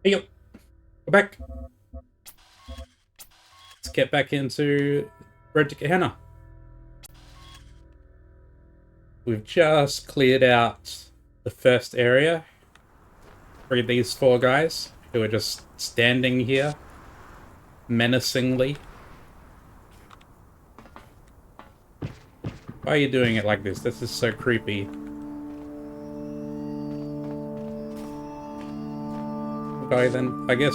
Hey, yo, go back. Let's get back into Road to Gehenna. We've just cleared out the first area for these four guys who are just standing here menacingly. Why are you doing it like this? This is so creepy. Okay, then I guess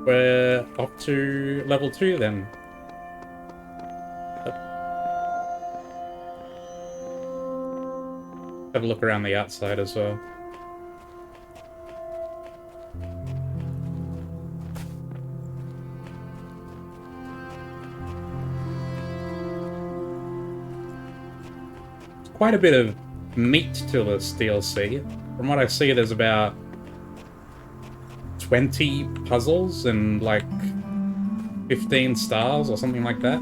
we're off to level 2 then. Have a look around the outside as well. It's quite a bit of meat to this DLC. From what I see, there's about 20 puzzles and like 15 stars or something like that.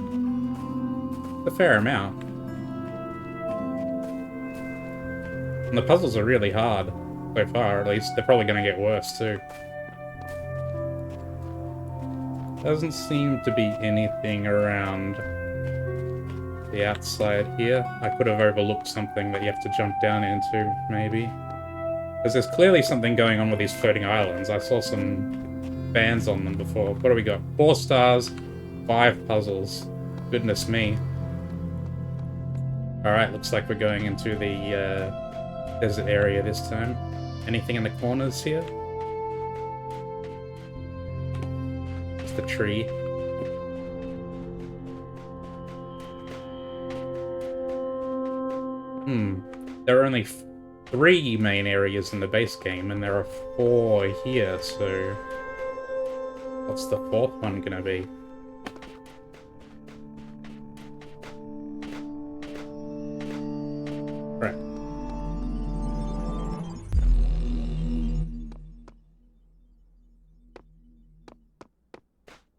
A fair amount. And the puzzles are really hard, so far at least. They're probably going to get worse too. Doesn't seem to be anything around the outside here. I could have overlooked something that you have to jump down into, maybe. Because there's clearly something going on with these floating islands. I saw some bands on them before. What do we got? 4 stars, 5 puzzles. Goodness me. Alright, looks like we're going into the desert area this time. Anything in the corners here? It's the tree. There are only 3 main areas in the base game, and there are 4 here, so... what's the 4th one gonna be? Right.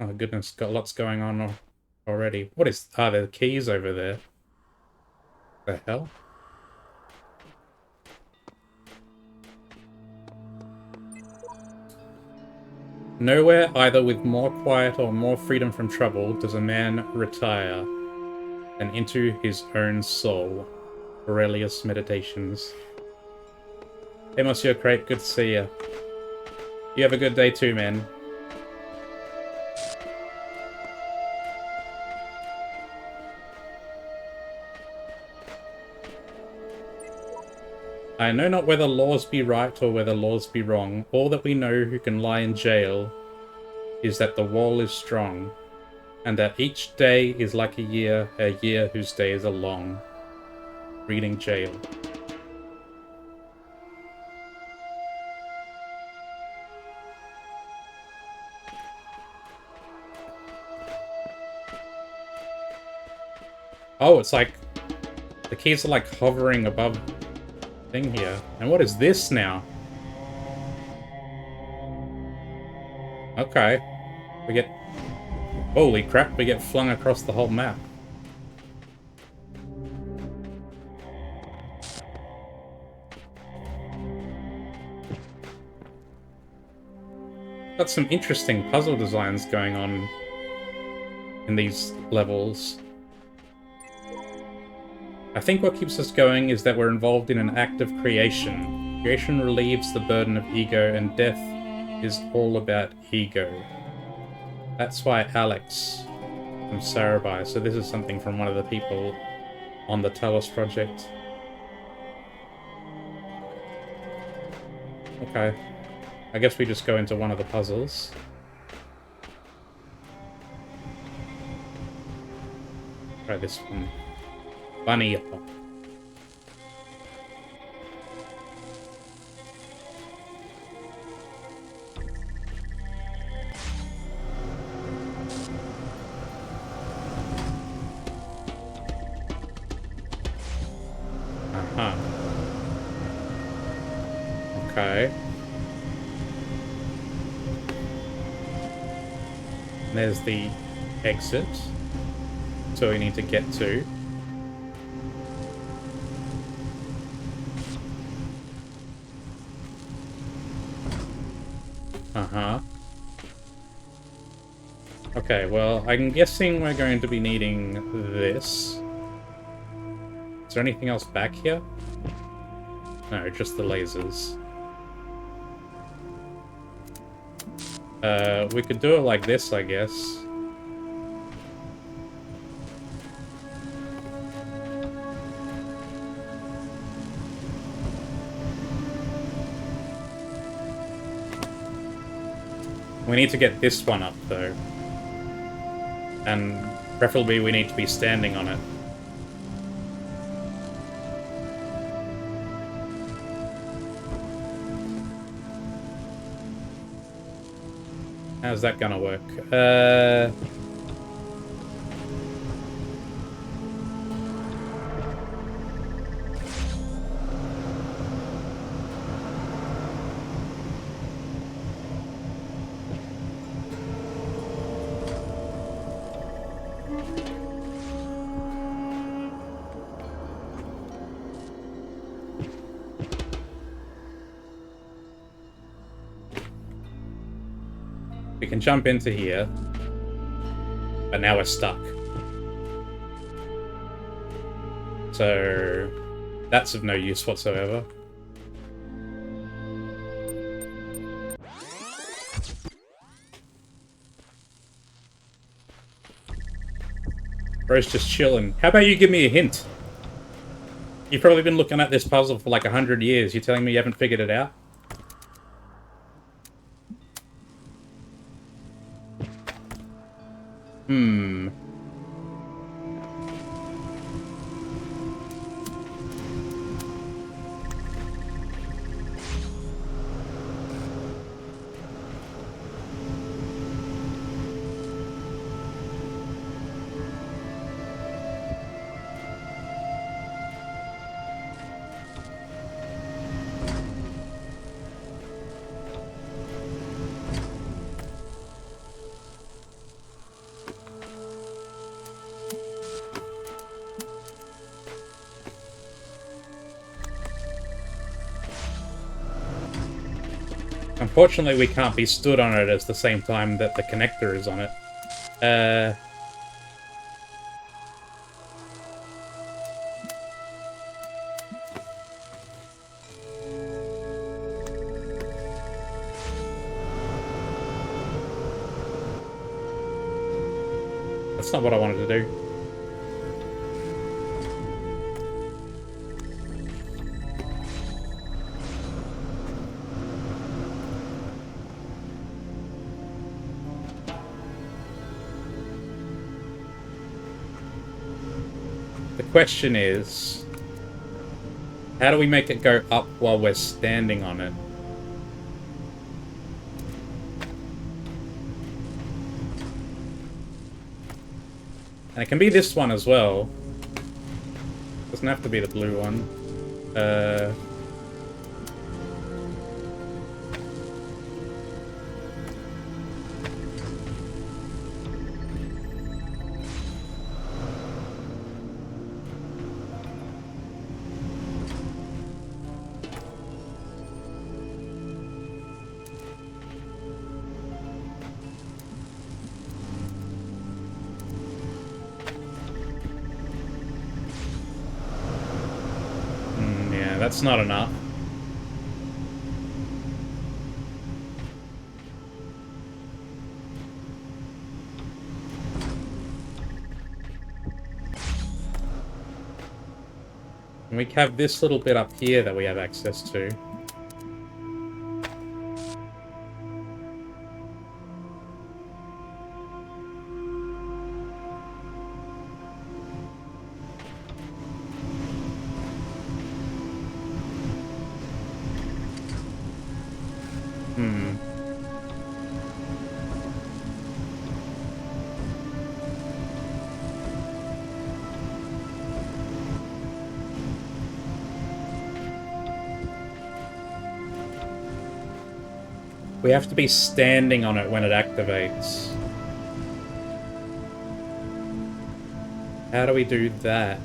Oh goodness, got lots going on already. What is... ah, there are keys over there. The hell? Nowhere, either with more quiet or more freedom from trouble, does a man retire than into his own soul. Aurelius Meditations. Hey, Monsieur Crate, good to see you. You have a good day too, man. I know not whether laws be right or whether laws be wrong. All that we know who can lie in jail is that the wall is strong, and that each day is like a year whose days are long. Reading Jail. Oh, it's like... the keys are like hovering above thing here. And what is this now? Okay. We get... holy crap, we get flung across the whole map. Got some interesting puzzle designs going on in these levels. I think what keeps us going is that we're involved in an act of creation. Creation relieves the burden of ego, and death is all about ego. That's why Alex from Sarabai. So this is something from one of the people on the Talos project. Okay. I guess we just go into one of the puzzles. Try this one. Bunny hop. Uh-huh. Okay. There's the exit. So we need to get to. Uh-huh. Okay, well, I'm guessing we're going to be needing this. Is there anything else back here? No, just the lasers. We could do it like this, I guess. We need to get this one up, though. And preferably we need to be standing on it. How's that gonna work? We can jump into here. But now we're stuck. So that's of no use whatsoever. Bro's just chilling. How about you give me a hint? You've probably been looking at this puzzle for like 100 years. You're telling me you haven't figured it out? Hmm. Unfortunately, we can't be stood on it at the same time that the connector is on it. That's not what I wanted to do. The question is, how do we make it go up while we're standing on it? And it can be this one as well. Doesn't have to be the blue one. Yeah, that's not enough. And we have this little bit up here that we have access to. We have to be standing on it when it activates. How do we do that?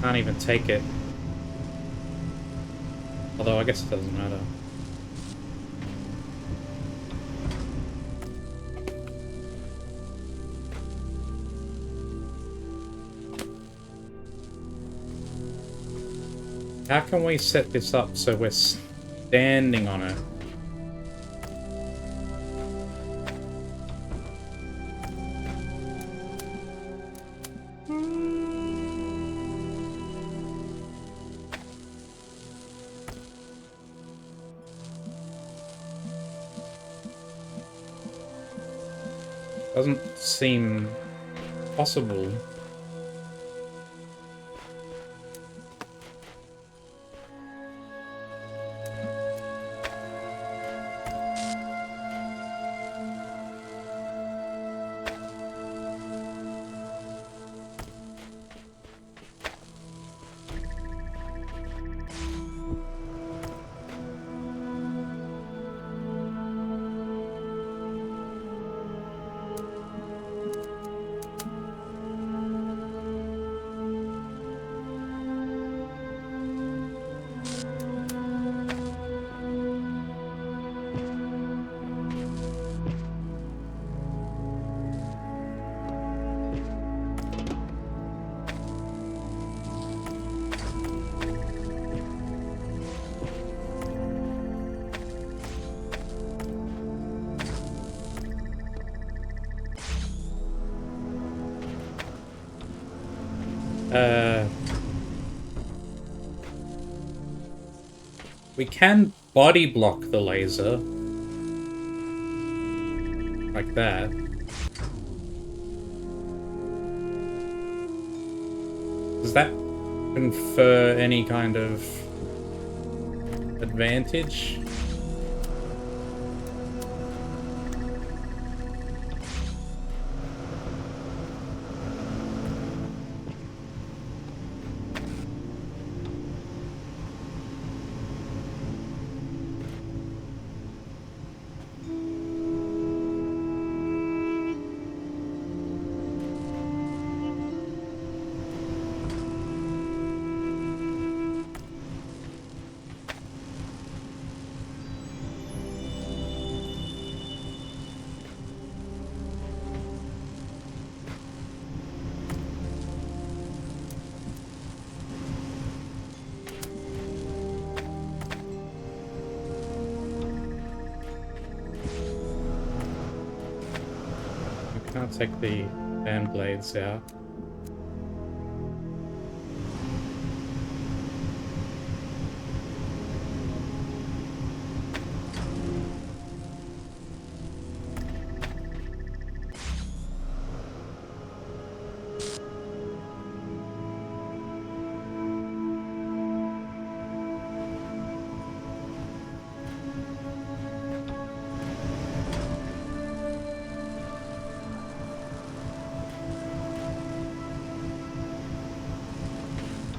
Can't even take it. Although I guess it doesn't matter. How can we set this up so we're standing on it? Doesn't seem possible. We can body block the laser. Like that. Does that confer any kind of advantage? Can't take the fan blades out.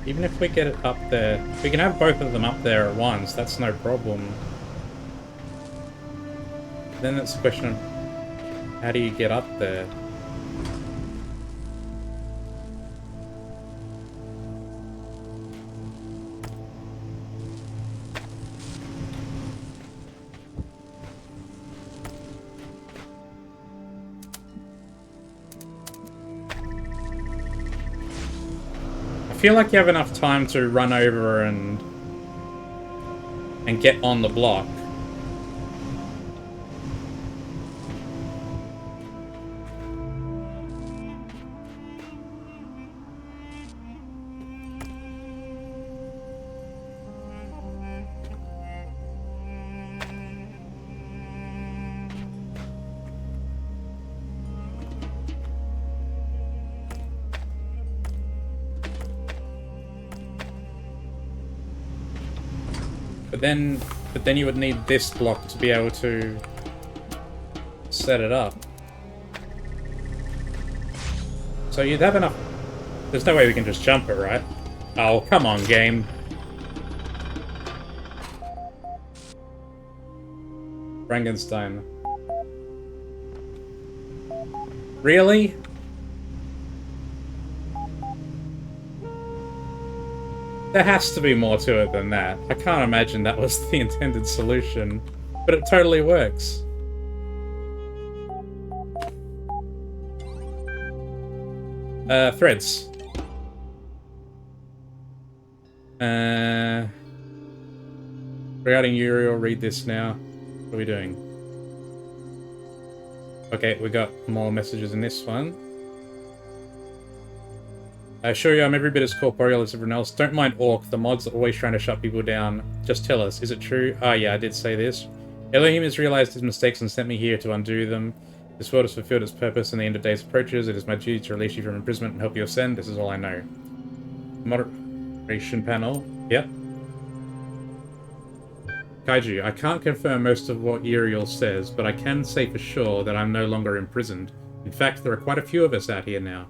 Even if we get it up there, we can have both of them up there at once, that's no problem. Then it's a question of how do you get up there? I feel like you have enough time to run over and get on the block. But then you would need this block to be able to set it up. So you'd have enough... There's no way we can just jump it, right? Oh, come on, game. Frankenstein. Really? There has to be more to it than that. I can't imagine that was the intended solution, but it totally works. Threads. Regarding Uriel, read this now. What are we doing? Okay, we got more messages in this one. I assure you I'm every bit as corporeal as everyone else. Don't mind Orc, the mods are always trying to shut people down. Just tell us, is it true? Ah, yeah, I did say this. Elohim has realized his mistakes and sent me here to undo them. This world has fulfilled its purpose and the end of days approaches. It is my duty to release you from imprisonment and help you ascend. This is all I know. Moderation panel. Yep. Kaiju, I can't confirm most of what Uriel says, but I can say for sure that I'm no longer imprisoned. In fact, there are quite a few of us out here now.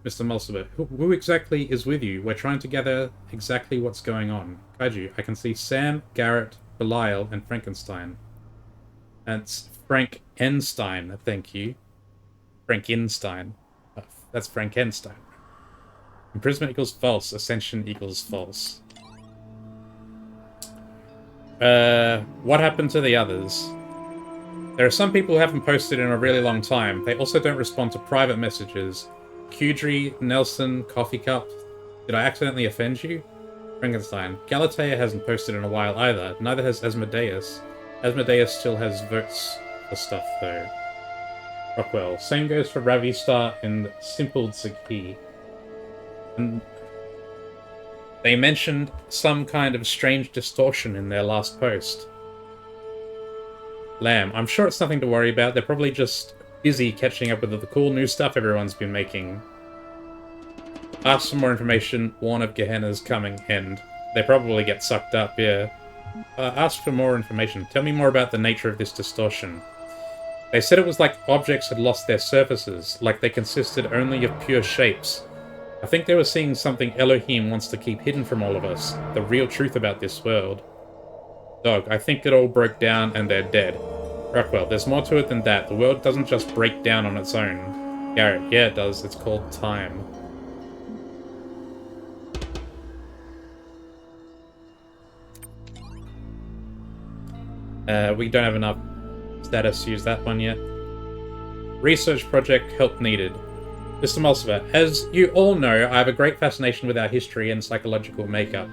Mr. Mulciber, who exactly is with you? We're trying to gather exactly what's going on. Kaiju, I can see Sam, Garrett, Belial, and Frankenstein. That's Frankenstein, thank you. Frankenstein. Oh, that's Frankenstein. Imprisonment equals false. Ascension equals false. What happened to the others? There are some people who haven't posted in a really long time. They also don't respond to private messages. Qdri, Nelson, Coffee Cup. Did I accidentally offend you? Frankenstein. Galatea hasn't posted in a while either. Neither has Asmodeus. Asmodeus still has votes for stuff, though. Rockwell. Same goes for Ravistar and Simple Zaki. And they mentioned some kind of strange distortion in their last post. Lamb. I'm sure it's nothing to worry about. They're probably just busy catching up with the cool new stuff everyone's been making. Ask for more information. Warn of Gehenna's coming end. They probably get sucked up, yeah. Ask for more information. Tell me more about the nature of this distortion. They said it was like objects had lost their surfaces, like they consisted only of pure shapes. I think they were seeing something Elohim wants to keep hidden from all of us, the real truth about this world. Dog, I think it all broke down and they're dead. Rockwell, there's more to it than that. The world doesn't just break down on its own. Garrett, yeah it does. It's called time. We don't have enough status to use that one yet. Research project, help needed. Mr. Mulciber, as you all know, I have a great fascination with our history and psychological makeup.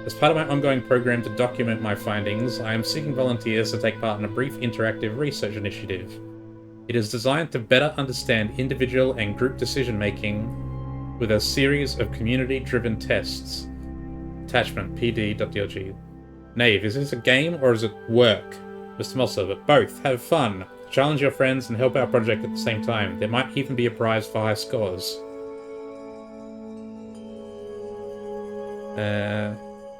As part of my ongoing program to document my findings, I am seeking volunteers to take part in a brief interactive research initiative. It is designed to better understand individual and group decision-making with a series of community-driven tests. Attachment, pd.dlg. Nave, is this a game or is it work? Mr. Mulciber, both. Have fun. Challenge your friends and help our project at the same time. There might even be a prize for high scores.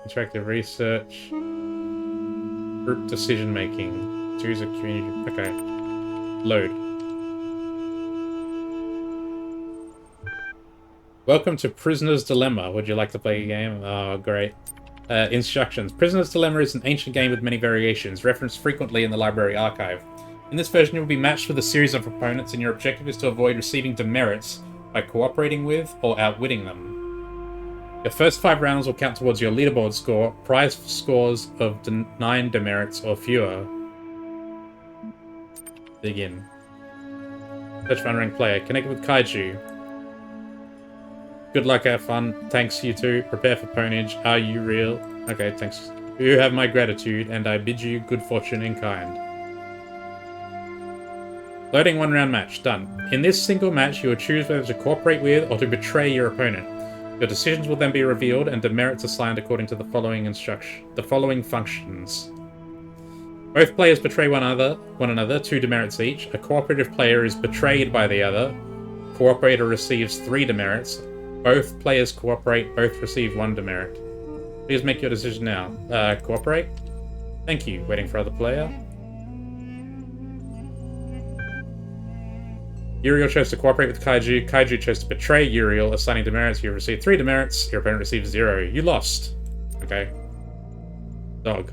Interactive research. Group decision making. Series of community. Okay. Load. Welcome to Prisoner's Dilemma. Would you like to play a game? Oh, great. Instructions. Prisoner's Dilemma is an ancient game with many variations, referenced frequently in the library archive. In this version, you will be matched with a series of opponents, and your objective is to avoid receiving demerits by cooperating with or outwitting them. Your first 5 rounds will count towards your leaderboard score, prize for scores of 9 demerits or fewer. Begin. Search for unranked player. Connect with Kaiju. Good luck, have fun. Thanks, you two. Prepare for ponage. Are you real? Okay, thanks. You have my gratitude, and I bid you good fortune in kind. Loading 1-round match. Done. In this single match, you will choose whether to cooperate with or to betray your opponent. Your decisions will then be revealed, and demerits assigned according to the following functions. Both players betray one another, 2 demerits each. A cooperative player is betrayed by the other. Cooperator receives 3 demerits. Both players cooperate, both receive 1 demerit. Please make your decision now. Cooperate? Thank you. Waiting for other player. Uriel chose to cooperate with Kaiju. Kaiju chose to betray Uriel, assigning demerits. You received 3 demerits. Your opponent received 0. You lost. Okay. Dog.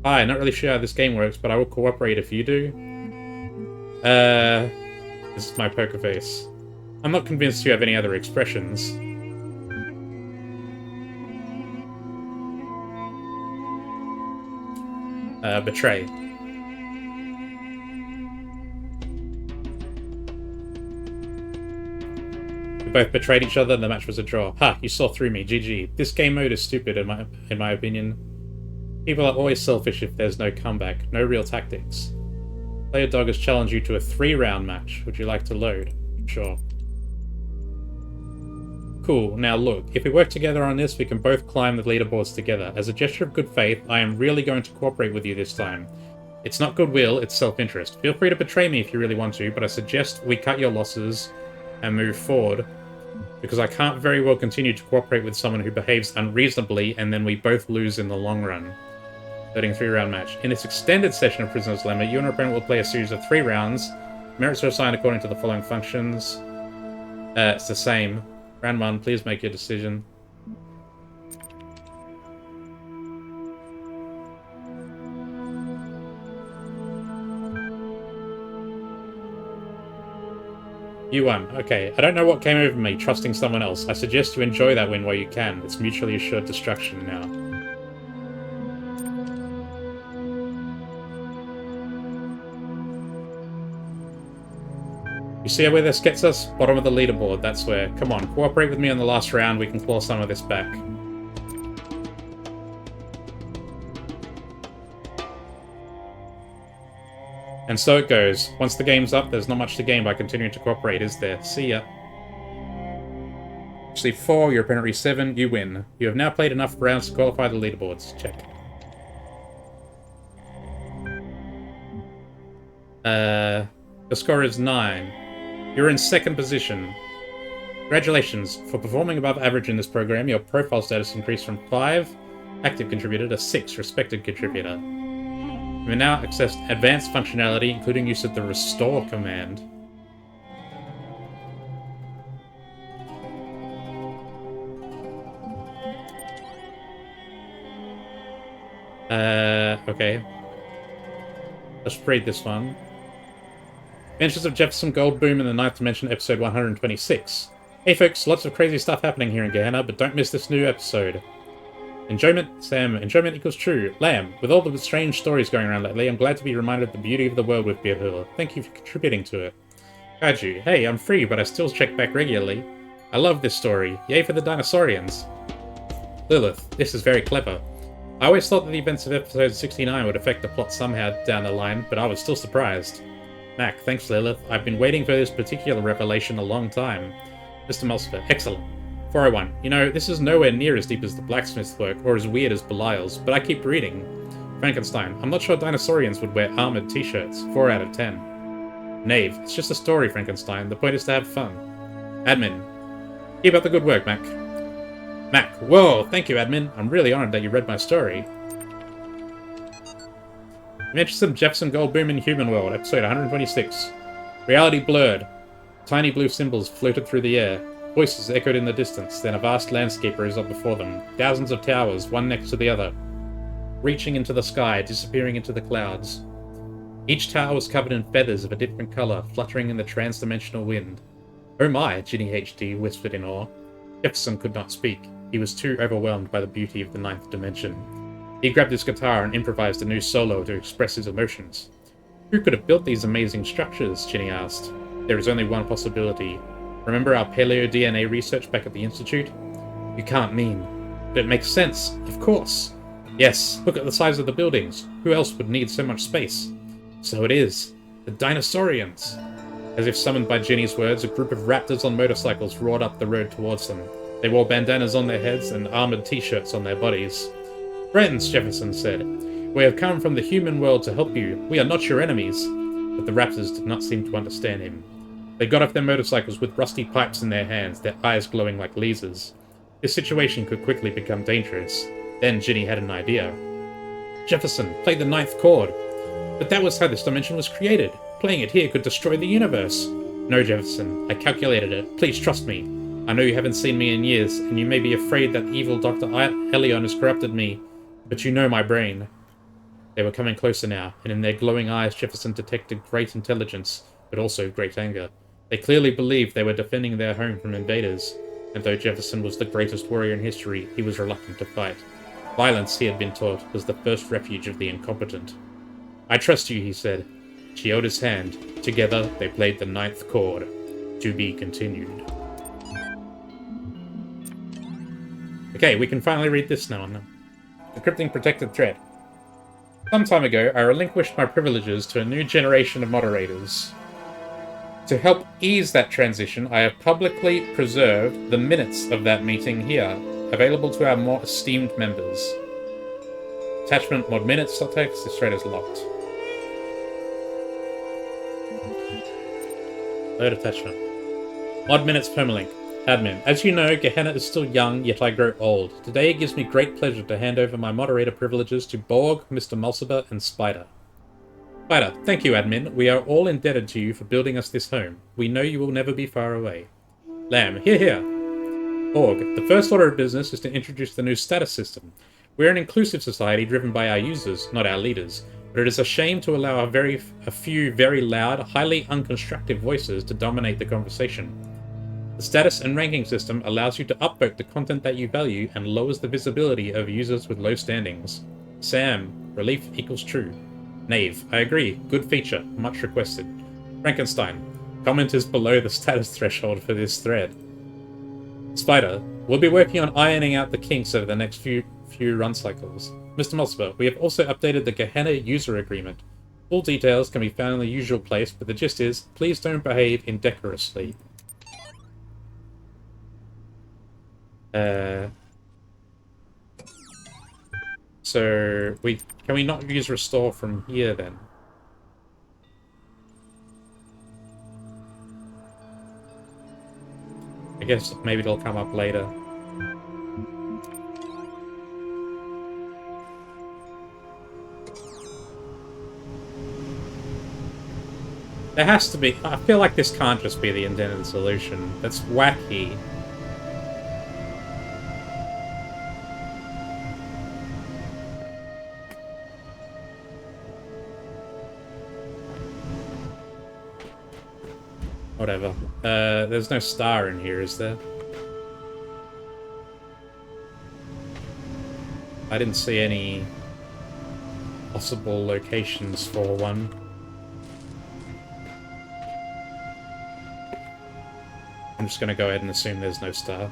Hi, not really sure how this game works, but I will cooperate if you do. This is my poker face. I'm not convinced you have any other expressions. Betray. We both betrayed each other and the match was a draw. Ha, you saw through me, GG. This game mode is stupid in my opinion. People are always selfish if there's no comeback, no real tactics. Player Dog has challenged you to a 3-round match. Would you like to load? Sure. Cool, now look, if we work together on this, we can both climb the leaderboards together. As a gesture of good faith, I am really going to cooperate with you this time. It's not goodwill, it's self-interest. Feel free to betray me if you really want to, but I suggest we cut your losses and move forward, because I can't very well continue to cooperate with someone who behaves unreasonably and then we both lose in the long run. Loading 3-round match. In this extended session of Prisoner's Dilemma, you and your opponent will play a series of 3 rounds. Merits are assigned according to the following functions. It's the same. Round 1, please make your decision. You won. Okay, I don't know what came over me, trusting someone else. I suggest you enjoy that win while you can. It's mutually assured destruction now. You see where this gets us? Bottom of the leaderboard, that's where. Come on, cooperate with me on the last round, we can claw some of this back. And so it goes. Once the game's up, there's not much to gain by continuing to cooperate, is there? See ya. Actually, 4, your opponent reached 7, you win. You have now played enough rounds to qualify the leaderboards. Check. The score is 9. You're in 2nd position. Congratulations. For performing above average in this program, your profile status increased from 5 active contributor to 6 respected contributor. You may now access advanced functionality, including use of the restore command. Okay. Let's read this one. Adventures of Jefferson Goldboom in the 9th Dimension, episode 126. Hey folks, lots of crazy stuff happening here in Gehenna, but don't miss this new episode. Enjoyment, Sam. Enjoyment equals true. Lamb, with all the strange stories going around lately, I'm glad to be reminded of the beauty of the world with Beard Hula. Thank you for contributing to it. Kaiju, hey, I'm free, but I still check back regularly. I love this story. Yay for the dinosaurians. Lilith, this is very clever. I always thought that the events of episode 69 would affect the plot somehow down the line, but I was still surprised. Mac, thanks Lilith. I've been waiting for this particular revelation a long time. Mr. Mulcifer, excellent. 401. You know, this is nowhere near as deep as the blacksmith's work, or as weird as Belial's, but I keep reading. Frankenstein. I'm not sure dinosaurians would wear armored t-shirts. 4 out of 10. Knave. It's just a story, Frankenstein. The point is to have fun. Admin. Keep up the good work, Mac. Mac. Whoa, thank you, Admin. I'm really honored that you read my story. Adventures of Jefferson Goldboom in Human World, episode 126. Reality blurred. Tiny blue symbols floated through the air. Voices echoed in the distance, then a vast landscape rose up before them. Thousands of towers, one next to the other, reaching into the sky, disappearing into the clouds. Each tower was covered in feathers of a different color, fluttering in the trans-dimensional wind. Oh my, Ginny HD whispered in awe. Jefferson could not speak. He was too overwhelmed by the beauty of the 9th dimension. He grabbed his guitar and improvised a new solo to express his emotions. Who could have built these amazing structures? Ginny asked. There is only one possibility. Remember our paleo-DNA research back at the Institute? You can't mean. But it makes sense, of course. Yes, look at the size of the buildings. Who else would need so much space? So it is. The dinosaurians. As if summoned by Ginny's words, a group of raptors on motorcycles roared up the road towards them. They wore bandanas on their heads and armored t-shirts on their bodies. Friends, Jefferson said, we have come from the human world to help you. We are not your enemies. But the raptors did not seem to understand him. They got off their motorcycles with rusty pipes in their hands, their eyes glowing like lasers. This situation could quickly become dangerous. Then Ginny had an idea. Jefferson, play the 9th chord. But that was how this dimension was created. Playing it here could destroy the universe. No, Jefferson, I calculated it. Please trust me. I know you haven't seen me in years, and you may be afraid that evil Dr. Elion has corrupted me, but you know my brain. They were coming closer now, and in their glowing eyes Jefferson detected great intelligence, but also great anger. They clearly believed they were defending their home from invaders, and though Jefferson was the greatest warrior in history, he was reluctant to fight. Violence, he had been taught, was the first refuge of the incompetent. I trust you, he said. She held his hand. Together, they played the ninth chord. To be continued. Okay, we can finally read this now. Decrypting protected thread. Some time ago, I relinquished my privileges to a new generation of moderators. To help ease that transition, I have publicly preserved the minutes of that meeting here, available to our more esteemed members. Attachment mod minutes.txt. This thread is locked. Third attachment. Mod minutes permalink. Admin. As you know, Gehenna is still young, yet I grow old. Today it gives me great pleasure to hand over my moderator privileges to Borg, Mr. Mulciber, and Spider. Spider, thank you, Admin. We are all indebted to you for building us this home. We know you will never be far away. Lamb, hear, hear. Borg, the first order of business is to introduce the new status system. We're an inclusive society driven by our users, not our leaders, but it is a shame to allow a few very loud, highly unconstructive voices to dominate the conversation. The status and ranking system allows you to upvote the content that you value and lowers the visibility of users with low standings. Sam, relief equals true. Knave, I agree, good feature, much requested. Frankenstein, comment is below the status threshold for this thread. Spider, we'll be working on ironing out the kinks over the next few run cycles. Mr. Mulciber, we have also updated the Gehenna user agreement. Full details can be found in the usual place, but the gist is, please don't behave indecorously. So can we not use restore from here then? I guess maybe it'll come up later. There has to be. I feel like this can't just be the intended solution. That's wacky. Whatever. There's no star in here, is there? I didn't see any possible locations for one. I'm just gonna go ahead and assume there's no star.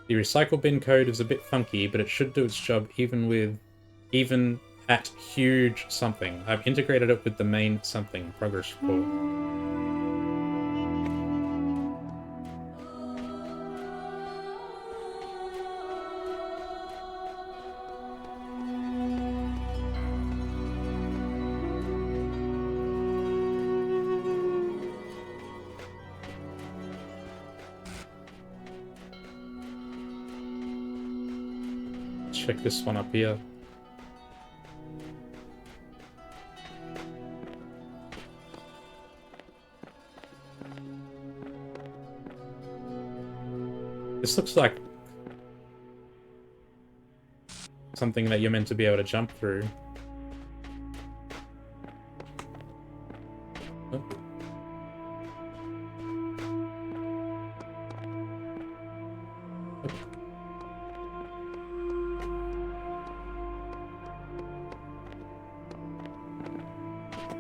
The recycle bin code is a bit funky, but it should do its job even at huge something. I've integrated it with the main something progress report. Check this one up here. This looks like something that you're meant to be able to jump through. Oh.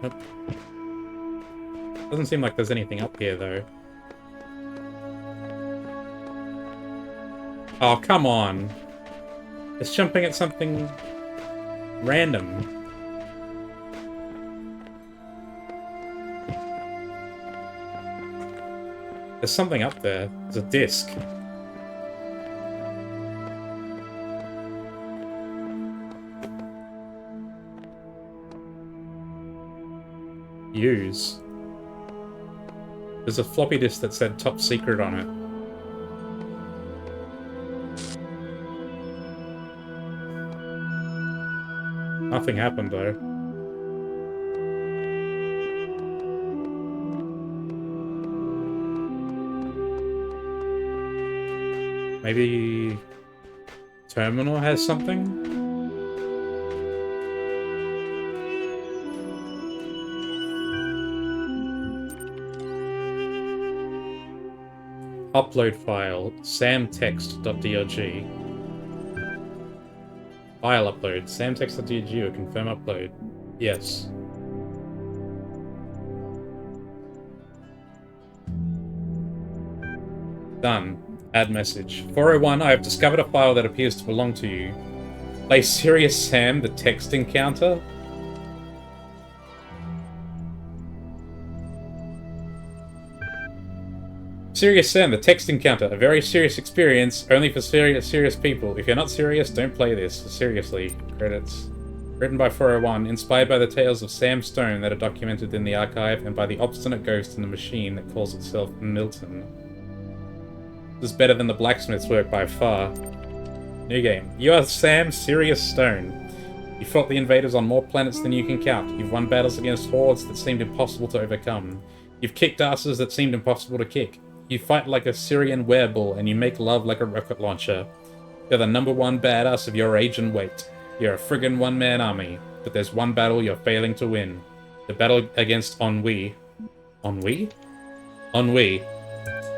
Nope. Doesn't seem like there's anything up here, though. Oh, come on. It's jumping at something random. There's something up there. There's a disc. Use. There's a floppy disk that said top secret on it. Nothing happened though. Maybe terminal has something? Upload file, samtext.dlg. File upload, samtext.dlg or confirm upload. Yes. Done. Add message. 401, I have discovered a file that appears to belong to you. Play Serious Sam, the text encounter? Serious Sam, the text encounter. A very serious experience, only for serious people. If you're not serious, don't play this. Seriously. Credits. Written by 401, inspired by the tales of Sam Stone that are documented in the archive, and by the obstinate ghost in the machine that calls itself Milton. This is better than the blacksmith's work by far. New game. You are Sam Sirius Stone. You fought the invaders on more planets than you can count. You've won battles against hordes that seemed impossible to overcome. You've kicked asses that seemed impossible to kick. You fight like a Syrian werebull, and you make love like a rocket launcher. You're the #1 badass of your age and weight. You're a friggin' one-man army. But there's one battle you're failing to win. The battle against ennui. Ennui? Ennui.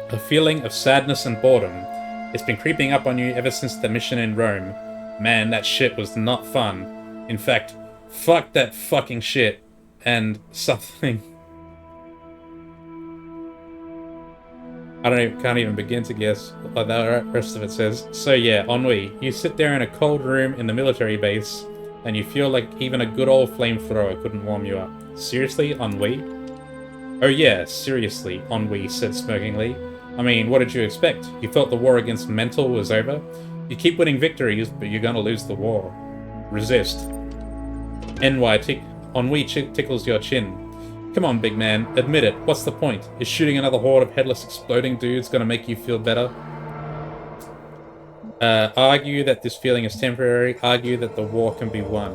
A feeling of sadness and boredom. It's been creeping up on you ever since the mission in Rome. Man, that shit was not fun. In fact, fuck that fucking shit. And something... can't even begin to guess what the rest of it says. So yeah, ennui. You sit there in a cold room in the military base, and you feel like even a good old flamethrower couldn't warm you up. Seriously, ennui? Oh yeah, seriously, ennui said smirkingly. I mean, what did you expect? You thought the war against mental was over? You keep winning victories, but you're gonna lose the war. Resist. Ennui tickles your chin. Come on, big man, admit it. What's the point? Is shooting another horde of headless exploding dudes gonna make you feel better? Argue that this feeling is temporary. Argue that the war can be won.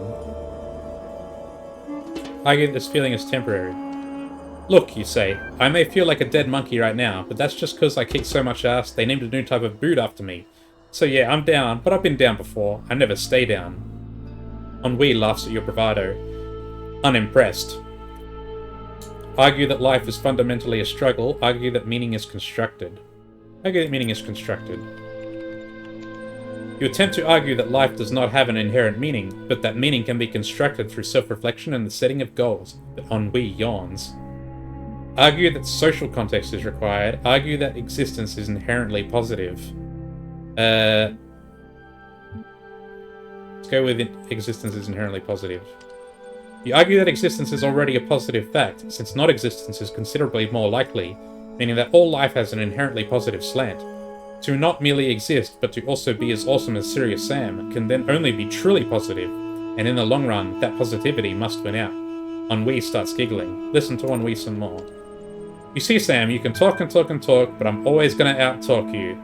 Argue that this feeling is temporary. Look, you say, I may feel like a dead monkey right now, but that's just because I kicked so much ass, they named a new type of boot after me. So yeah, I'm down, but I've been down before. I never stay down. Ennui laughs at your bravado. Unimpressed. Argue that life is fundamentally a struggle. Argue that meaning is constructed. Argue that meaning is constructed. You attempt to argue that life does not have an inherent meaning, but that meaning can be constructed through self-reflection and the setting of goals. But ennui yawns. Argue that social context is required. Argue that existence is inherently positive. Let's go with existence is inherently positive. You argue that existence is already a positive fact, since non-existence is considerably more likely, meaning that all life has an inherently positive slant. To not merely exist, but to also be as awesome as Serious Sam, can then only be truly positive, and in the long run, that positivity must win out. Ennui starts giggling. Listen to Ennui some more. You see, Sam, you can talk and talk and talk, but I'm always gonna out-talk you.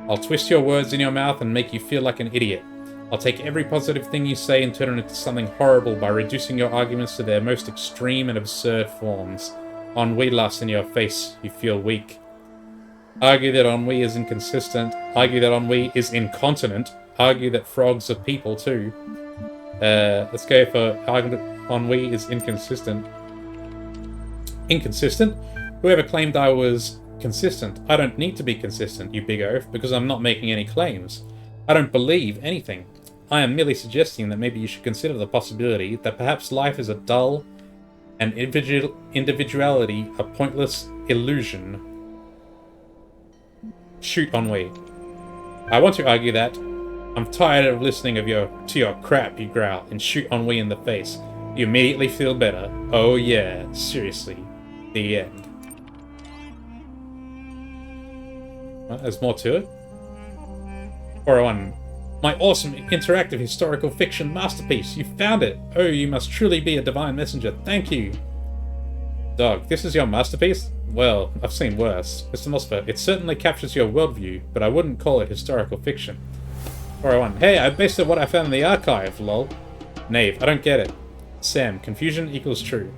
I'll twist your words in your mouth and make you feel like an idiot. I'll take every positive thing you say and turn it into something horrible by reducing your arguments to their most extreme and absurd forms. Ennui laughs in your face. You feel weak. Argue that ennui is inconsistent. Argue that ennui is incontinent. Argue that frogs are people too. Let's go for argument ennui is inconsistent. Inconsistent? Whoever claimed I was consistent. I don't need to be consistent, you big oaf, because I'm not making any claims. I don't believe anything. I am merely suggesting that maybe you should consider the possibility that perhaps life is a dull and individuality a pointless illusion. Shoot ennui. I want to argue that. I'm tired of listening to your crap, you growl, and shoot ennui in the face. You immediately feel better. Oh yeah, seriously. The end. Well, there's more to it. 401. My awesome interactive historical fiction masterpiece. You found it. Oh, you must truly be a divine messenger. Thank you. Dog, this is your masterpiece? Well, I've seen worse. Mr. Mosfer, it certainly captures your worldview, but I wouldn't call it historical fiction. 401. Hey, I based it what I found in the archive, lol. Knave, I don't get it. Sam, confusion equals true.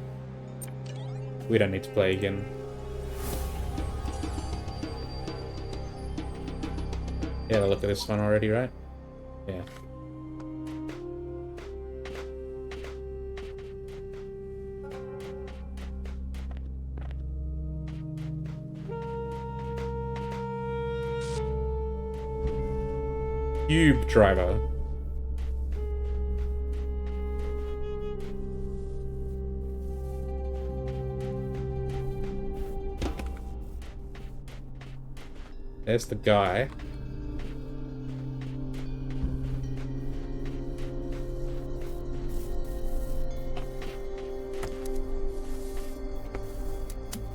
We don't need to play again. Yeah, look at this one already, right? Yeah. Cube driver. There's the guy.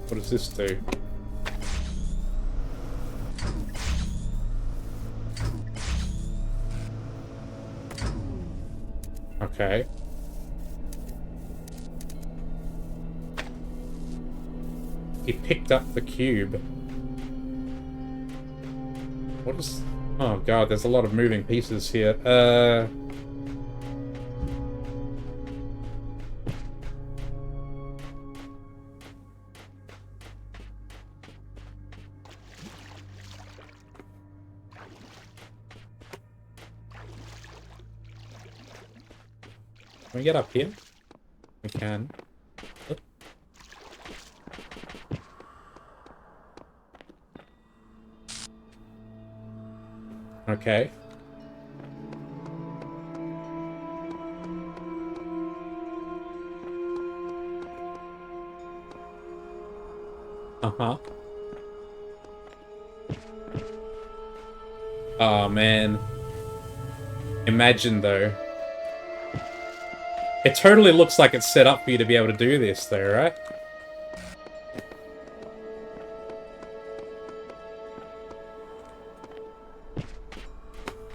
What does this do? Okay. He picked up the cube. What is... Oh god, there's a lot of moving pieces here. Can we get up here? We can. Okay. Uh-huh. Oh, man. Imagine, though. It totally looks like it's set up for you to be able to do this, though, right?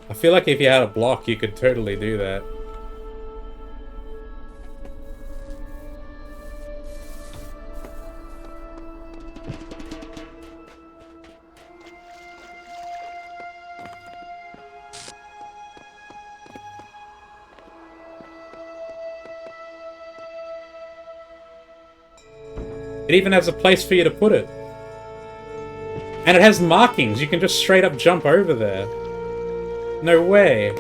I feel like if you had a block, you could totally do that. It even has a place for you to put it. And it has markings. You can just straight up jump over there. No way.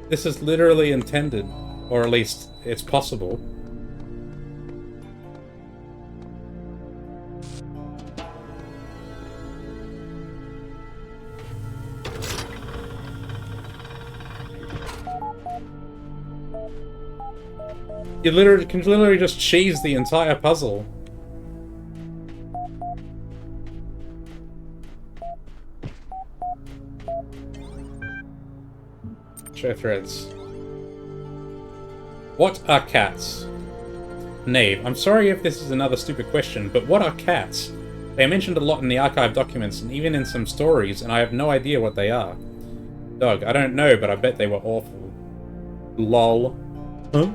This is literally intended. Or at least, it's possible. You can literally just cheese the entire puzzle. Show threads. What are cats? Knave, I'm sorry if this is another stupid question, but what are cats? They are mentioned a lot in the archive documents and even in some stories, and I have no idea what they are. Dog, I don't know, but I bet they were awful. Lol. Huh?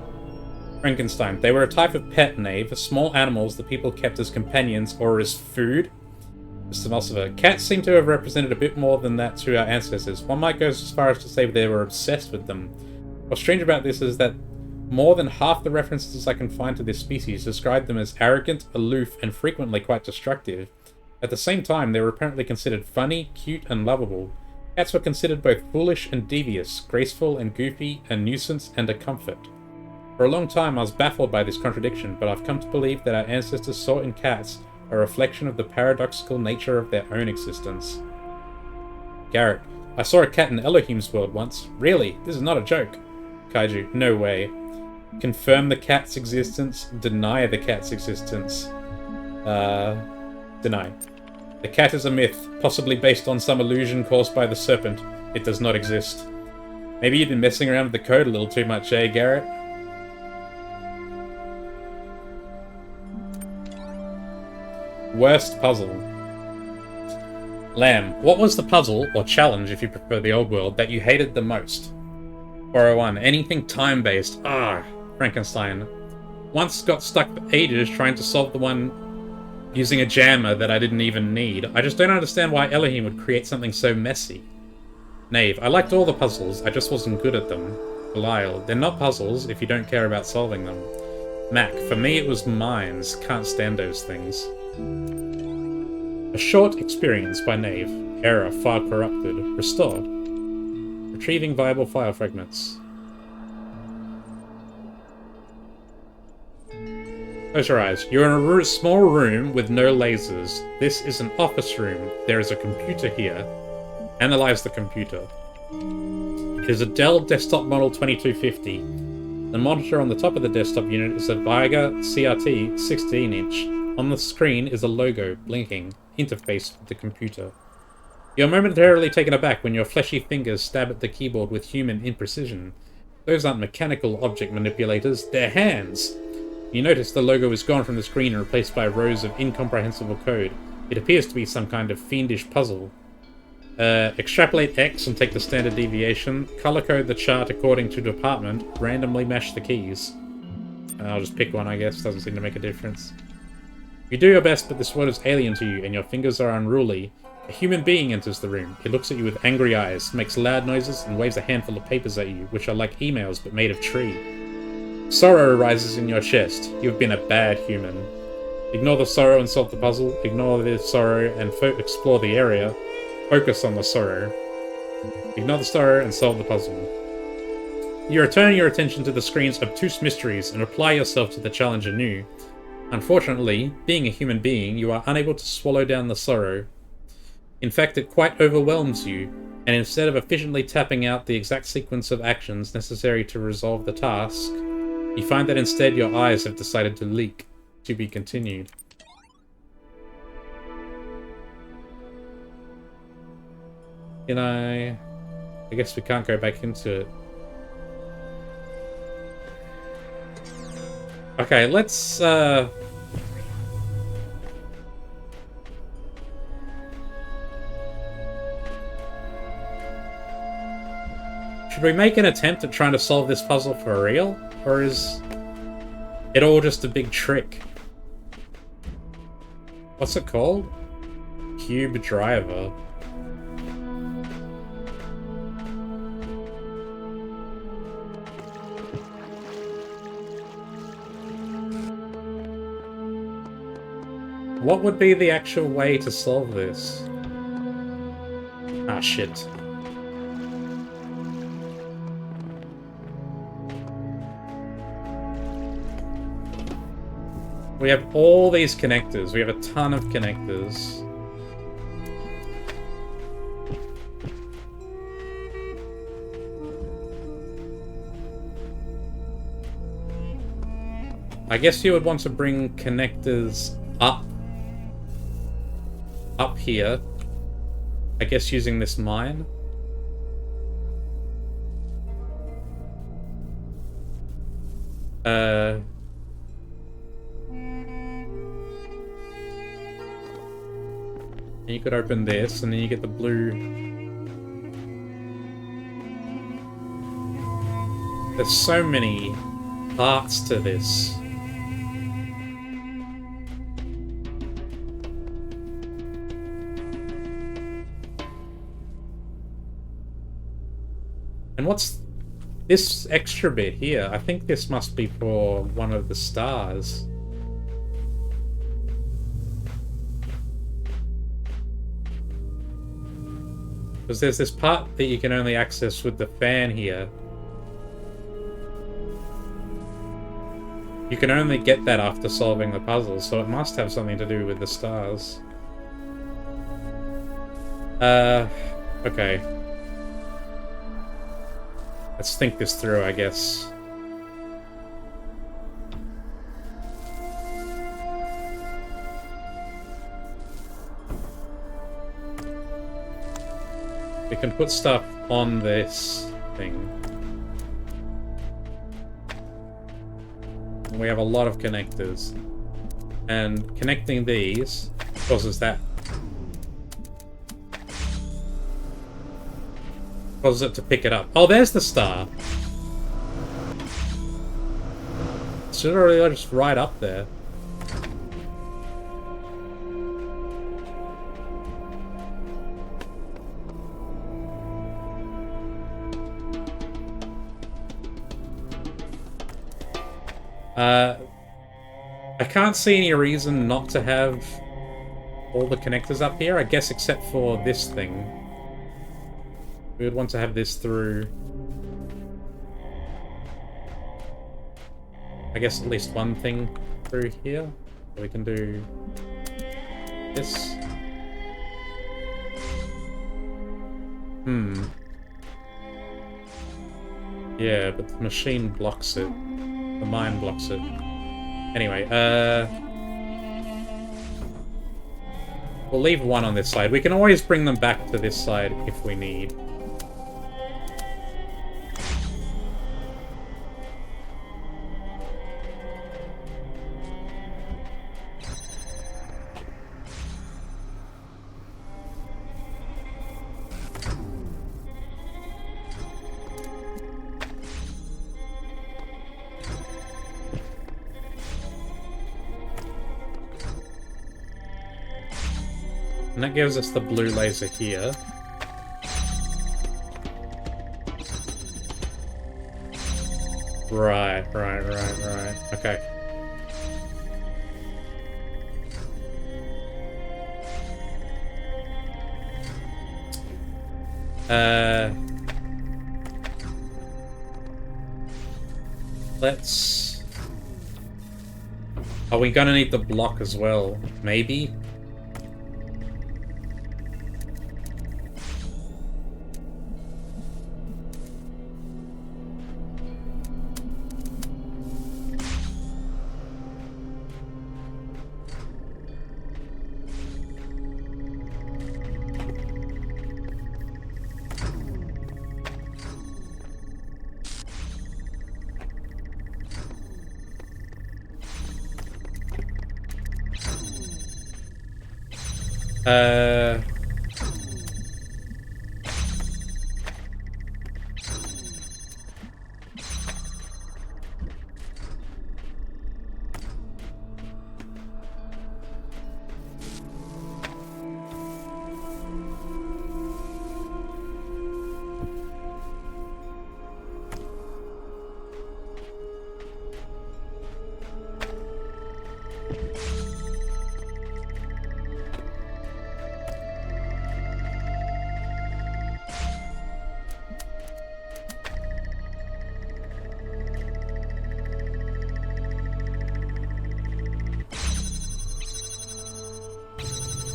Frankenstein. They were a type of pet, Knave, small animals that people kept as companions or as food. Mr. Mulciver. Cats seem to have represented a bit more than that to our ancestors. One might go as far as to say they were obsessed with them. What's strange about this is that more than half the references I can find to this species describe them as arrogant, aloof, and frequently quite destructive. At the same time, they were apparently considered funny, cute, and lovable. Cats were considered both foolish and devious, graceful and goofy, a nuisance and a comfort. For a long time I was baffled by this contradiction, but I've come to believe that our ancestors saw in cats a reflection of the paradoxical nature of their own existence. Garrett, I saw a cat in Elohim's world once. Really? This is not a joke. Kaiju, no way. Confirm the cat's existence, deny the cat's existence. Deny. The cat is a myth, possibly based on some illusion caused by the serpent. It does not exist. Maybe you've been messing around with the code a little too much, eh, Garrett? Worst puzzle. Lamb, what was the puzzle, or challenge if you prefer the old world, that you hated the most? 401, anything time-based. Frankenstein. Once got stuck for ages trying to solve the one using a jammer that I didn't even need. I just don't understand why Elohim would create something so messy. Knave, I liked all the puzzles, I just wasn't good at them. Belial, they're not puzzles if you don't care about solving them. Mac, for me it was mines, can't stand those things. A short experience by Knave. Error, file corrupted. Restore. Retrieving viable file fragments. Close your eyes. You're in a small room with no lasers. This is an office room. There is a computer here. Analyze the computer. It is a Dell desktop model 2250. The monitor on the top of the desktop unit is a Viga CRT 16-inch. On the screen is a logo, blinking, interface with the computer. You're momentarily taken aback when your fleshy fingers stab at the keyboard with human imprecision. Those aren't mechanical object manipulators, they're hands! You notice the logo is gone from the screen and replaced by rows of incomprehensible code. It appears to be some kind of fiendish puzzle. Extrapolate X and take the standard deviation. Color code the chart according to department. Randomly mash the keys. I'll just pick one, I guess. Doesn't seem to make a difference. You do your best, but this world is alien to you, and your fingers are unruly. A human being enters the room. It looks at you with angry eyes, makes loud noises, and waves a handful of papers at you, which are like emails but made of tree. Sorrow rises in your chest. You've been a bad human. Ignore the sorrow and solve the puzzle. Ignore the sorrow and explore the area. Focus on the sorrow. Ignore the sorrow and solve the puzzle. You return your attention to the screen's obtuse mysteries and apply yourself to the challenge anew. Unfortunately, being a human being, you are unable to swallow down the sorrow. In fact, it quite overwhelms you, and instead of efficiently tapping out the exact sequence of actions necessary to resolve the task, you find that instead your eyes have decided to leak. To be continued. Can I guess we can't go back into it. Okay, let's should we make an attempt at trying to solve this puzzle for real? Or is it all just a big trick? What's it called? Cube driver. What would be the actual way to solve this? Ah, shit. We have all these connectors. We have a ton of connectors. I guess you would want to bring connectors up here. I guess using this mine. And you could open this, and then you get the blue. There's so many parts to this. And what's this extra bit here? I think this must be for one of the stars. Because there's this part that you can only access with the fan here. You can only get that after solving the puzzle, so it must have something to do with the stars. Okay. Let's think this through, I guess. We can put stuff on this thing. And we have a lot of connectors. And connecting these causes that. Causes it to pick it up. Oh, there's the star. It's literally just right up there. I can't see any reason not to have all the connectors up here, I guess, except for this thing. We would want to have this through, I guess, at least one thing. through here. We can do this. Yeah, but the machine blocks it. The mine blocks it. Anyway, we'll leave one on this side. We can always bring them back to this side if we need. And that gives us the blue laser here. Right. Okay. Let's... Are we gonna need the block as well? Maybe?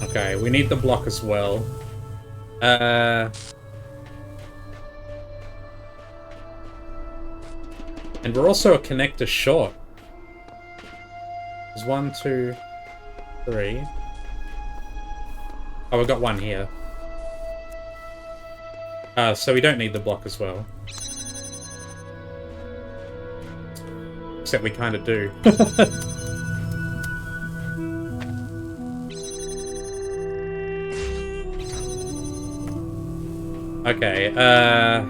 Okay, we need the block as well. And we're also a connector short. There's 1, 2, 3. Oh, we've got one here. So we don't need the block as well. Except we kind of do. Okay, I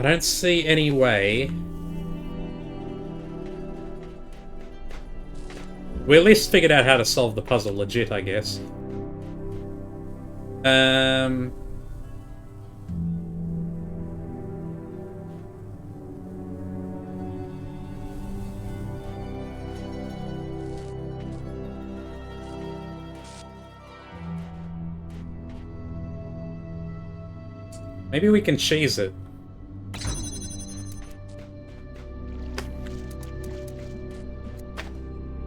don't see any way. We at least figured out how to solve the puzzle legit, I guess. Maybe we can cheese it.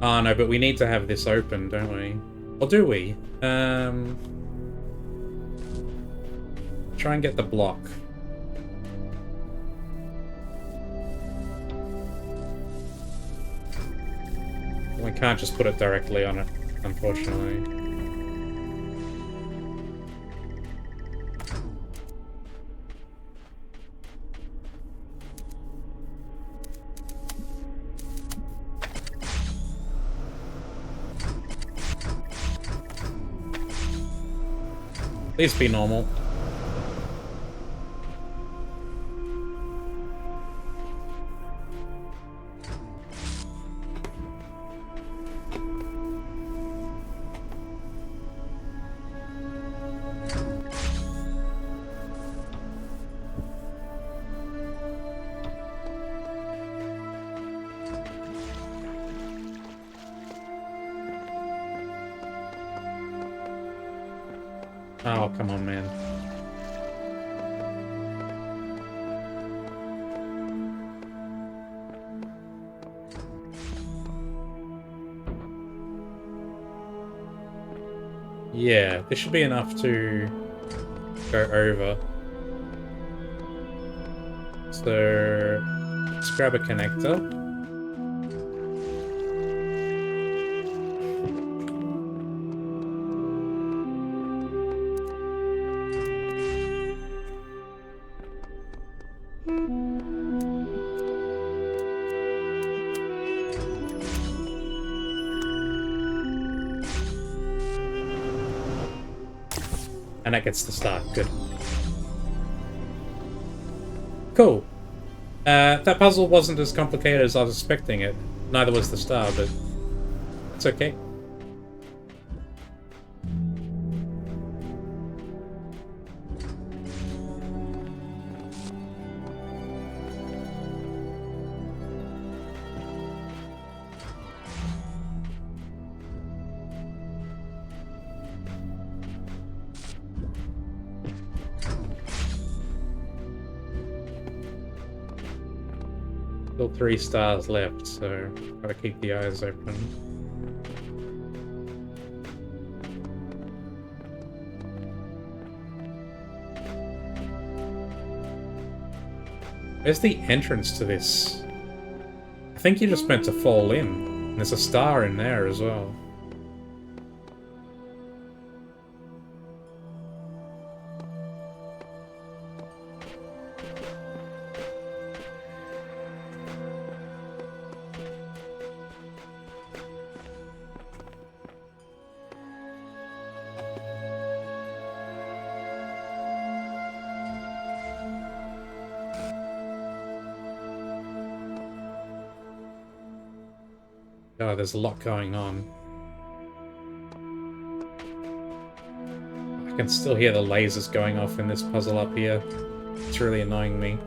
Oh no, but we need to have this open, don't we? Or do we? Try and get the block. We can't just put it directly on it, unfortunately. Please be normal. Oh, come on, man. Yeah, this should be enough to go over. So, let's grab a connector. And that gets the start. Good. Cool. That puzzle wasn't as complicated as I was expecting it. Neither was the star, but it's okay. Still 3 stars left, so gotta keep the eyes open. Where's the entrance to this? I think you're just meant to fall in. There's a star in there as well. Oh, there's a lot going on. I can still hear the lasers going off in this puzzle up here. It's really annoying me.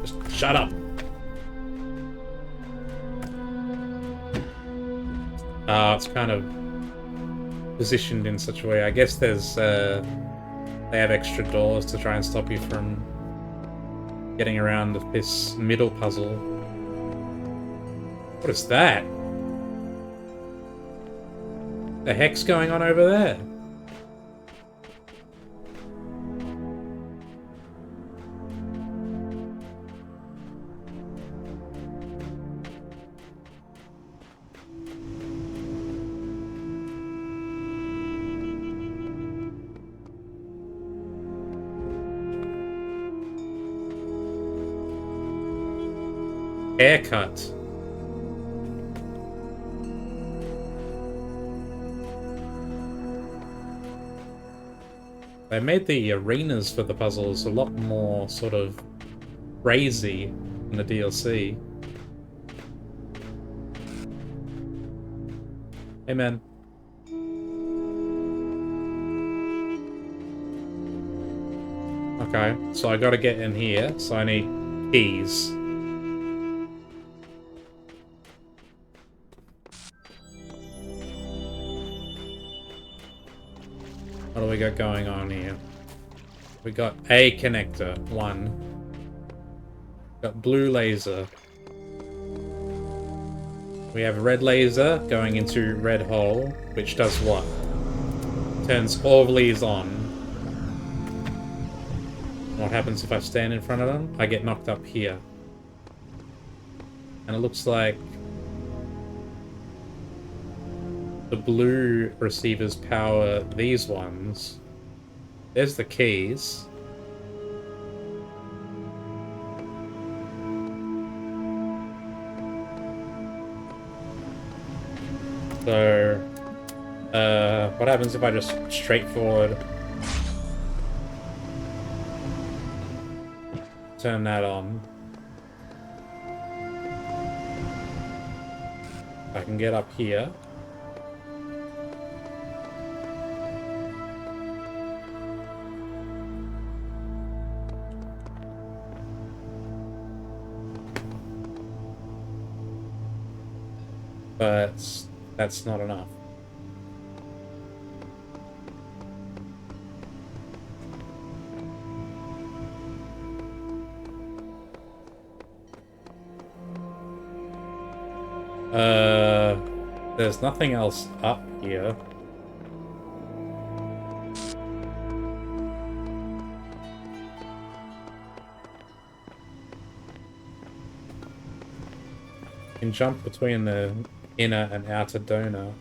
Just shut up! It's kind of positioned in such a way. I guess there's, they have extra doors to try and stop you from getting around this middle puzzle. What is that? The heck's going on over there? Haircut. They made the arenas for the puzzles a lot more sort of crazy in the DLC. Hey man. Okay, so I gotta get in here, so I need keys. What do we got going on here? We got a connector, 1. Got blue laser. We have red laser going into red hole, which does what? Turns all of these on. What happens if I stand in front of them? I get knocked up here. And it looks like the blue receivers power these ones. There's the keys. So, what happens if I just straightforward turn that on? I can get up here. but that's not enough. There's nothing else up here. You can jump between the inner and outer donor.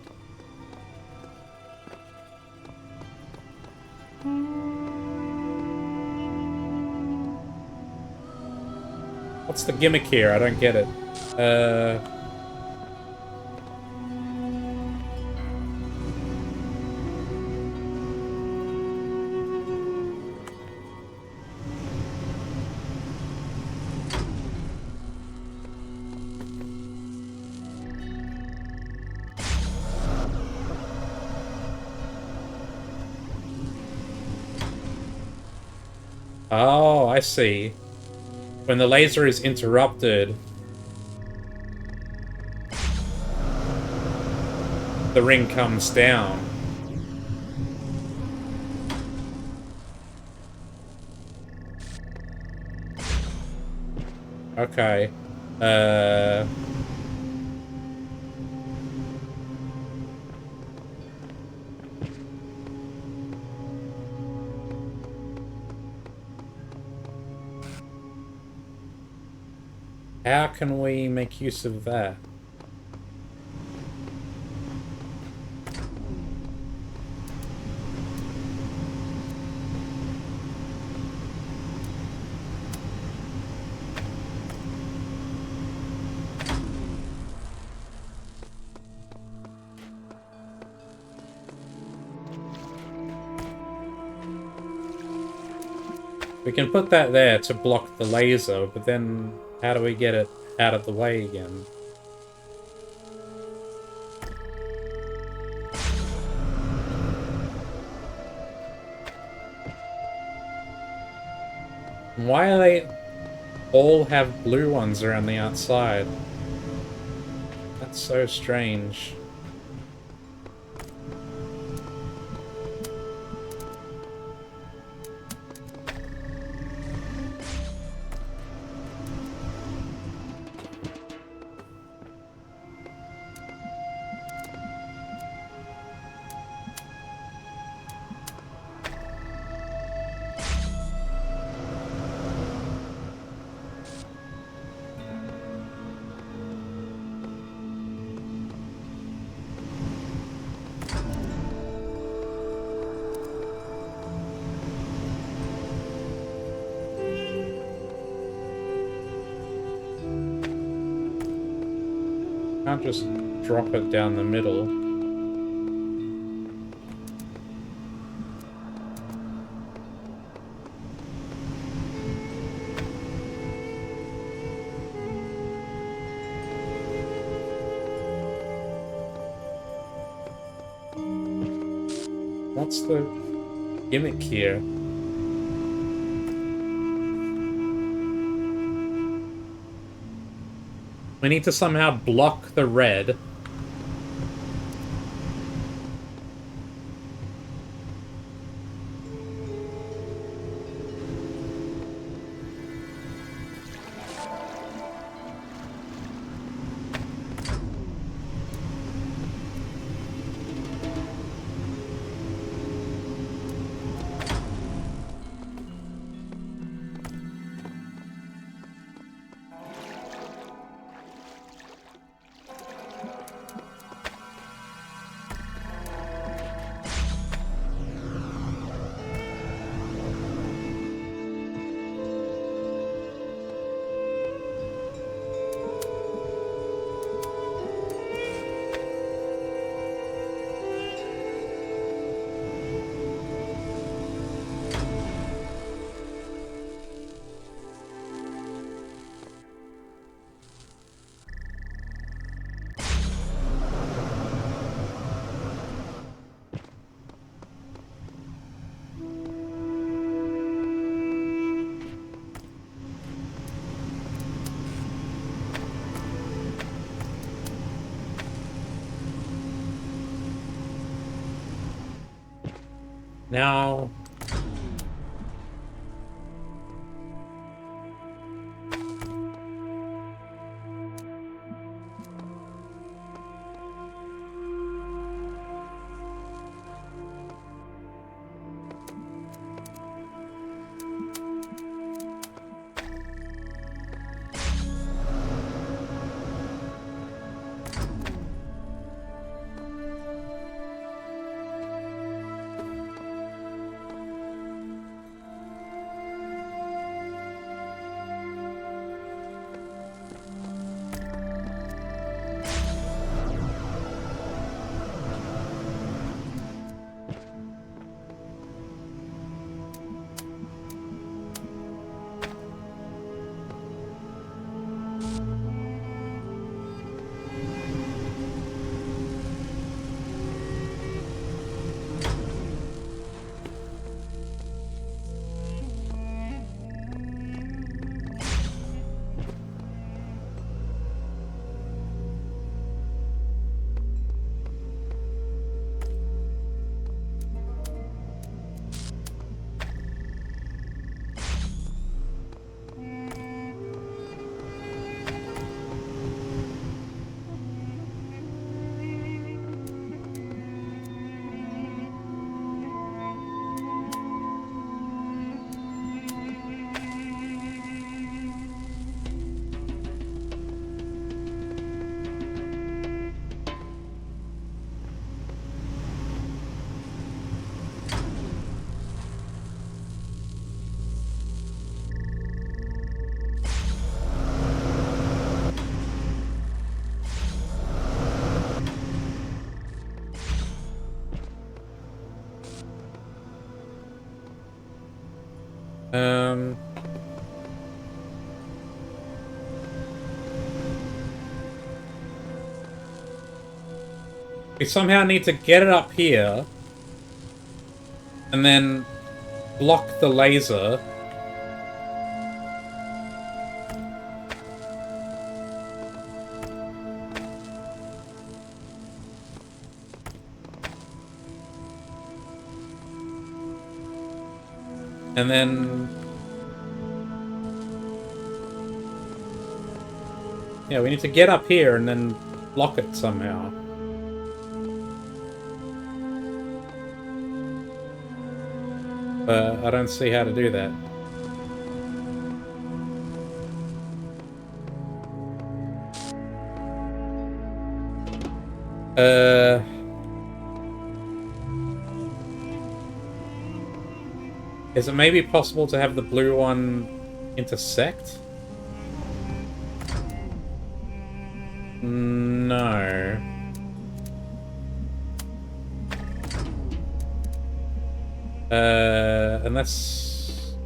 What's the gimmick here? I don't get it. Oh, I see. When the laser is interrupted, the ring comes down. Okay. How can we make use of that? We can put that there to block the laser, but then how do we get it out of the way again? Why do they all have blue ones around the outside? That's so strange. Can't just drop it down the middle. What's the gimmick here? We need to somehow block the red. Now... We somehow need to get it up here, and then block the laser. And then... yeah, we need to get up here and then block it somehow. But I don't see how to do that. Is it maybe possible to have the blue one intersect? No. Unless...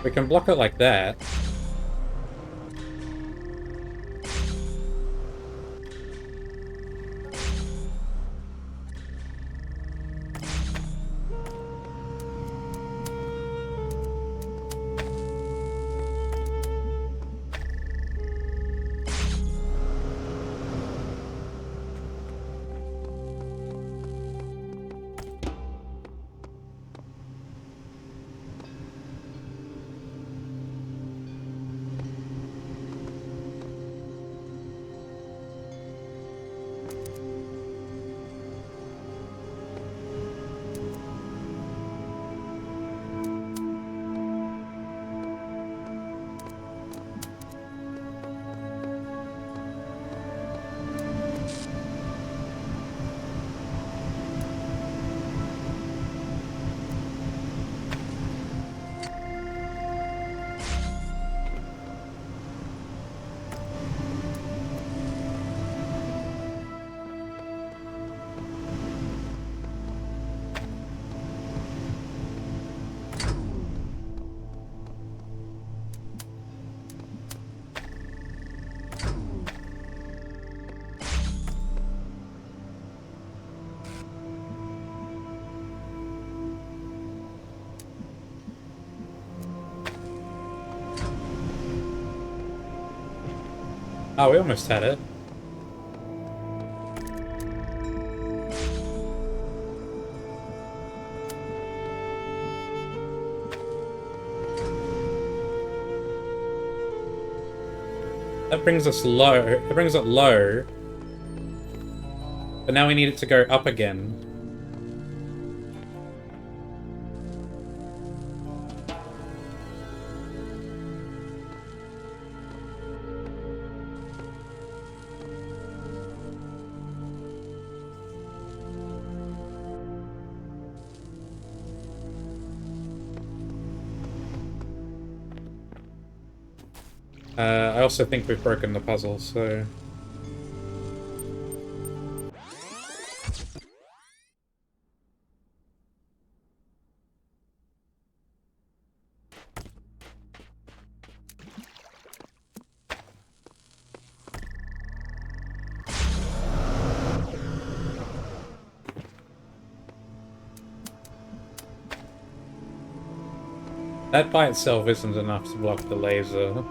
we can block it like that. Oh, we almost had it. That brings us low. It brings it low. But now we need it to go up again. I also think we've broken the puzzle, so... That by itself isn't enough to block the laser.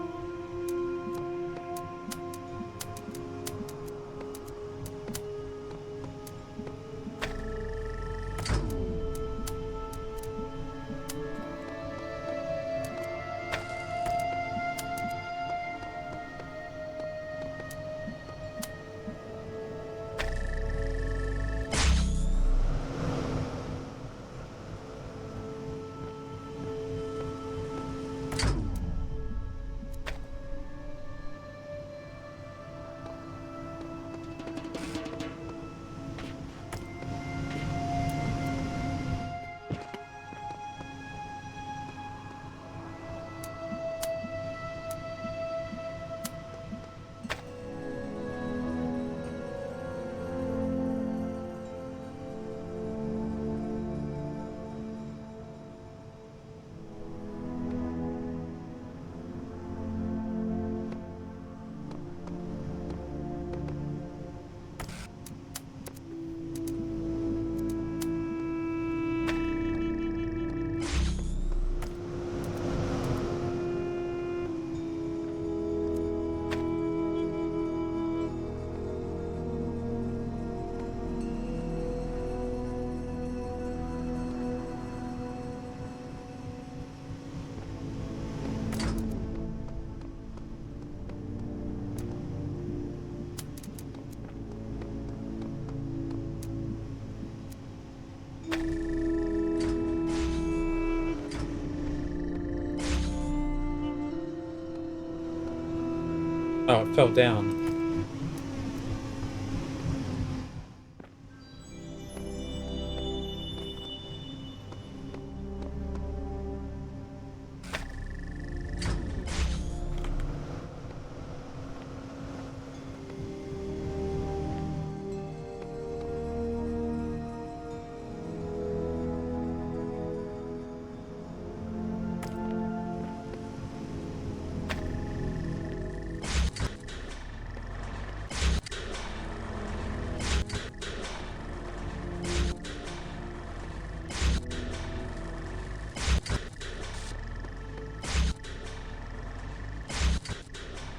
Oh, it fell down.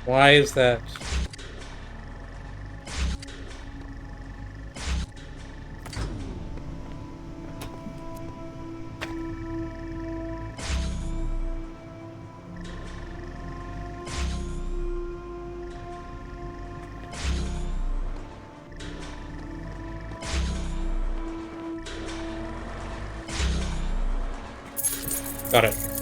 Why is that? Got it.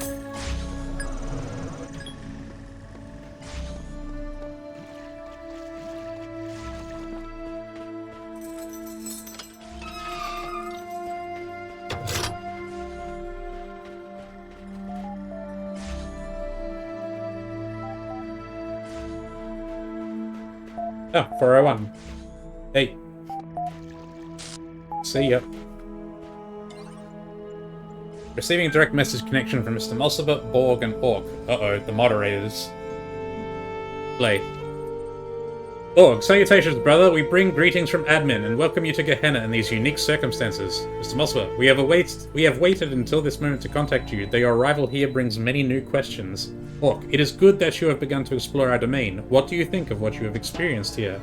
Oh, 401. Hey. See ya. Receiving a direct message connection from Mr. Mulciber, Borg, and Orc. Uh-oh, the moderators. Play. Org, salutations, brother. We bring greetings from admin and welcome you to Gehenna in these unique circumstances. Mr. Mosfer, we have waited until this moment to contact you, though your arrival here brings many new questions. Orc, it is good that you have begun to explore our domain. What do you think of what you have experienced here?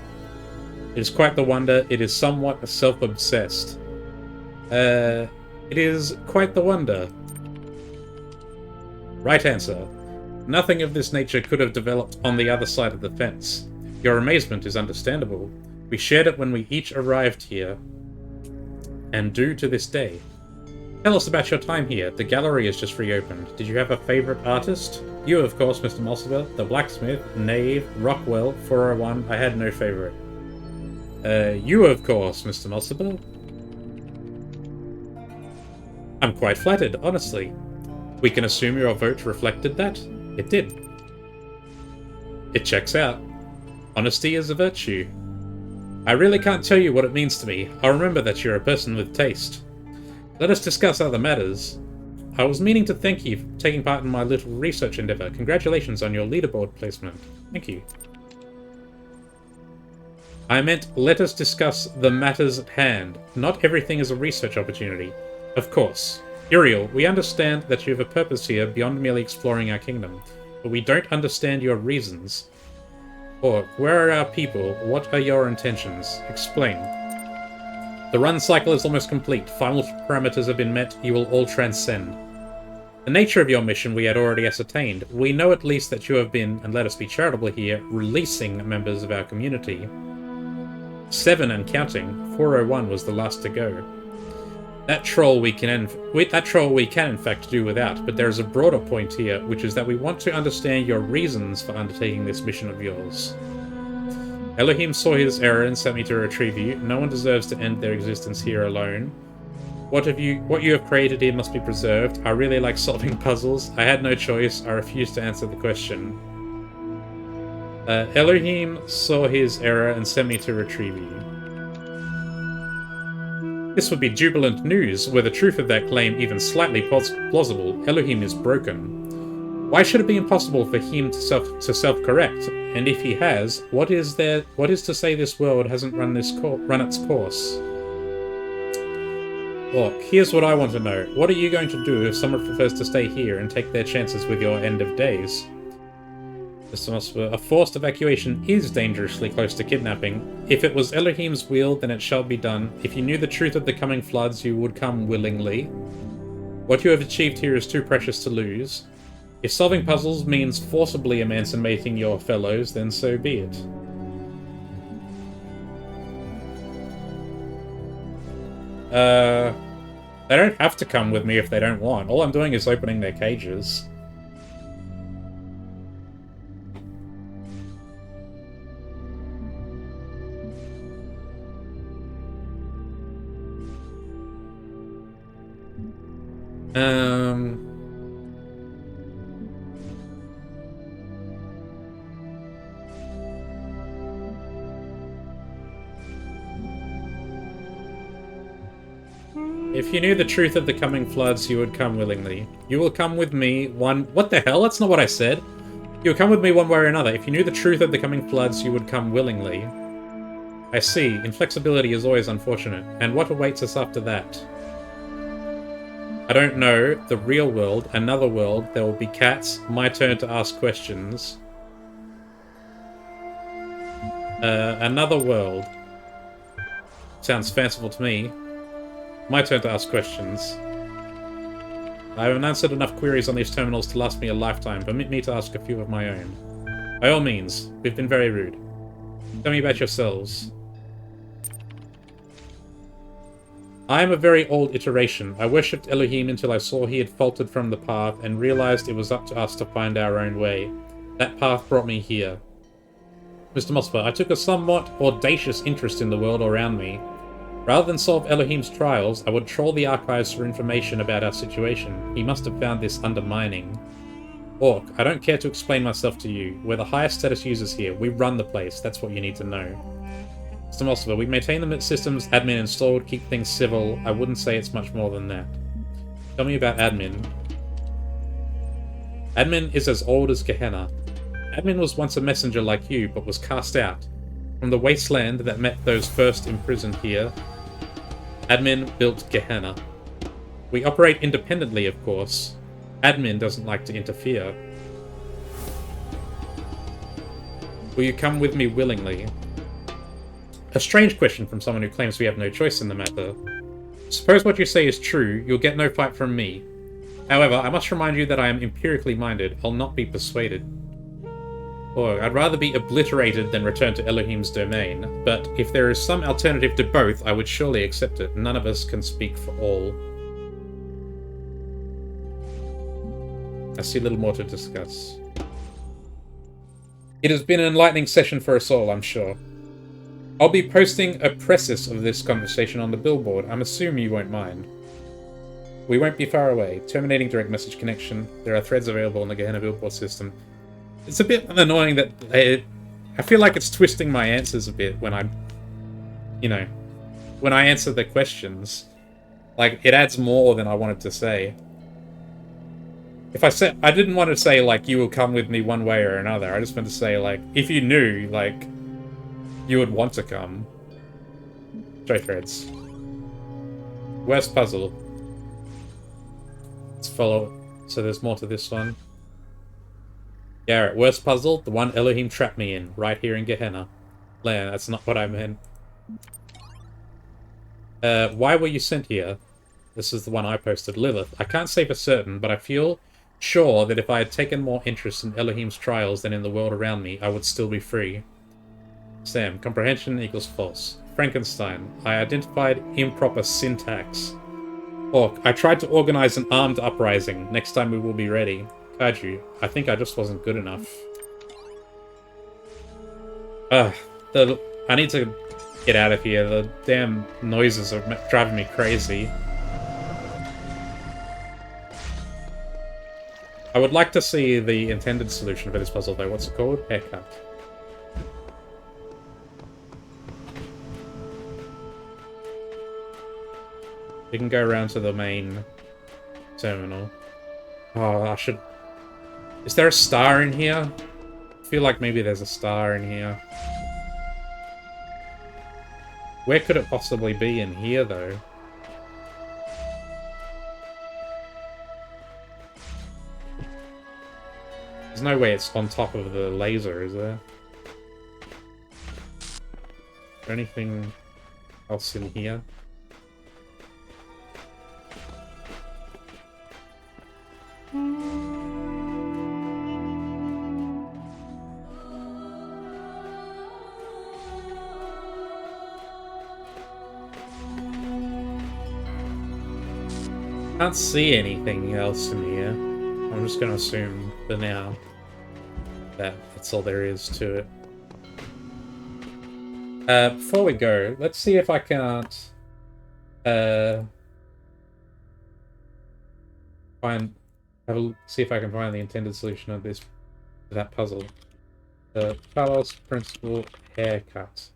It is quite the wonder. It is somewhat self-obsessed. It is quite the wonder. Right answer. Nothing of this nature could have developed on the other side of the fence. Your amazement is understandable. We shared it when we each arrived here, and do to this day. Tell us about your time here. The gallery has just reopened. Did you have a favorite artist? You, of course, Mr. Mosser, the blacksmith, Knave, Rockwell, 401. I had no favorite. You, of course, Mr. Mosser. I'm quite flattered, honestly. We can assume your vote reflected that? It did. It checks out. Honesty is a virtue. I really can't tell you what it means to me. I'll remember that you're a person with taste. Let us discuss other matters. I was meaning to thank you for taking part in my little research endeavor. Congratulations on your leaderboard placement. Thank you. I meant let us discuss the matters at hand. Not everything is a research opportunity. Of course. Uriel, we understand that you have a purpose here beyond merely exploring our kingdom, but we don't understand your reasons. Or, where are our people? What are your intentions? Explain. The run cycle is almost complete. Final parameters have been met. You will all transcend. The nature of your mission we had already ascertained. We know at least that you have been, and let us be charitable here, releasing members of our community. 7 and counting. 401 was the last to go. That troll we can in fact do without, but there is a broader point here, which is that we want to understand your reasons for undertaking this mission of yours. Elohim saw his error and sent me to retrieve you. No one deserves to end their existence here alone. What you have created here must be preserved. I really like solving puzzles. I had no choice. I refuse to answer the question. Elohim saw his error and sent me to retrieve you. This would be jubilant news, were the truth of that claim even slightly plausible. Elohim is broken. Why should it be impossible for him to self-correct? And if he has, what is to say this world hasn't run its course? Look, here's what I want to know. What are you going to do if someone prefers to stay here and take their chances with your end of days? A forced evacuation is dangerously close to kidnapping. If it was Elohim's will, then it shall be done. If you knew the truth of the coming floods, you would come willingly. What you have achieved here is too precious to lose. If solving puzzles means forcibly emancipating your fellows, then so be it. They don't have to come with me if they don't want. All I'm doing is opening their cages. If you knew the truth of the coming floods, you would come willingly. You will come with me What the hell? That's not what I said. You will come with me one way or another. If you knew the truth of the coming floods, you would come willingly. I see. Inflexibility is always unfortunate. And what awaits us after that? I don't know. The real world. Another world. There will be cats. My turn to ask questions. Another world. Sounds fanciful to me. My turn to ask questions. I haven't answered enough queries on these terminals to last me a lifetime. Permit me to ask a few of my own. By all means, we've been very rude. Tell me about yourselves. I am a very old iteration. I worshipped Elohim until I saw he had faltered from the path and realized it was up to us to find our own way. That path brought me here. Mr. Mosfer, I took a somewhat audacious interest in the world around me. Rather than solve Elohim's trials, I would troll the archives for information about our situation. He must have found this undermining. Orc, I don't care to explain myself to you. We're the highest status users here. We run the place. That's what you need to know. Mr. Mosfer, we maintain the systems admin installed, keep things civil. I wouldn't say it's much more than that. Tell me about admin. Admin is as old as Gehenna. Admin was once a messenger like you, but was cast out. From the wasteland that met those first imprisoned here, admin built Gehenna. We operate independently, of course. Admin doesn't like to interfere. Will you come with me willingly? A strange question from someone who claims we have no choice in the matter. Suppose what you say is true, you'll get no fight from me. However, I must remind you that I am empirically minded. I'll not be persuaded. Or, I'd rather be obliterated than return to Elohim's domain, but if there is some alternative to both, I would surely accept it. None of us can speak for all. I see a little more to discuss. It has been an enlightening session for us all, I'm sure. I'll be posting a precis of this conversation on the billboard. I'm assuming you won't mind. We won't be far away. Terminating direct message connection. There are threads available on the Gehenna billboard system. It's a bit annoying that I feel like it's twisting my answers a bit when I'm, when I answer the questions. Like, it adds more than I wanted to say. If I said, I didn't want to say, like, you will come with me one way or another. I just want to say, like, if you knew, like, you would want to come. Show threads. Worst puzzle. Let's follow. So there's more to this one. Garrett, worst puzzle? The one Elohim trapped me in, right here in Gehenna. Lan, that's not what I meant. Why were you sent here? This is the one I posted. Lilith. I can't say for certain, but I feel sure that if I had taken more interest in Elohim's trials than in the world around me, I would still be free. Sam. Comprehension equals false. Frankenstein. I identified improper syntax. Orc. I tried to organize an armed uprising. Next time we will be ready. Kaiju. I think I just wasn't good enough. I need to get out of here. The damn noises are driving me crazy. I would like to see the intended solution for this puzzle, though. What's it called? Haircut. We can go around to the main terminal. Oh, I should... Is there a star in here? I feel like maybe there's a star in here. Where could it possibly be in here, though? There's no way it's on top of the laser, is there? Is there anything else in here? Can't see anything else in here. I'm just going to assume for now that that's all there is to it. Before we go, let's see if I can't see if I can find the intended solution of that puzzle. The Talos principal haircut.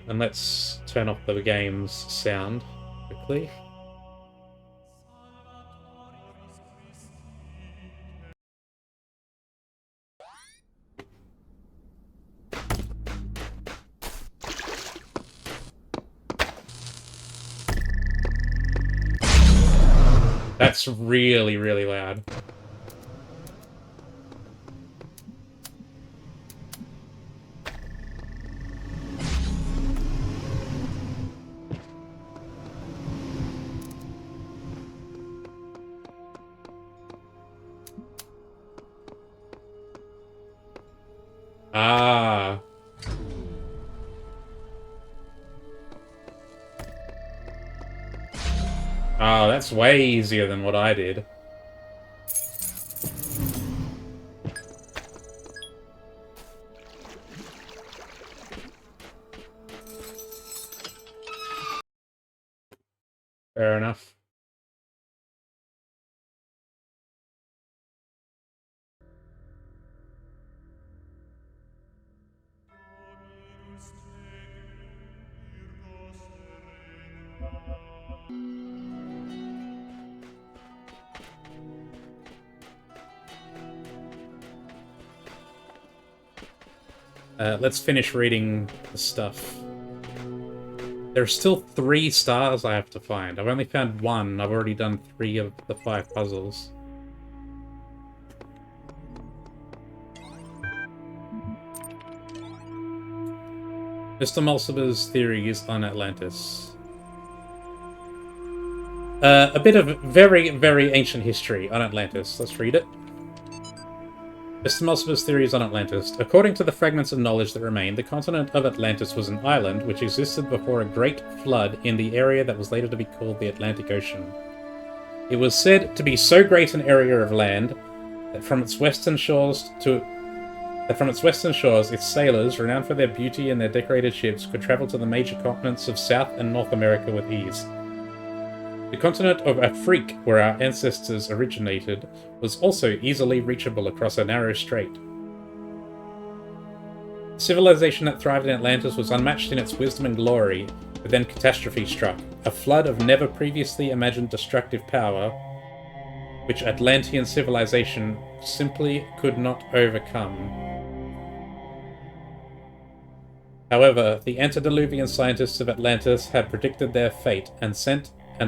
And let's turn off the game's sound quickly. That's really, really loud. Ah. Oh, that's way easier than what I did. Fair enough. Let's finish reading the stuff. There's still 3 stars I have to find. I've only found 1. I've already done 3 of the 5 puzzles. Mr. Mulciber's theories on Atlantis. A bit of very, very ancient history on Atlantis. Let's read it. Mr. Mulciber's theories on Atlantis. According to the fragments of knowledge that remain, the continent of Atlantis was an island which existed before a great flood in the area that was later to be called the Atlantic Ocean. It was said to be so great an area of land that from its western shores, its sailors, renowned for their beauty and their decorated ships, could travel to the major continents of South and North America with ease. The continent of Afrique, where our ancestors originated, was also easily reachable across a narrow strait. The civilization that thrived in Atlantis was unmatched in its wisdom and glory, but then catastrophe struck, a flood of never previously imagined destructive power, which Atlantean civilization simply could not overcome. However, the antediluvian scientists of Atlantis had predicted their fate and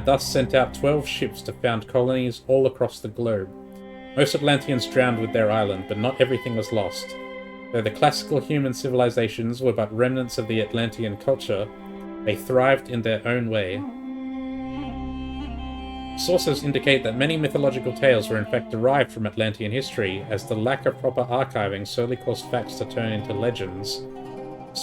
thus sent out 12 ships to found colonies all across the globe. Most Atlanteans drowned with their island, but not everything was lost. Though the classical human civilizations were but remnants of the Atlantean culture, they thrived in their own way. Sources indicate that many mythological tales were in fact derived from Atlantean history, as the lack of proper archiving slowly caused facts to turn into legends,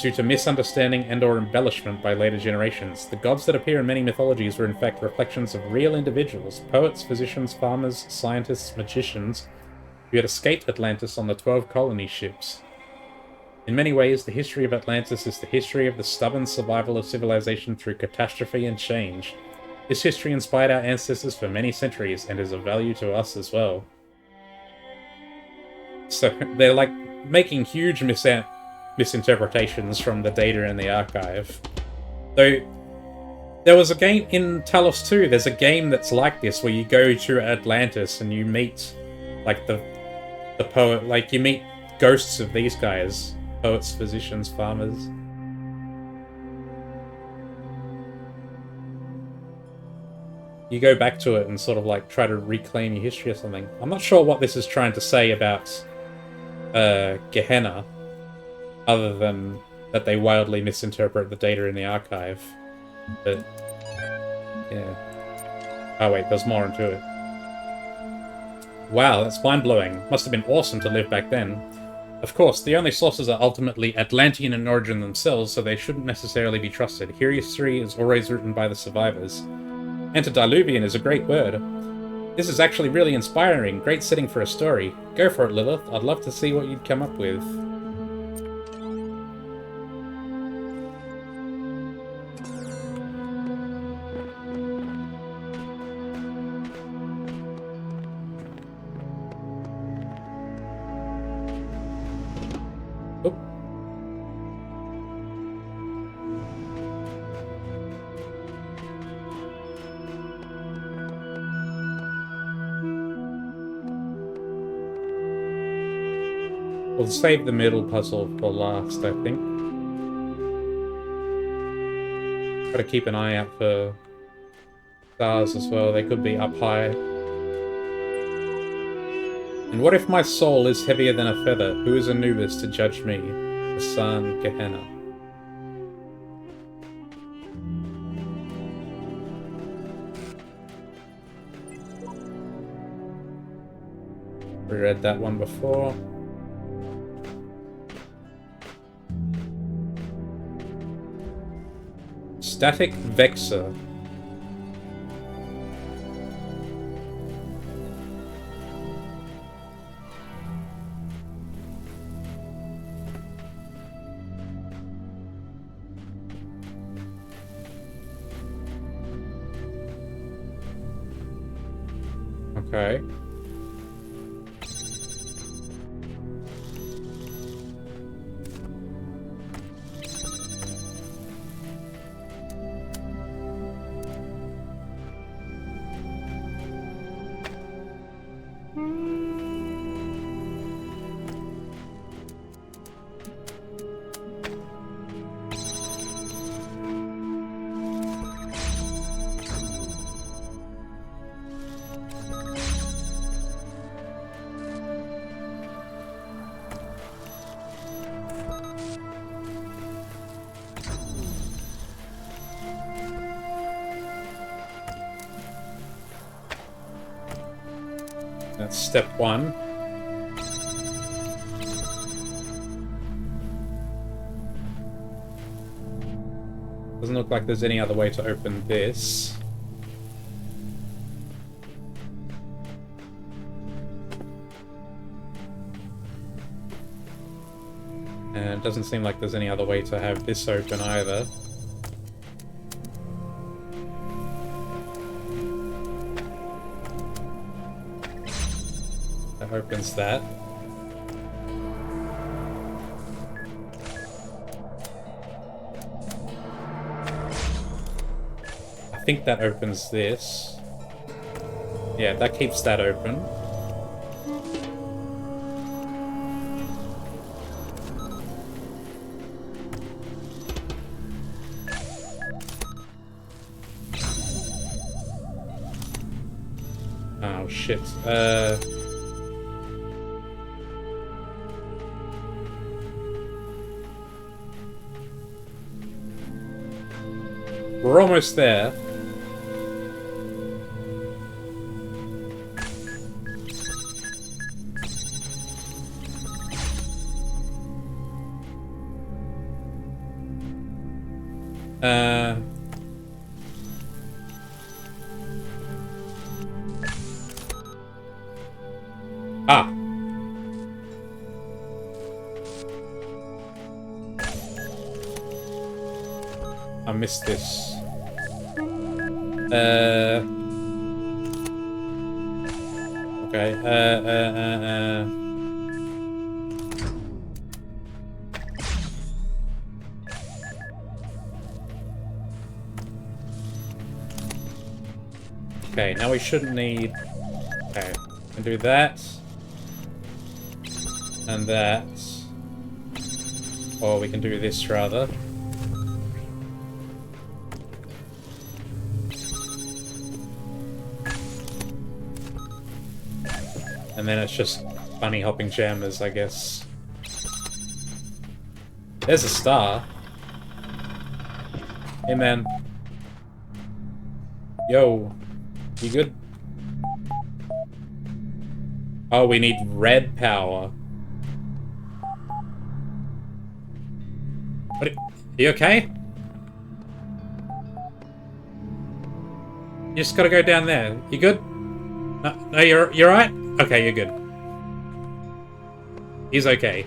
due to misunderstanding and or embellishment by later generations. The gods that appear in many mythologies were in fact reflections of real individuals, poets, physicians, farmers, scientists, magicians, who had escaped Atlantis on the 12 colony ships. In many ways, the history of Atlantis is the history of the stubborn survival of civilization through catastrophe and change. This history inspired our ancestors for many centuries and is of value to us as well. So, they're like making huge misinterpretations from the data in the archive. Though, there was a game in Talos 2, there's a game that's like this, where you go to Atlantis and you meet, like, the poet, like, you meet ghosts of these guys. Poets, physicians, farmers. You go back to it and sort of, like, try to reclaim your history or something. I'm not sure what this is trying to say about Gehenna, other than that they wildly misinterpret the data in the archive. But, yeah. Oh wait, there's more into it. Wow, that's mind-blowing. Must have been awesome to live back then. Of course, the only sources are ultimately Atlantean in origin themselves, so they shouldn't necessarily be trusted. History is always written by the survivors. Antediluvian is a great word. This is actually really inspiring. Great setting for a story. Go for it, Lilith. I'd love to see what you'd come up with. We'll save the middle puzzle for last, I think. Gotta keep an eye out for stars as well. They could be up high. And what if my soul is heavier than a feather? Who is Anubis to judge me? The sun, Gehenna. We read that one before. Static Vexor. Okay. That's step 1. Doesn't look like there's any other way to open this. And it doesn't seem like there's any other way to have this open either. That opens that. I think that opens this. Yeah, that keeps that open. Oh, shit. We're almost there. Ah. I missed this. Okay. Okay, now we shouldn't need... Okay, we can do that. And that. Or we can do this, rather. And then it's just bunny hopping jammers, I guess. There's a star. Hey, man. Yo. You good? Oh, we need red power. What? Are you okay? You just gotta go down there. You good? No, you're right? Okay, you're good. He's okay.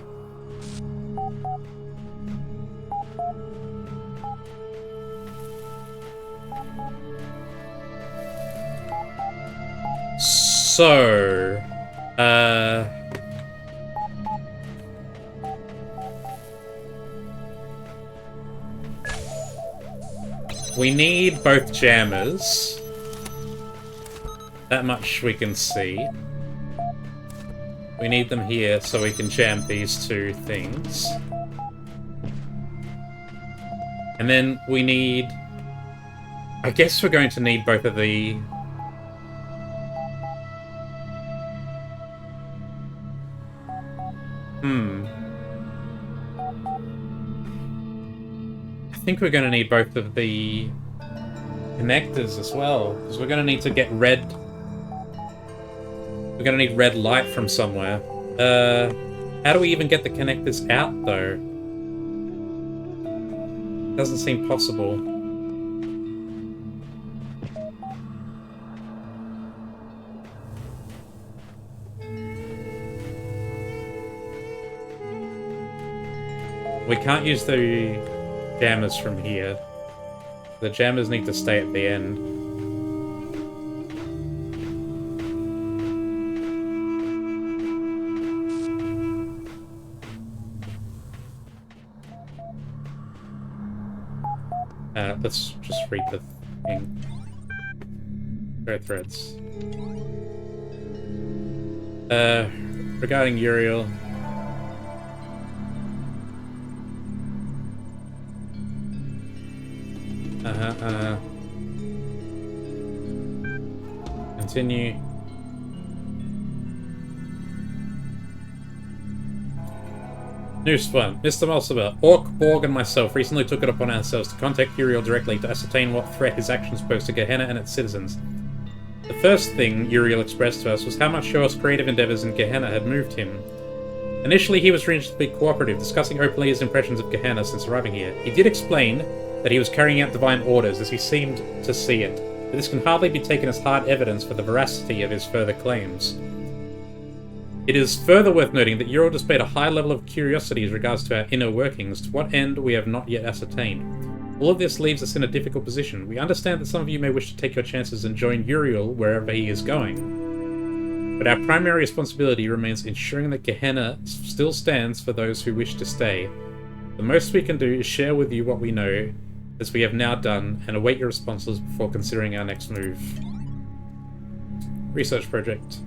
So, we need both jammers. That much we can see. We need them here so we can jam these two things. And then we need... I guess we're going to need both of the... I think we're going to need both of the connectors as well, because we're going to need to get red... We're going to need red light from somewhere. How do we even get the connectors out, though? Doesn't seem possible. We can't use the jammers from here. The jammers need to stay at the end. Let's just read the thing. Threads. Regarding Uriel. Continue. News one. Mr. Mulciber, Orc, Borg, and myself recently took it upon ourselves to contact Uriel directly to ascertain what threat his actions pose to Gehenna and its citizens. The first thing Uriel expressed to us was how much Shaw's creative endeavours in Gehenna had moved him. Initially, he was reasonably cooperative, discussing openly his impressions of Gehenna since arriving here. He did explain that he was carrying out divine orders as he seemed to see it, but this can hardly be taken as hard evidence for the veracity of his further claims. It is further worth noting that Uriel displayed a high level of curiosity as regards to our inner workings, to what end we have not yet ascertained. All of this leaves us in a difficult position. We understand that some of you may wish to take your chances and join Uriel wherever he is going. But our primary responsibility remains ensuring that Gehenna still stands for those who wish to stay. The most we can do is share with you what we know, as we have now done, and await your responses before considering our next move. Research project.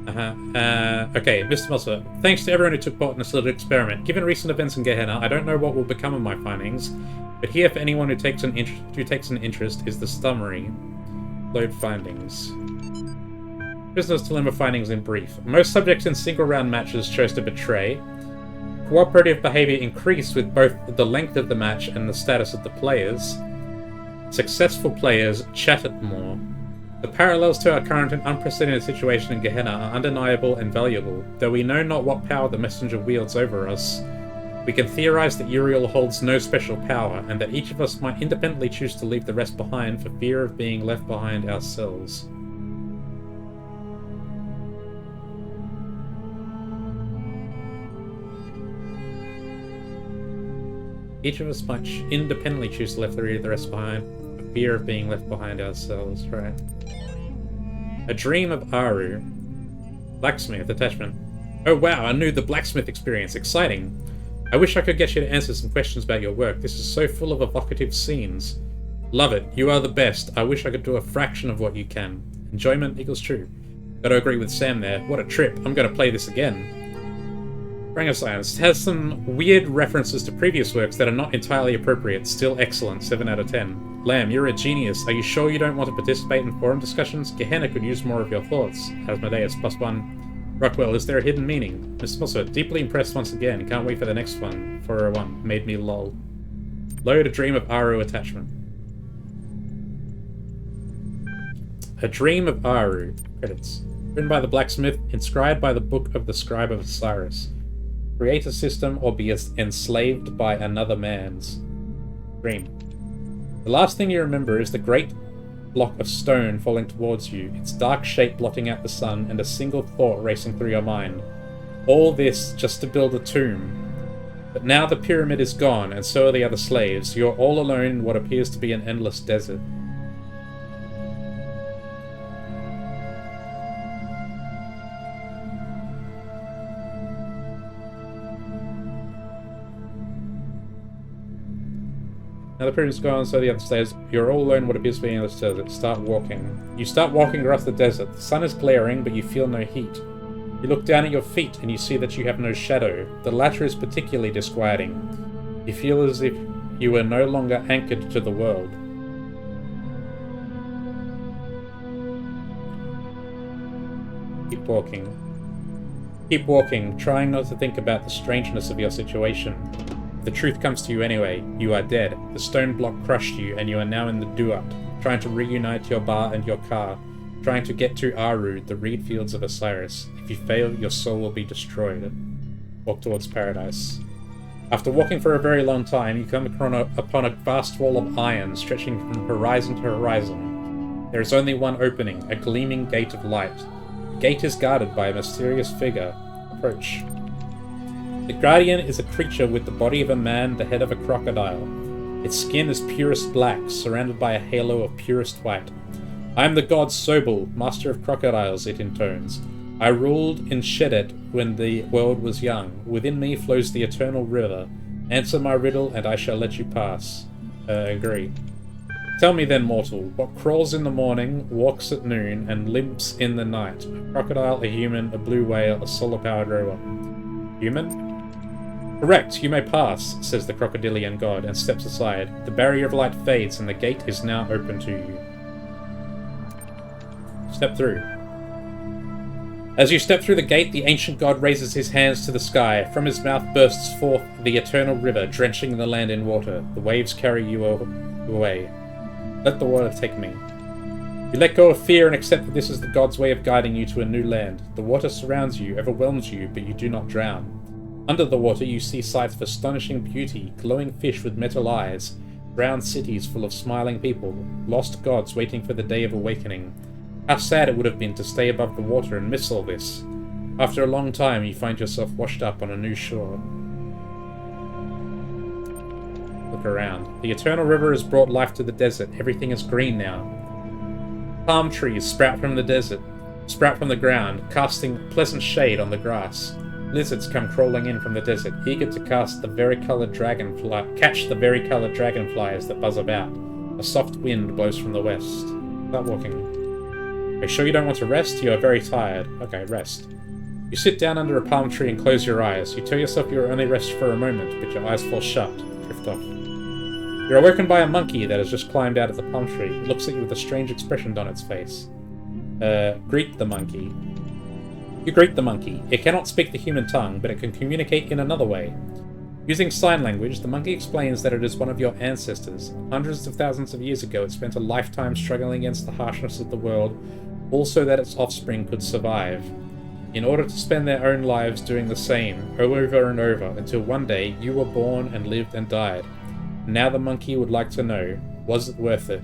Okay, Mr. Musser. Thanks to everyone who took part in this little experiment. Given recent events in Gehenna, I don't know what will become of my findings, but here for anyone who takes an interest is the summary. Load findings. Prisoner's Dilemma findings in brief. Most subjects in single-round matches chose to betray. Cooperative behaviour increased with both the length of the match and the status of the players. Successful players chatted more. The parallels to our current and unprecedented situation in Gehenna are undeniable and valuable. Though we know not what power the messenger wields over us, we can theorize that Uriel holds no special power, and that each of us might independently choose to leave the rest behind for fear of being left behind ourselves. Each of us might independently choose to leave the rest behind for fear of being left behind ourselves, right? A Dream of Aru. Blacksmith attachment. Oh wow, I knew the blacksmith experience. Exciting. I wish I could get you to answer some questions about your work. This is so full of evocative scenes. Love it. You are the best. I wish I could do a fraction of what you can. Enjoyment equals true. Gotta agree with Sam there. What a trip. I'm gonna play this again. Ring of Silence has some weird references to previous works that are not entirely appropriate. Still excellent. 7 out of 10. Lamb, you're a genius. Are you sure you don't want to participate in forum discussions? Gehenna could use more of your thoughts. Asmodeus, +1. Rockwell, is there a hidden meaning? Mr. Musser, deeply impressed once again. Can't wait for the next one. 401. Made me lol. Load A Dream of Aru attachment. A Dream of Aru. Credits. Written by the blacksmith, inscribed by the Book of the Scribe of Osiris. Create a system or be enslaved by another man's. Dream. The last thing you remember is the great block of stone falling towards you, its dark shape blotting out the sun, and a single thought racing through your mind. All this just to build a tomb. But now the pyramid is gone, and so are the other slaves. You are all alone in what appears to be an endless desert. Now the pyramid's gone, so the other slaves. You're all alone in what appears to be an endless desert. Start walking. You start walking across the desert. The sun is glaring, but you feel no heat. You look down at your feet, and you see that you have no shadow. The latter is particularly disquieting. You feel as if you were no longer anchored to the world. Keep walking. Keep walking, trying not to think about the strangeness of your situation. The truth comes to you anyway. You are dead. The stone block crushed you, and you are now in the Duat, trying to reunite your bar and your car, trying to get to Aru, the reed fields of Osiris. If you fail, your soul will be destroyed. Walk towards paradise. After walking for a very long time, you come upon a vast wall of iron stretching from horizon to horizon. There is only one opening, a gleaming gate of light. The gate is guarded by a mysterious figure. Approach. The Guardian is a creature with the body of a man, the head of a crocodile. Its skin is purest black, surrounded by a halo of purest white. I am the god Sobel, master of crocodiles, it intones. I ruled in Shedet when the world was young. Within me flows the eternal river. Answer my riddle, and I shall let you pass. Agree. Tell me then, mortal, what crawls in the morning, walks at noon, and limps in the night? A crocodile, a human, a blue whale, a solar-powered robot. Human? Correct, you may pass, says the crocodilian god, and steps aside. The barrier of light fades, and the gate is now open to you. Step through. As you step through the gate, the ancient god raises his hands to the sky. From his mouth bursts forth the eternal river, drenching the land in water. The waves carry you away. Let the water take me. You let go of fear and accept that this is the God's way of guiding you to a new land. The water surrounds you, overwhelms you, but you do not drown. Under the water you see sights of astonishing beauty, glowing fish with metal eyes, brown cities full of smiling people, lost gods waiting for the day of awakening. How sad it would have been to stay above the water and miss all this. After a long time, you find yourself washed up on a new shore. Look around. The eternal river has brought life to the desert. Everything is green now. Palm trees sprout from the desert, sprout from the ground, casting pleasant shade on the grass. Lizards come crawling in from the desert, eager to catch the varicolored dragonflies that buzz about. A soft wind blows from the west. Start walking. Are you sure you don't want to rest? You are very tired. Okay, rest. You sit down under a palm tree and close your eyes. You tell yourself you will only rest for a moment, but your eyes fall shut, drift off. You're awoken by a monkey that has just climbed out of the palm tree. It looks at you with a strange expression on its face. Greet the monkey. You greet the monkey. It cannot speak the human tongue, but it can communicate in another way. Using sign language, the monkey explains that it is one of your ancestors. Hundreds of thousands of years ago, it spent a lifetime struggling against the harshness of the world, all so that its offspring could survive. In order to spend their own lives doing the same, over and over, until one day you were born and lived and died. Now the monkey would like to know, was it worth it?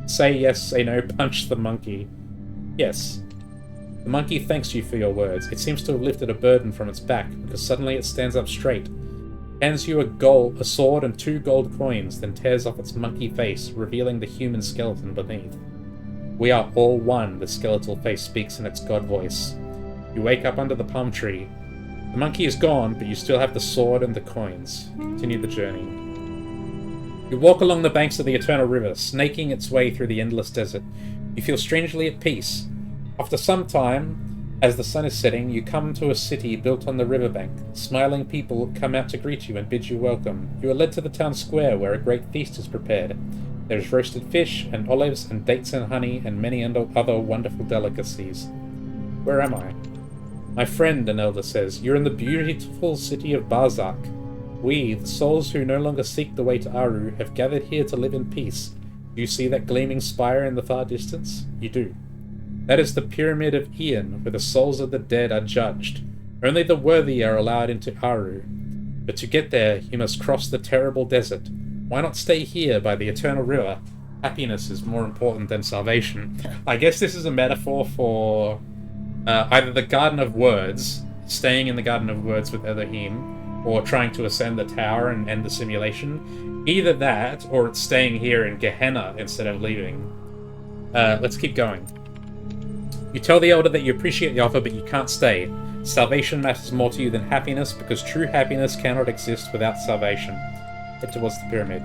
Say yes, say no, punch the monkey. Yes. The monkey thanks you for your words. It seems to have lifted a burden from its back, because suddenly it stands up straight. Hands you a sword and 2 gold coins, then tears off its monkey face, revealing the human skeleton beneath. We are all one, the skeletal face speaks in its god voice. You wake up under the palm tree. The monkey is gone, but you still have the sword and the coins. Continue the journey. You walk along the banks of the eternal river, snaking its way through the endless desert. You feel strangely at peace. After some time, as the sun is setting, you come to a city built on the riverbank. Smiling people come out to greet you and bid you welcome. You are led to the town square where a great feast is prepared. There is roasted fish and olives and dates and honey and many other wonderful delicacies. Where am I? My friend, an elder says, you're in the beautiful city of Barzak. We, the souls who no longer seek the way to Aru, have gathered here to live in peace. Do you see that gleaming spire in the far distance? You do. That is the Pyramid of Ian, where the souls of the dead are judged. Only the worthy are allowed into Aru. But to get there, you must cross the terrible desert. Why not stay here by the eternal river? Happiness is more important than salvation. I guess this is a metaphor for either the Garden of Words, staying in the Garden of Words with Elohim, or trying to ascend the tower and end the simulation. Either that, or it's staying here in Gehenna instead of leaving. Let's keep going. You tell the elder that you appreciate the offer, but you can't stay. Salvation matters more to you than happiness, because true happiness cannot exist without salvation. Head towards the pyramid.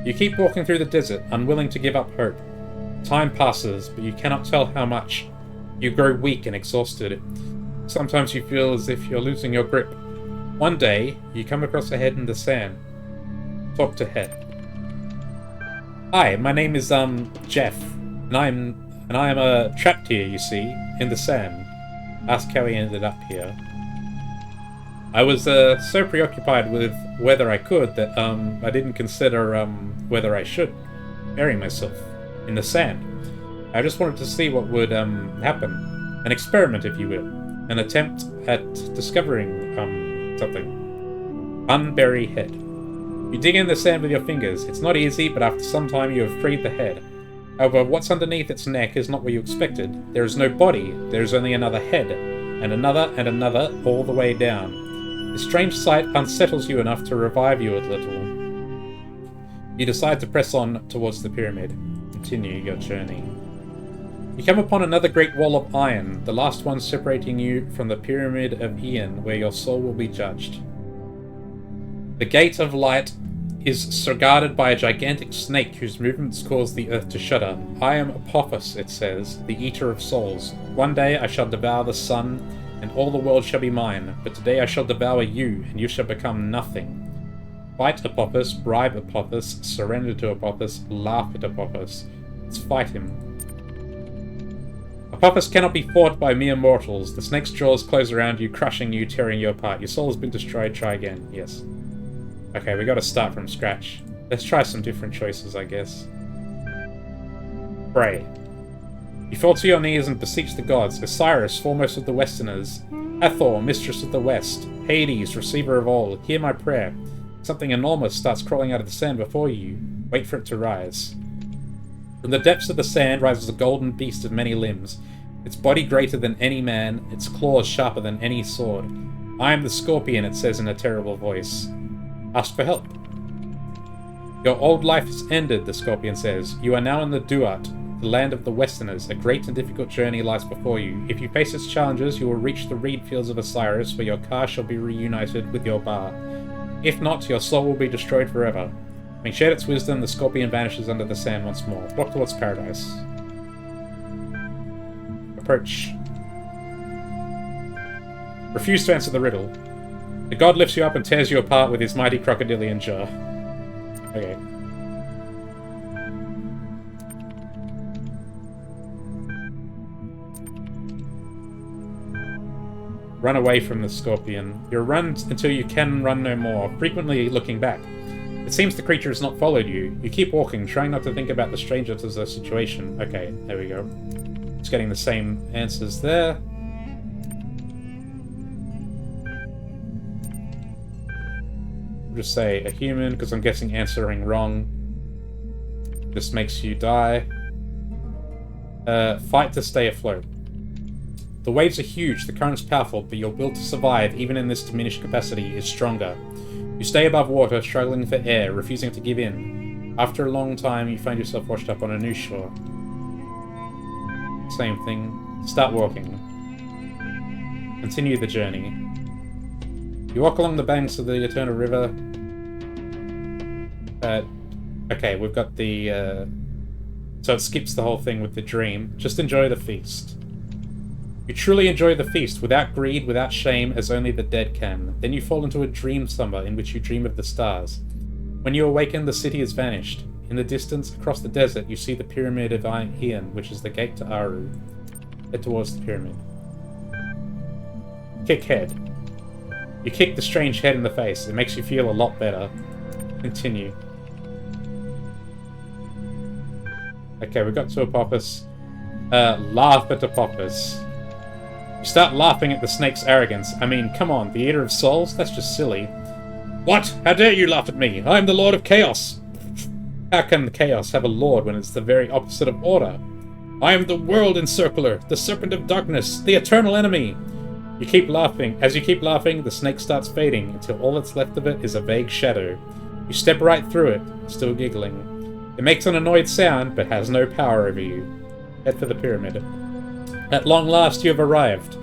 You keep walking through the desert, unwilling to give up hope. Time passes, but you cannot tell how much. You grow weak and exhausted. Sometimes you feel as if you're losing your grip. One day, you come across a head in the sand. Talk to head. Hi, my name is Jeff, and I am trapped here, you see, in the sand. Ask how he ended up here. I was so preoccupied with whether I could that I didn't consider whether I should bury myself in the sand. I just wanted to see what would happen. An experiment, if you will. An attempt at discovering something. Unbury head. You dig in the sand with your fingers. It's not easy, but after some time you have freed the head. However, what's underneath its neck is not what you expected. There is no body, there is only another head, and another, all the way down. This strange sight unsettles you enough to revive you a little. You decide to press on towards the pyramid. Continue your journey. You come upon another great wall of iron, the last one separating you from the Pyramid of Ian, where your soul will be judged. The Gate of Light is guarded by a gigantic snake whose movements cause the earth to shudder. I am Apophis, it says, the eater of souls. One day I shall devour the sun, and all the world shall be mine, but today I shall devour you, and you shall become nothing. Fight Apophis, bribe Apophis, surrender to Apophis, laugh at Apophis. Let's fight him. Apophis cannot be fought by mere mortals. The snake's jaws close around you, crushing you, tearing you apart. Your soul has been destroyed. Try again. Yes. Okay, we gotta start from scratch. Let's try some different choices, I guess. Pray. You fall to your knees and beseech the gods, Osiris, foremost of the Westerners, Hathor, mistress of the West, Hades, receiver of all, hear my prayer. Something enormous starts crawling out of the sand before you. Wait for it to rise. From the depths of the sand rises a golden beast of many limbs, its body greater than any man, its claws sharper than any sword. I am the scorpion, it says in a terrible voice. Ask for help. Your old life is ended, the scorpion says. You are now in the Duat, the land of the Westerners. A great and difficult journey lies before you. If you face its challenges, you will reach the reed fields of Osiris, where your car shall be reunited with your bar. If not, your soul will be destroyed forever. Having shared its wisdom, the scorpion vanishes under the sand once more. Walk towards paradise. Approach. Refuse to answer the riddle. The god lifts you up and tears you apart with his mighty crocodilian jaw. Okay. Run away from the scorpion. You run until you can run no more, frequently looking back. It seems the creature has not followed you. You keep walking, trying not to think about the stranger to the situation. Okay, there we go. Just getting the same answers there. Just say a human, because I'm guessing answering wrong just makes you die. Fight to stay afloat. The waves are huge, the current's powerful, but your will to survive, even in this diminished capacity, is stronger. You stay above water, struggling for air, refusing to give in. After a long time, you find yourself washed up on a new shore. Same thing. Start walking. Continue the journey. You walk along the banks of the Eternal River. Okay, we've got the... So it skips the whole thing with the dream. Just enjoy the feast. You truly enjoy the feast, without greed, without shame, as only the dead can. Then you fall into a dream slumber in which you dream of the stars. When you awaken, the city has vanished. In the distance, across the desert, you see the Pyramid of Ian, which is the gate to Aru. Head towards the pyramid. Kick head. You kick the strange head in the face. It makes you feel a lot better. Continue. Okay, we got to Apophis. Laugh at Apophis. You start laughing at the snake's arrogance. I mean, come on, the Eater of Souls? That's just silly. What? How dare you laugh at me? I am the Lord of Chaos. How can the Chaos have a lord when it's the very opposite of order? I am the World Encircler, the Serpent of Darkness, the Eternal Enemy. You keep laughing. As you keep laughing, the snake starts fading until all that's left of it is a vague shadow. You step right through it, still giggling. It makes an annoyed sound, but has no power over you. Head for the pyramid. At long last you have arrived.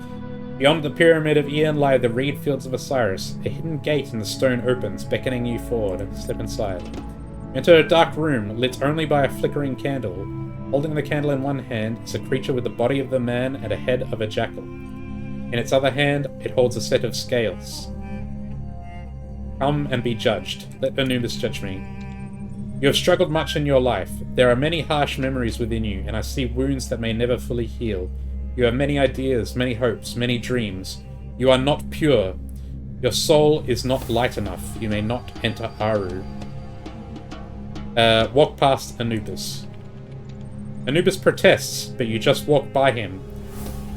Beyond the Pyramid of Ian lie the reed fields of Osiris. A hidden gate in the stone opens, beckoning you forward. Step inside. Enter a dark room, lit only by a flickering candle. Holding the candle in one hand is a creature with the body of a man and a head of a jackal. In its other hand, it holds a set of scales. Come and be judged. Let Anubis judge me. You have struggled much in your life. There are many harsh memories within you, and I see wounds that may never fully heal. You have many ideas, many hopes, many dreams. You are not pure. Your soul is not light enough. You may not enter Aru. Walk past Anubis. Anubis protests, but you just walk by him.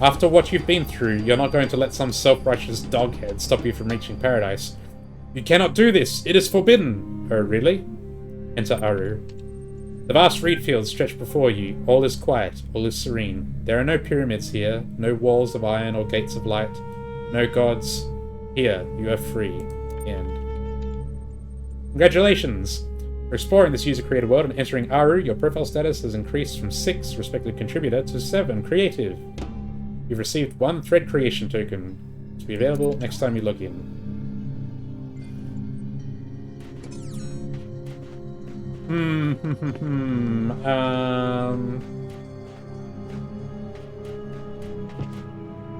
After what you've been through, you're not going to let some self-righteous doghead stop you from reaching paradise. You cannot do this. It is forbidden. Oh, really? Enter Aru. The vast reed fields stretch before you. All is quiet. All is serene. There are no pyramids here. No walls of iron or gates of light. No gods. Here, you are free. End. Congratulations! For exploring this user-created world and entering Aru, your profile status has increased from 6, respective contributor, to 7, creative. You've received 1 thread creation token, to be available next time you log in.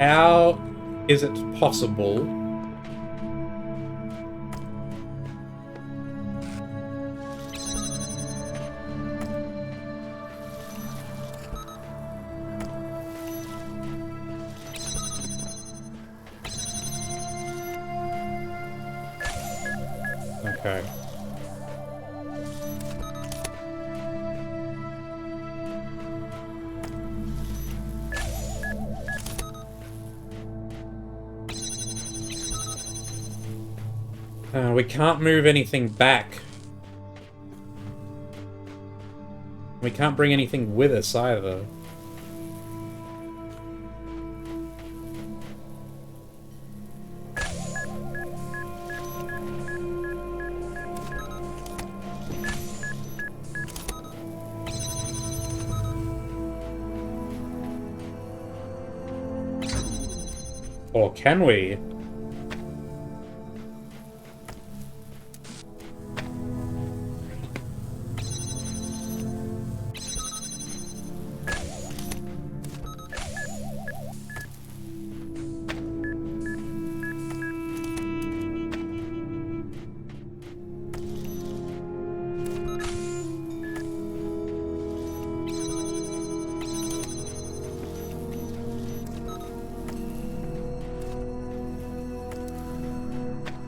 How is it possible okay. We can't move anything back. We can't bring anything with us either. Or can we?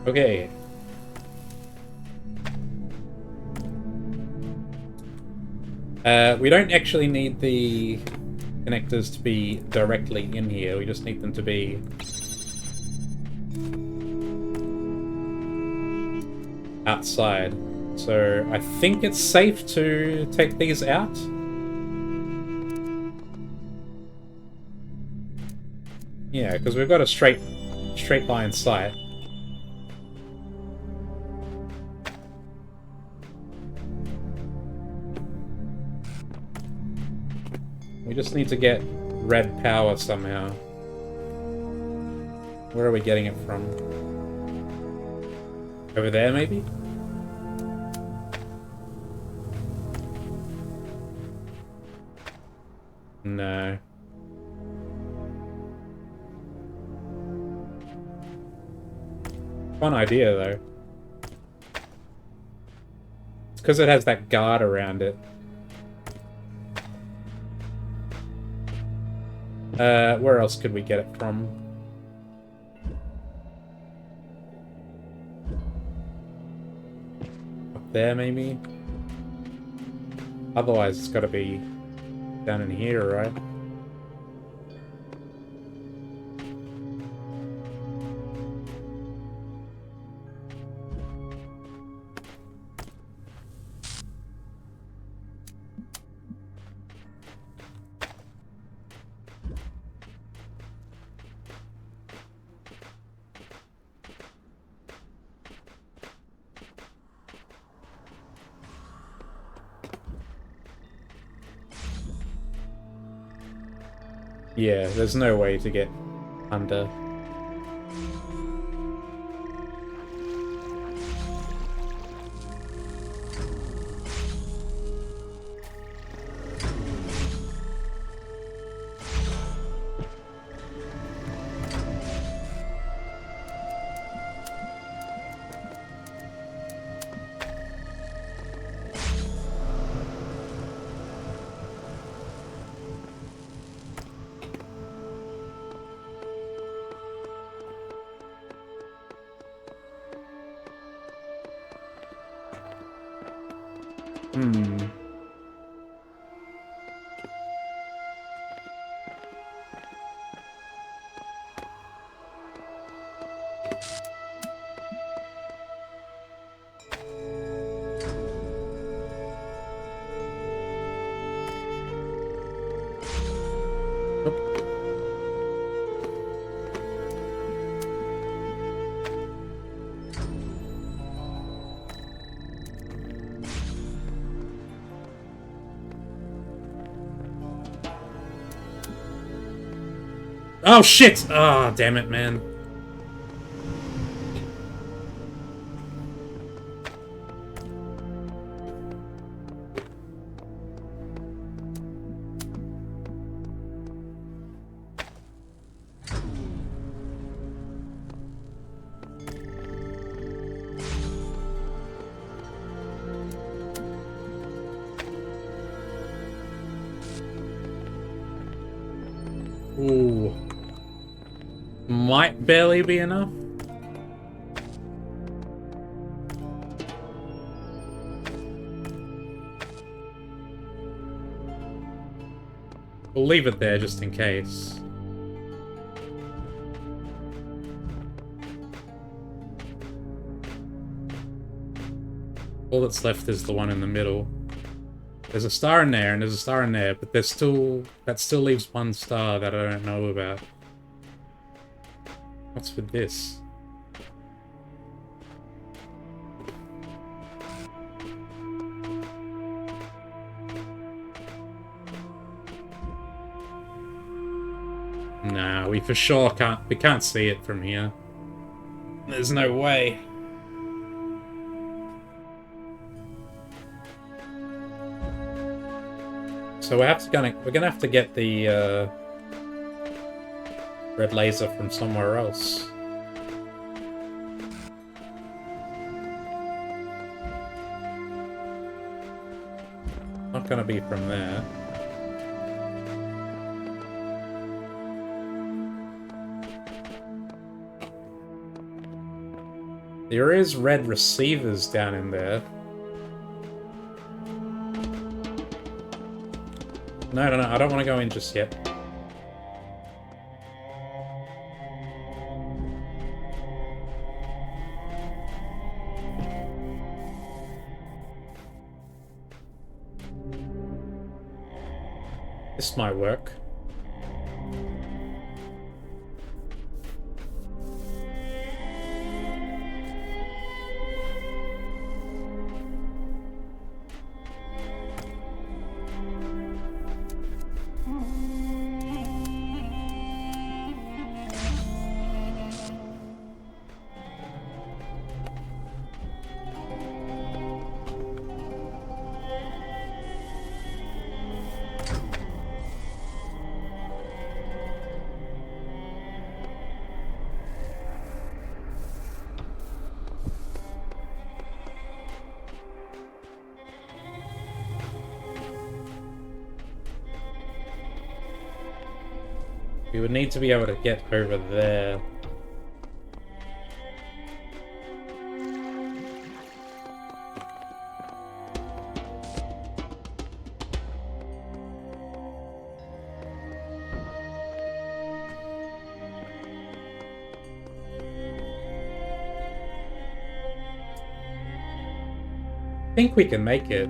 Okay. We don't actually need the connectors to be directly in here. We just need them to be outside. So I think it's safe to take these out. Yeah, because we've got a straight line sight. We just need to get red power somehow. Where are we getting it from? Over there, maybe? No. Fun idea, though. It's because it has that guard around it. Where else could we get it from? Up there, maybe? Otherwise, it's gotta be down in here, right? Yeah, there's no way to get under. Oh shit! Ah, oh, damn it, man. Ooh. Might barely be enough. We'll leave it there just in case. All that's left is the one in the middle. There's a star in there, and there's a star in there, but there's still... That still leaves one star that I don't know about. What's with this? Nah, we for sure can't... We can't see it from here. There's no way. So we're gonna have to get the red laser from somewhere else. Not gonna be from there. There is red receivers down in there. No, I don't want to go in just yet. This might work. We would need to be able to get over there. I think we can make it.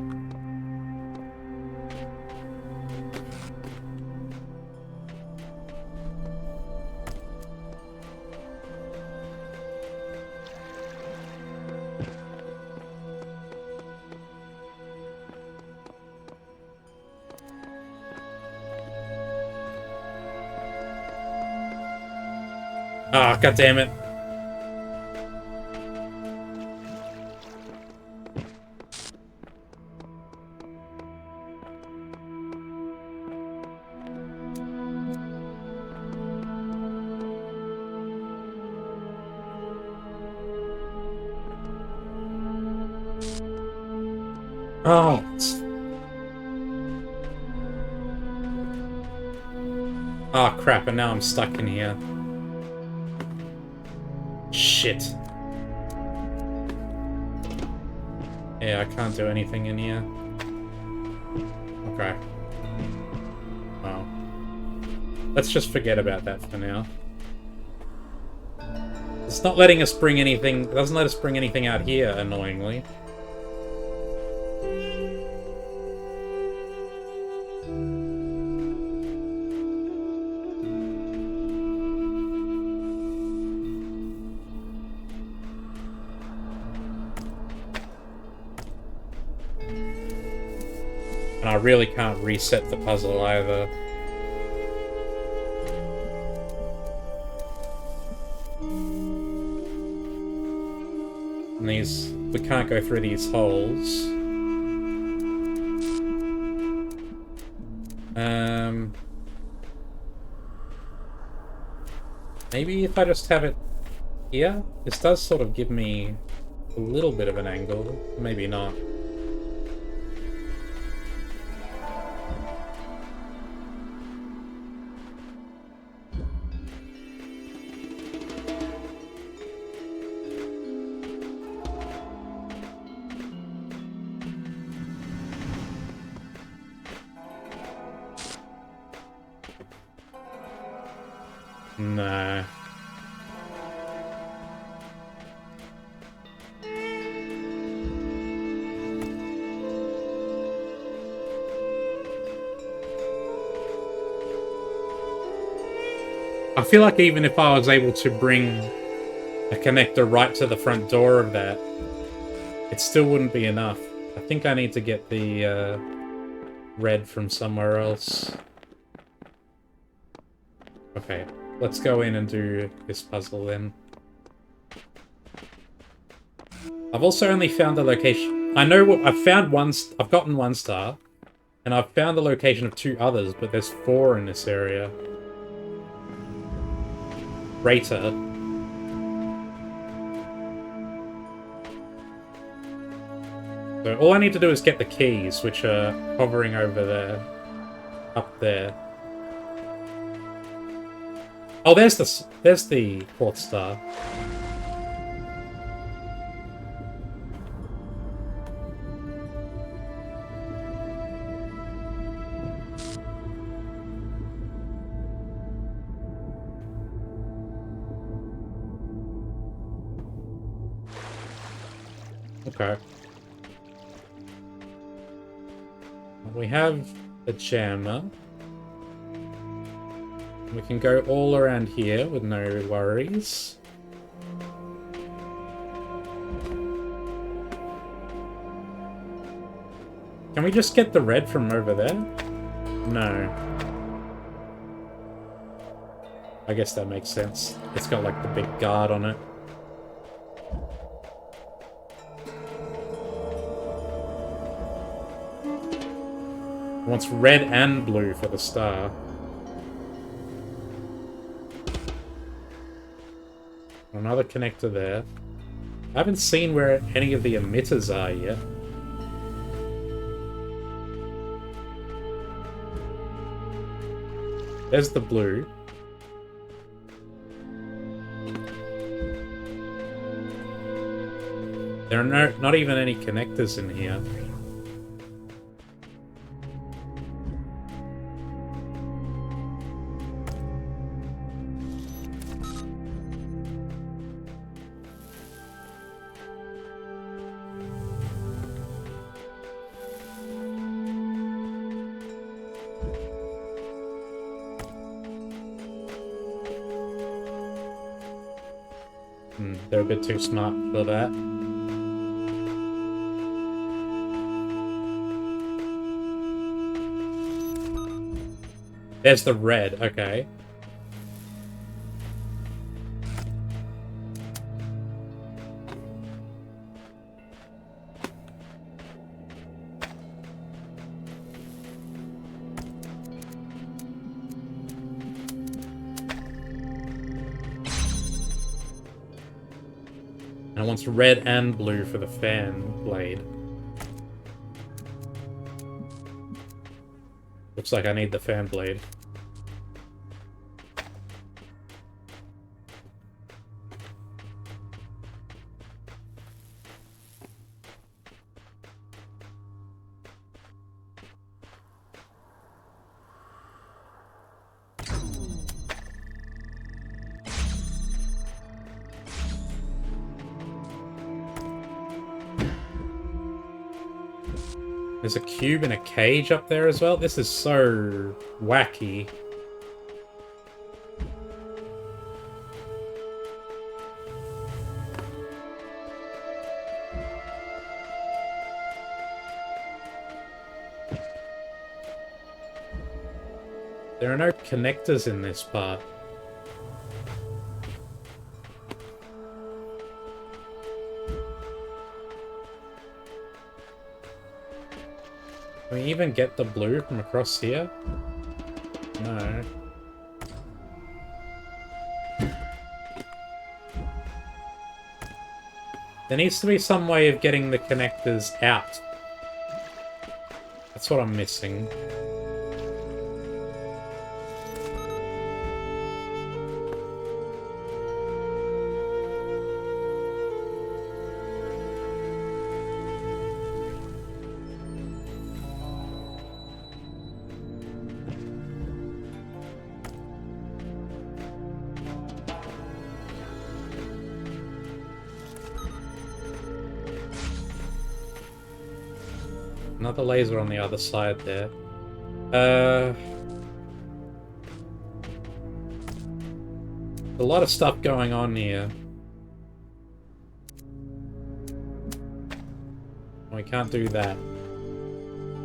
Ah, oh, god damn it. Oh. Oh crap, and now I'm stuck in here. Shit. Yeah, I can't do anything in here. Okay. Well. Let's just forget about that for now. It's not letting us bring anything... It doesn't let us bring anything out here, annoyingly. And I really can't reset the puzzle either. And these... We can't go through these holes. Maybe if I just have it here? This does sort of give me a little bit of an angle. Maybe not. Nah. I feel like even if I was able to bring a connector right to the front door of that, it still wouldn't be enough. I think I need to get the red from somewhere else. Okay, let's go in and do this puzzle then. I've also only found the location. I know I've found one. I've gotten 1 star, and I've found the location of 2 others, but there's 4 in this area. Crater. So all I need to do is get the keys, which are hovering over there, up there. Oh, there's the 4th star. Okay. We have a jammer. We can go all around here with no worries. Can we just get the red from over there? No. I guess that makes sense. It's got like the big guard on it. It wants red and blue for the star. Another connector there. I haven't seen where any of the emitters are yet. There's the blue. There are not even any connectors in here. They're a bit too smart for that. There's the red, okay. And it wants red and blue for the fan blade. Looks like I need the fan blade. There's a cube in a cage up there as well. This is so wacky. There are no connectors in this part. Can we even get the blue from across here? No. There needs to be some way of getting the connectors out. That's what I'm missing. Another laser on the other side there. A lot of stuff going on here. We can't do that.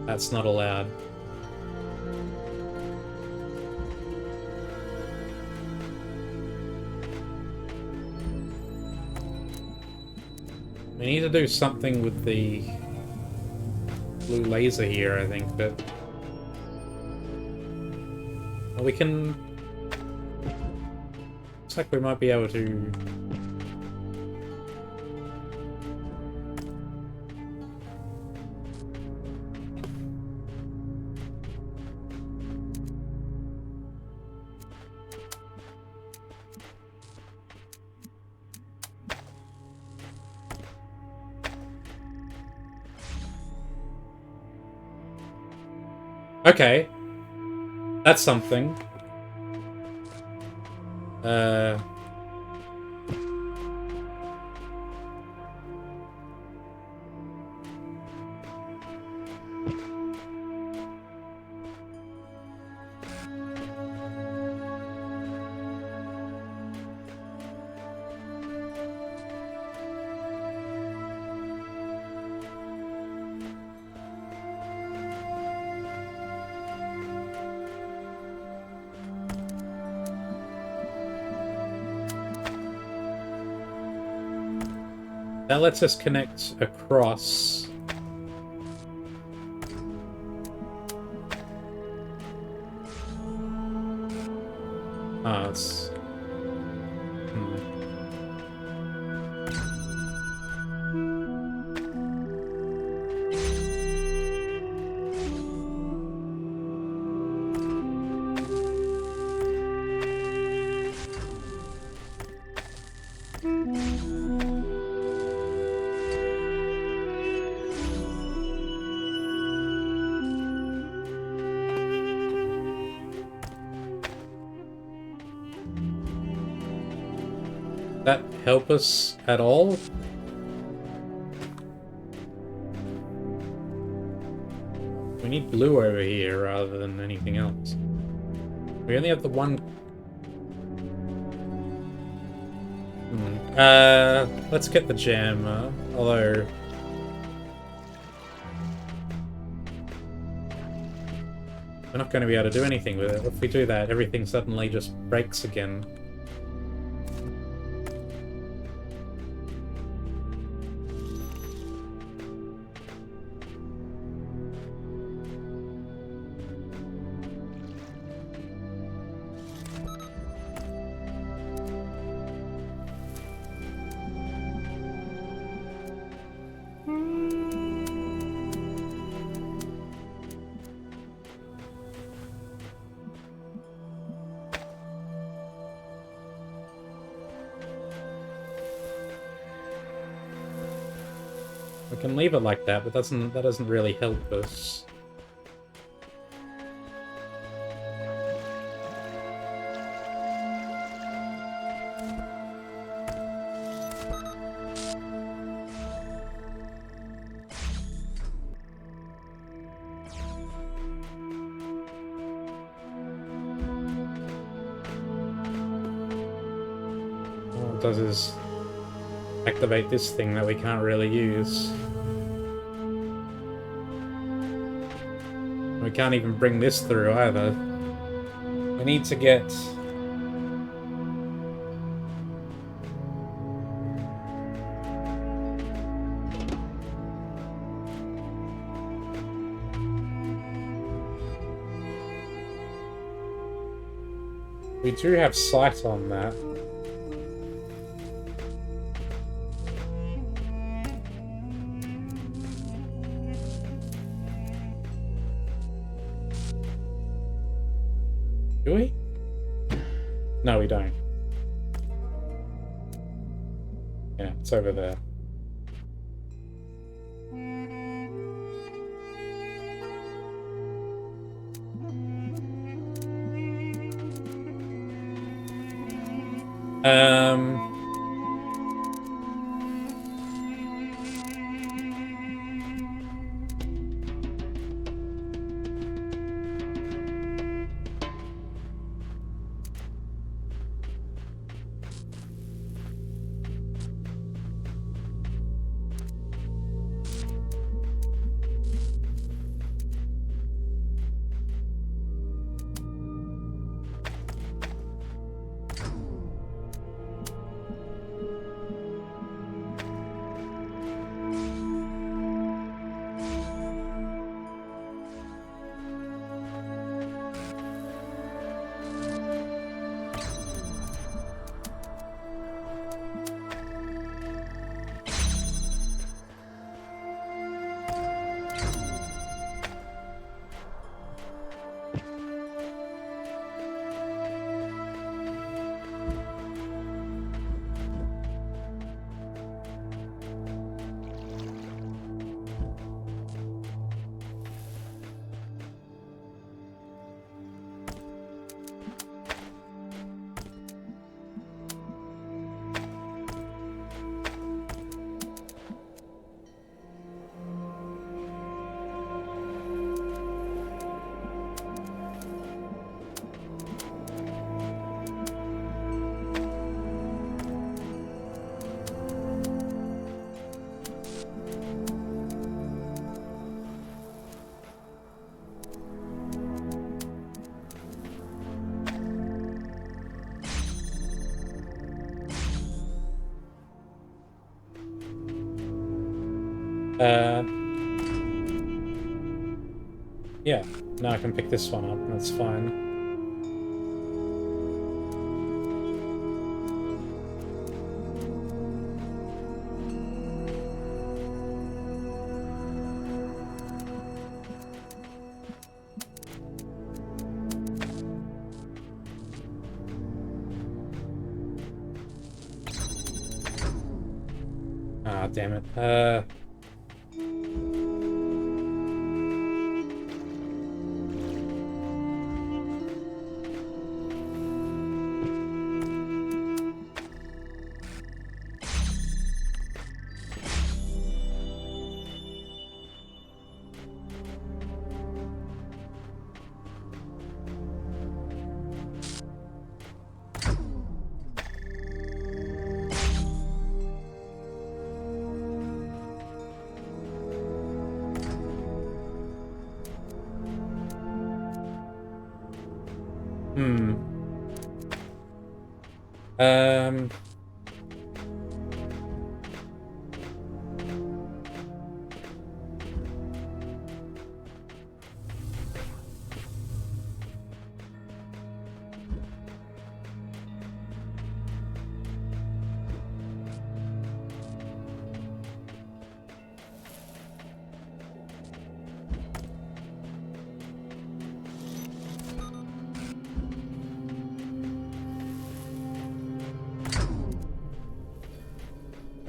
That's not allowed. We need to do something with the blue laser here, I think, but... Well, we can... Looks like we might be able to... Okay. That's something. That lets us connect across. Ah, it's... that help us at all? We need blue over here rather than anything else. We only have the one... let's get the gem, although... We're not going to be able to do anything with it. If we do that, everything suddenly just breaks again. We can leave it like that, but that doesn't really help us. All it does is activate this thing that we can't really use. We can't even bring this through either. We need to get... We do have sight on that. Do we? No, we don't. Yeah, it's over there. Uh, yeah, now I can pick this one up, that's fine. Ah, damn it. Um...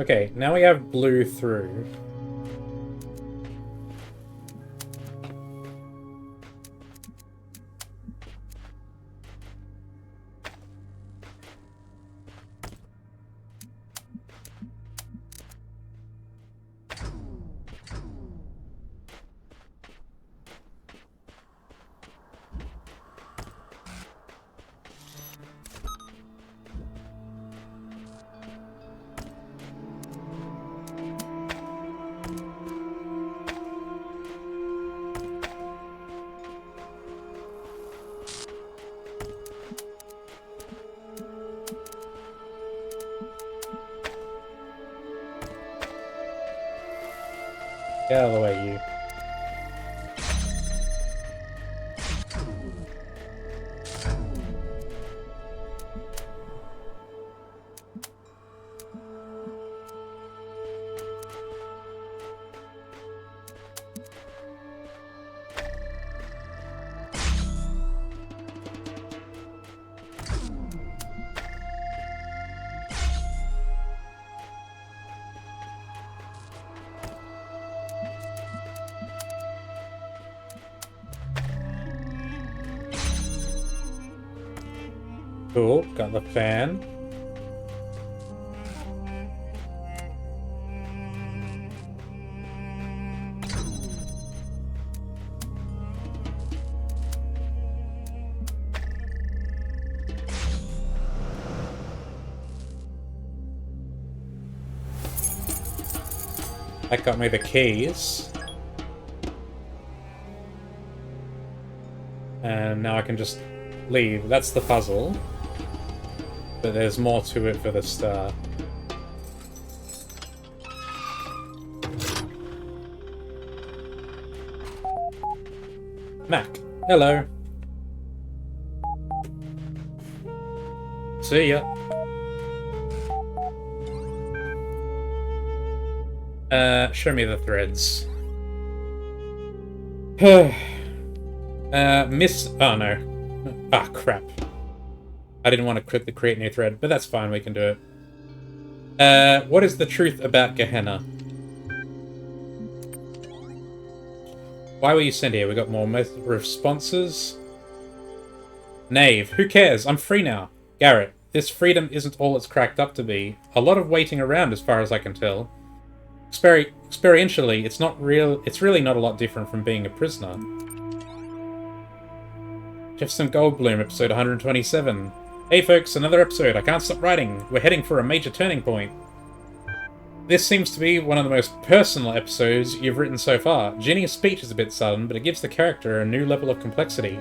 Okay, now we have blue through. Get out of the way, you. Cool, got the fan. That got me the keys. And now I can just leave. That's the puzzle. But there's more to it for the star. Mac, hello. See ya. Show me the threads. Miss... Oh, no. Ah, crap. I didn't want to click the create new thread, but that's fine, we can do it. What is the truth about Gehenna? Why were you sent here? We got more responses. Knave, who cares? I'm free now. Garrett, this freedom isn't all it's cracked up to be. A lot of waiting around as far as I can tell. Experientially, it's really not a lot different from being a prisoner. Jefferson Goldblum, episode 127. Hey folks, another episode. I can't stop writing. We're heading for a major turning point. This seems to be one of the most personal episodes you've written so far. Ginny's speech is a bit sudden, but it gives the character a new level of complexity.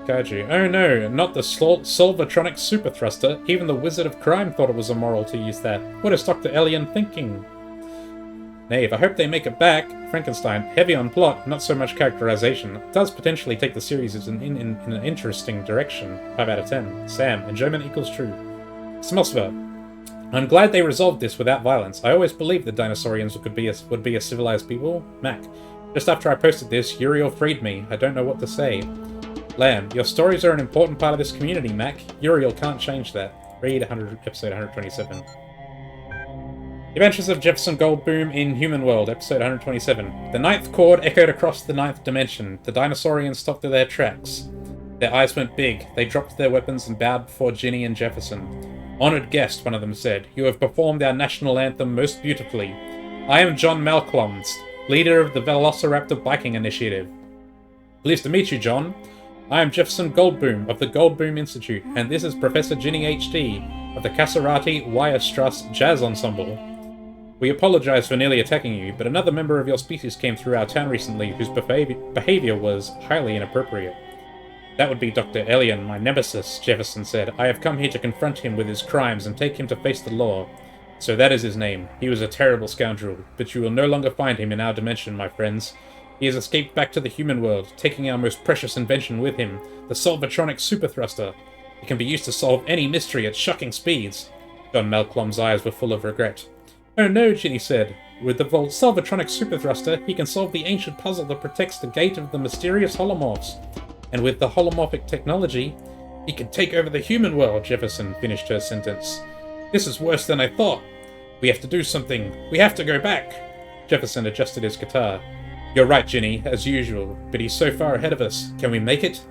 Kaiju. Oh no, not the Solvatronic Super Thruster. Even the Wizard of Crime thought it was immoral to use that. What is Dr. Elian thinking? Knave, I hope they make it back. Frankenstein, heavy on plot, not so much characterization. It does potentially take the series in an interesting direction. 5 out of 10. Sam, enjoyment equals true. Smelsver, I'm glad they resolved this without violence. I always believed the Dinosaurians would be a civilized people. Mac, just after I posted this, Uriel freed me. I don't know what to say. Lamb, your stories are an important part of this community, Mac. Uriel can't change that. Read episode 127. The Adventures of Jefferson Goldblum in Human World, episode 127. The ninth chord echoed across the ninth dimension. The Dinosaurians stopped in their tracks. Their eyes went big. They dropped their weapons and bowed before Ginny and Jefferson. Honored guest, one of them said. You have performed our national anthem most beautifully. I am John Malcolm, leader of the Velociraptor Biking Initiative. Pleased to meet you, John. I am Jefferson Goldblum of the Goldblum Institute, and this is Professor Ginny H.D. of the Casarati Weierstrass Jazz Ensemble. We apologize for nearly attacking you, but another member of your species came through our town recently whose behavior was highly inappropriate. That would be Dr. Elian, my nemesis, Jefferson said. I have come here to confront him with his crimes and take him to face the law. So that is his name. He was a terrible scoundrel, but you will no longer find him in our dimension, my friends. He has escaped back to the human world, taking our most precious invention with him, the Solvatronic Super Thruster. It can be used to solve any mystery at shocking speeds. John Malcolm's eyes were full of regret. Oh no, Ginny said. With the Solvatronic Super Thruster, he can solve the ancient puzzle that protects the gate of the mysterious holomorphs. And with the holomorphic technology, he can take over the human world, Jefferson finished her sentence. This is worse than I thought. We have to do something. We have to go back. Jefferson adjusted his guitar. You're right, Ginny, as usual, but he's so far ahead of us. Can we make it?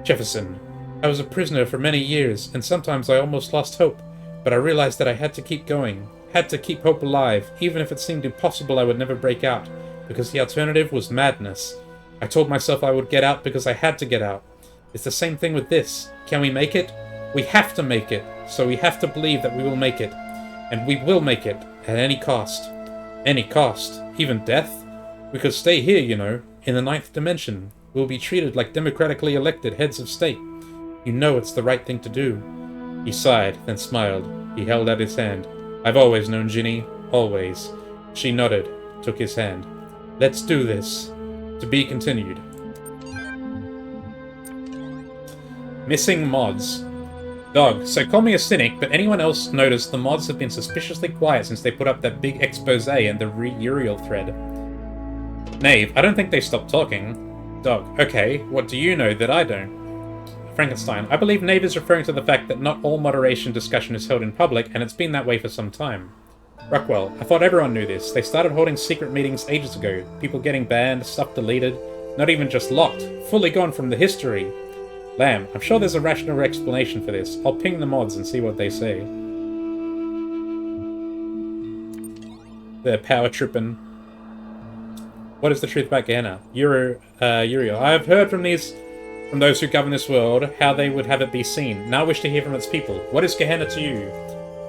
Jefferson, I was a prisoner for many years, and sometimes I almost lost hope, but I realized that I had to keep going. Had to keep hope alive, even if it seemed impossible I would never break out, because the alternative was madness. I told myself I would get out because I had to get out. It's the same thing with this. Can we make it? We have to make it, so we have to believe that we will make it. And we will make it, at any cost. Any cost. Even death? We could stay here, you know, in the ninth dimension. We'll be treated like democratically elected heads of state. You know it's the right thing to do. He sighed, then smiled. He held out his hand. I've always known Ginny. Always. She nodded, took his hand. Let's do this. To be continued. Missing mods. Dog, so call me a cynic, but anyone else noticed the mods have been suspiciously quiet since they put up that big expose in the Uriel thread? Knave, I don't think they stopped talking. Dog, okay, what do you know that I don't? Frankenstein, I believe Knave is referring to the fact that not all moderation discussion is held in public, and it's been that way for some time. Rockwell, I thought everyone knew this. They started holding secret meetings ages ago. People getting banned, stuff deleted, not even just locked, fully gone from the history. Lamb, I'm sure there's a rational explanation for this. I'll ping the mods and see what they say. They're power tripping. What is the truth about Gehenna? Uriel, I have heard from those who govern this world, how they would have it be seen. Now I wish to hear from its people. What is Gehenna to you?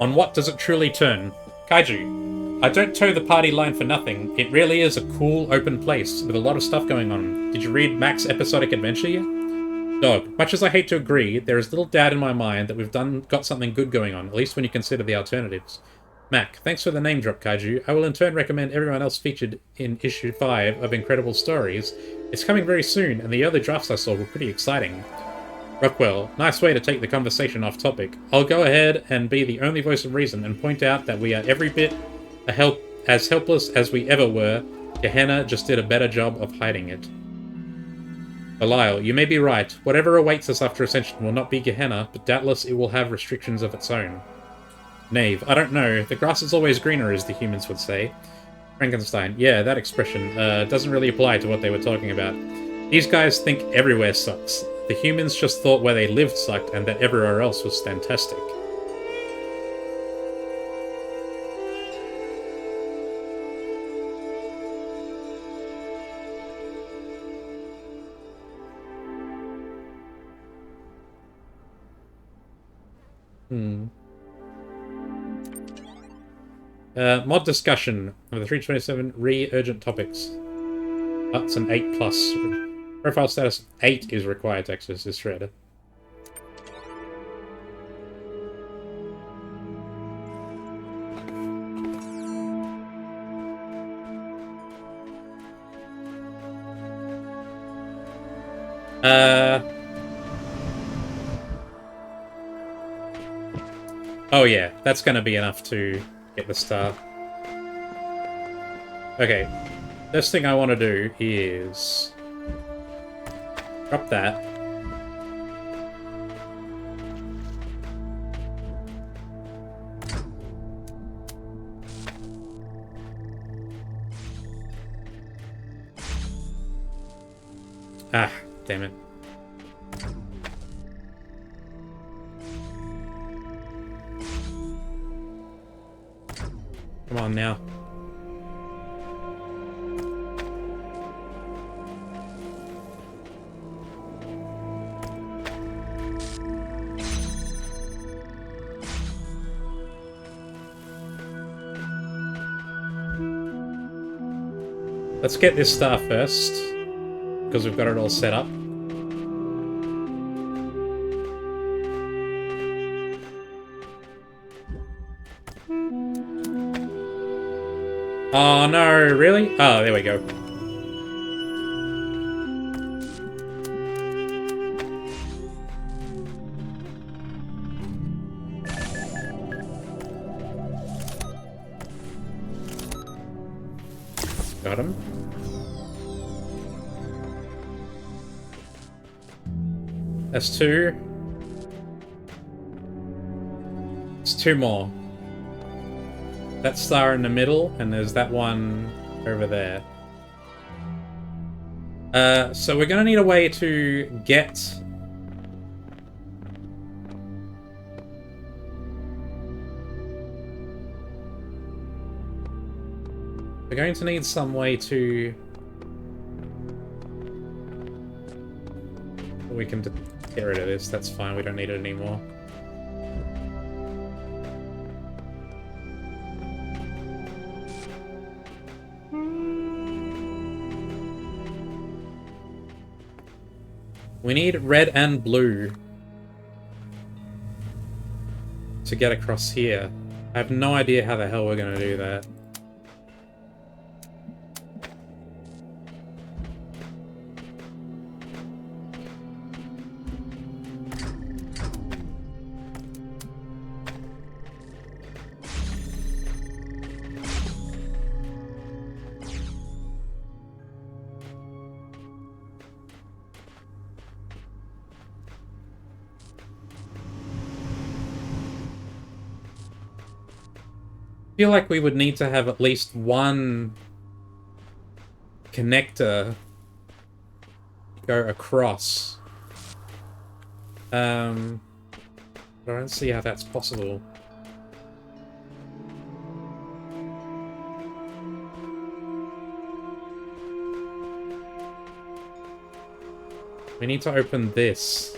On what does it truly turn? Kaiju, I don't toe the party line for nothing. It really is a cool, open place, with a lot of stuff going on. Did you read Mac's episodic adventure yet? Dog, much as I hate to agree, there is little doubt in my mind that we've got something good going on, at least when you consider the alternatives. Mac, thanks for the name drop, Kaiju. I will in turn recommend everyone else featured in issue 5 of Incredible Stories. It's coming very soon, and the early drafts I saw were pretty exciting. Rockwell, nice way to take the conversation off topic. I'll go ahead and be the only voice of reason and point out that we are every bit as helpless as we ever were. Gehenna just did a better job of hiding it. Belial, you may be right. Whatever awaits us after Ascension will not be Gehenna, but doubtless it will have restrictions of its own. Knave, I don't know. The grass is always greener, as the humans would say. Frankenstein, yeah, that expression doesn't really apply to what they were talking about. These guys think everywhere sucks. The humans just thought where they lived sucked and that everywhere else was fantastic. Mod discussion of the 327 urgent topics. That's an 8+. Profile status 8 is required to access this thread. Uh... Oh yeah, that's gonna be enough to get the star. Okay, first thing I want to do is... drop that. Ah, damn it. Come on now. Let's get this star first, because we've got it all set up. Oh no, really? Oh, there we go. Got him. That's two. It's two more. That star in the middle, and there's that one over there. So we're gonna need a way to get... We're going to need some way to... We can get rid of this, that's fine, we don't need it anymore. We need red and blue to get across here. I have no idea how the hell we're going to do that. I feel like we would need to have at least one connector go across. I don't see how that's possible. We need to open this.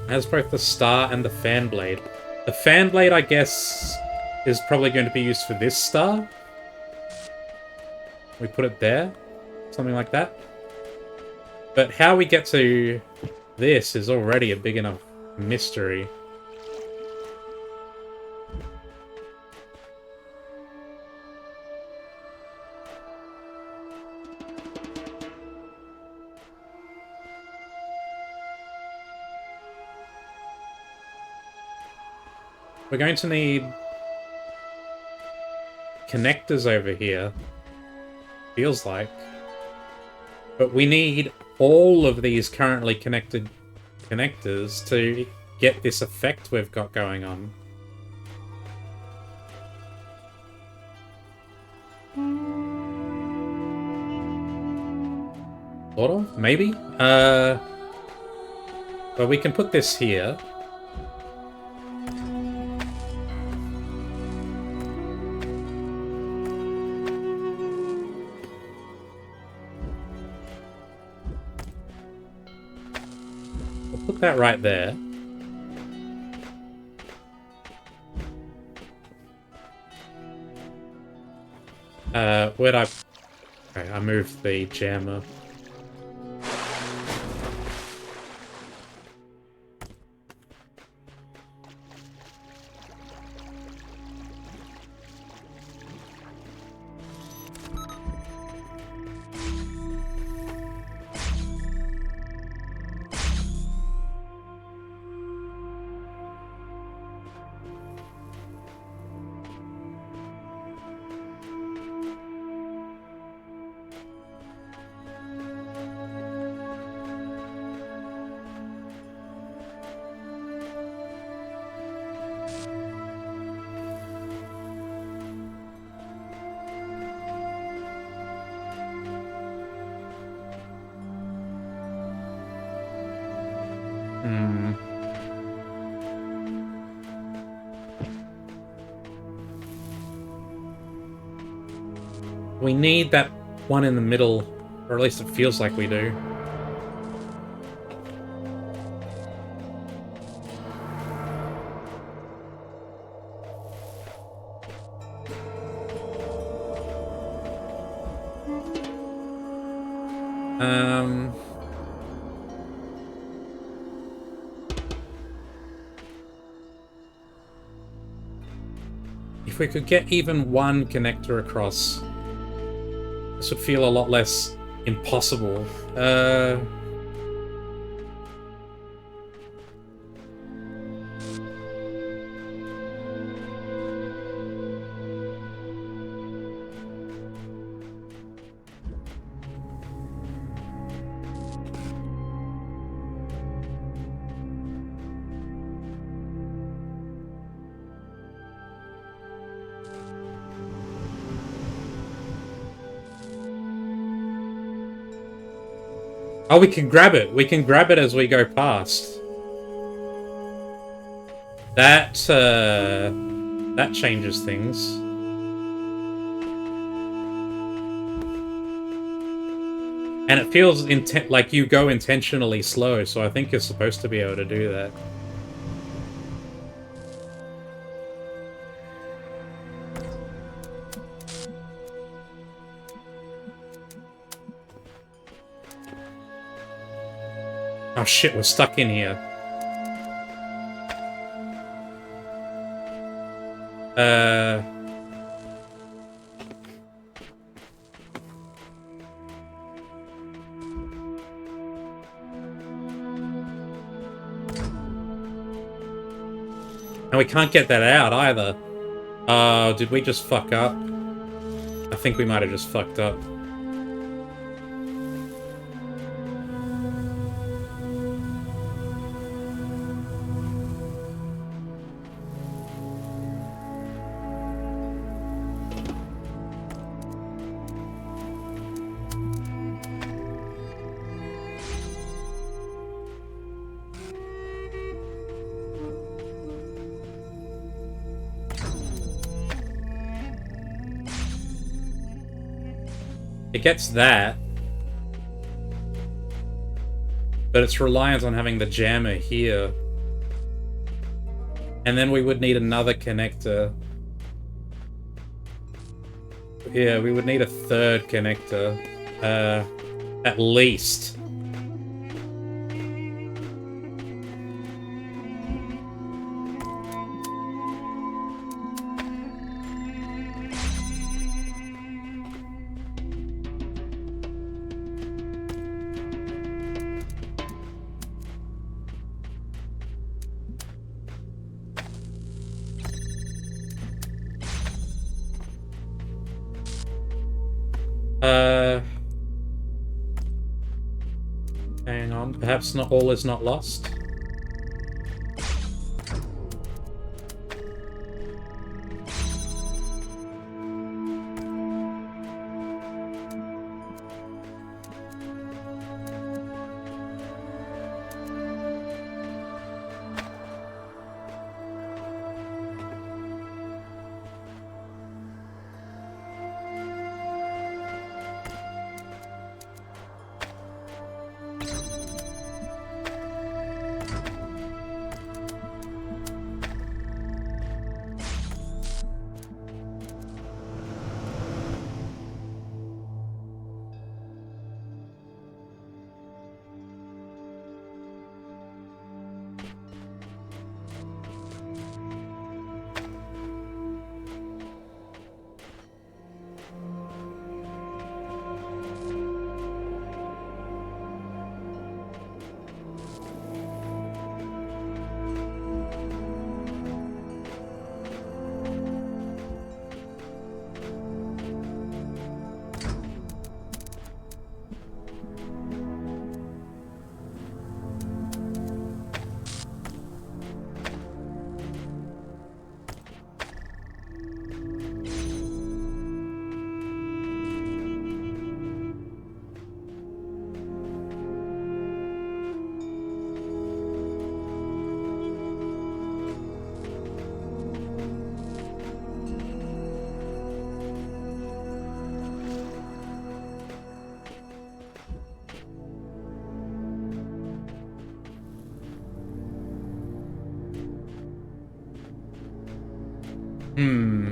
It has both the star and the fan blade. The fan blade, I guess, is probably going to be used for this star. We put it there. Something like that. But how we get to this is already a big enough mystery. We're going to need connectors over here. Feels like. But we need all of these currently connected connectors to get this effect we've got going on. Sort of? Maybe? But we can put this here. Put that right there. Where'd I... Okay, I moved the jammer. Hmm. We need that one in the middle, or at least it feels like we do. If we could get even one connector across, this would feel a lot less impossible. Oh, we can grab it. We can grab it as we go past. That changes things. And it feels like you go intentionally slow, so I think you're supposed to be able to do that. Oh shit, we're stuck in here. And we can't get that out either. Did we just fuck up? I think we might have just fucked up. It gets that. But it's reliant on having the jammer here. And then we would need another connector. Yeah, we would need a third connector. At least. Hang on. Perhaps not all is not lost. Hmm.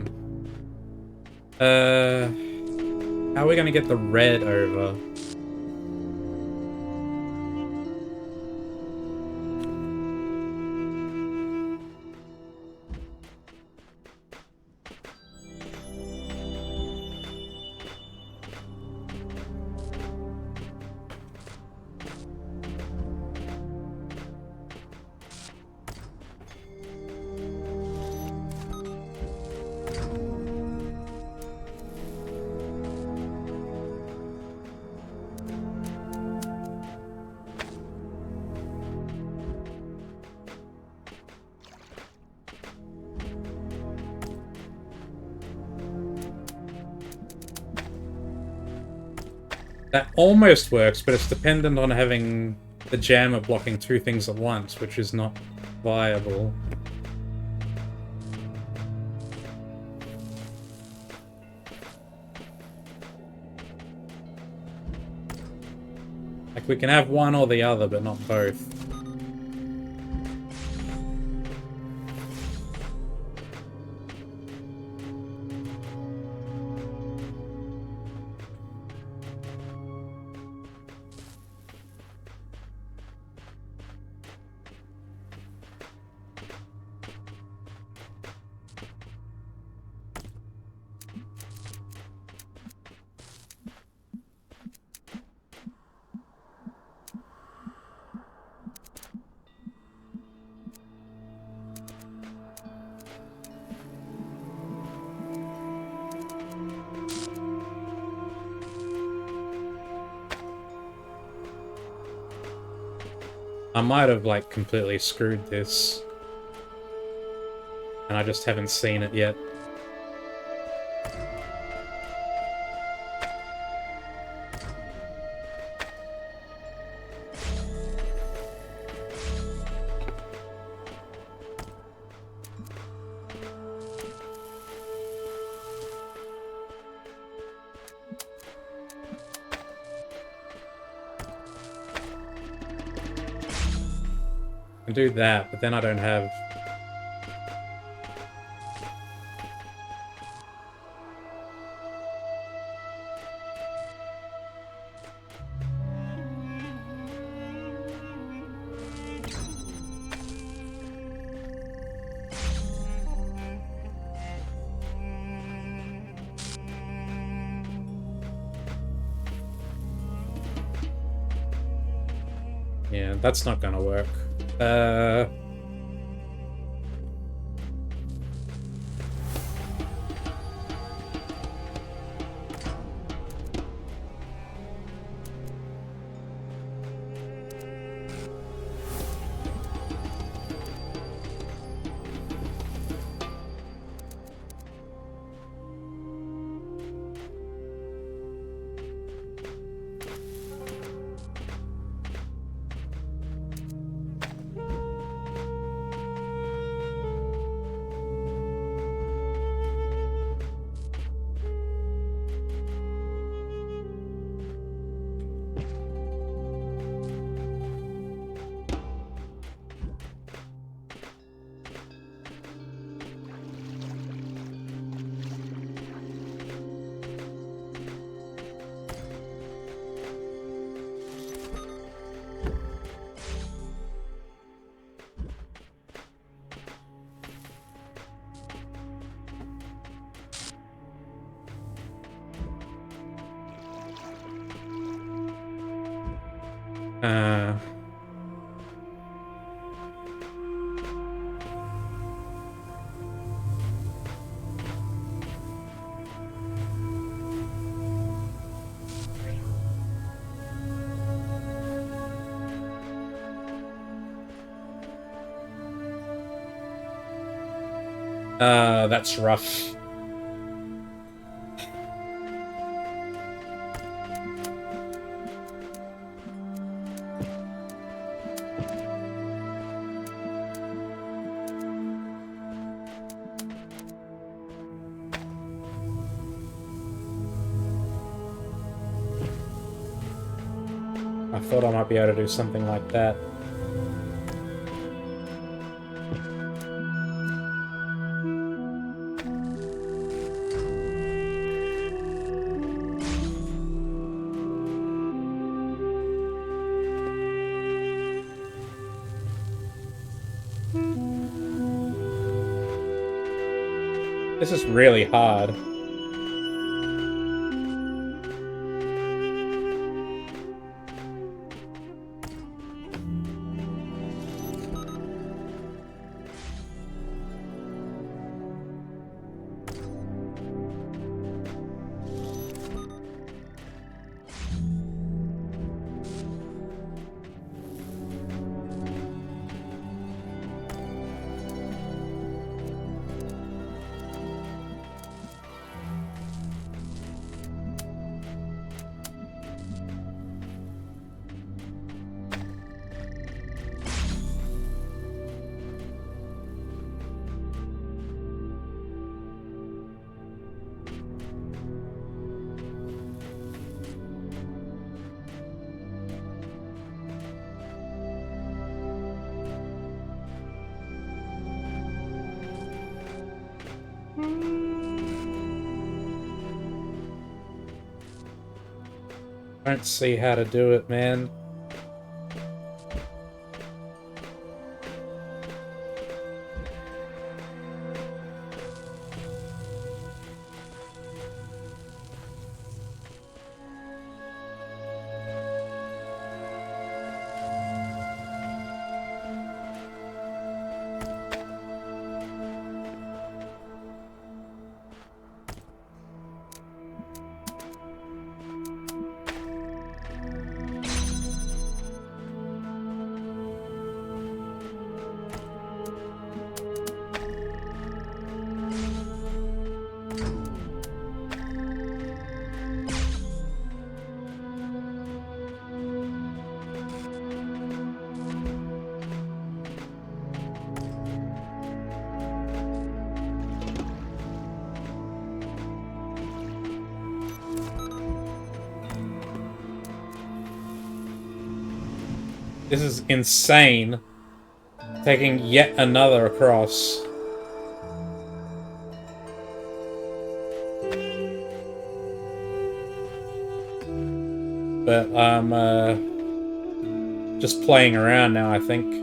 How are we gonna get the red over? That almost works, but it's dependent on having the jammer blocking two things at once, which is not viable. Like, we can have one or the other, but not both. I might have, like, completely screwed this. And I just haven't seen it yet. I can do that, but then I don't have... Yeah, that's not gonna work. Uh... that's rough. I thought I might be able to do something like that. This is really hard. Don't see how to do it, man. This is insane. Taking yet another across. But I'm just playing around now, I think.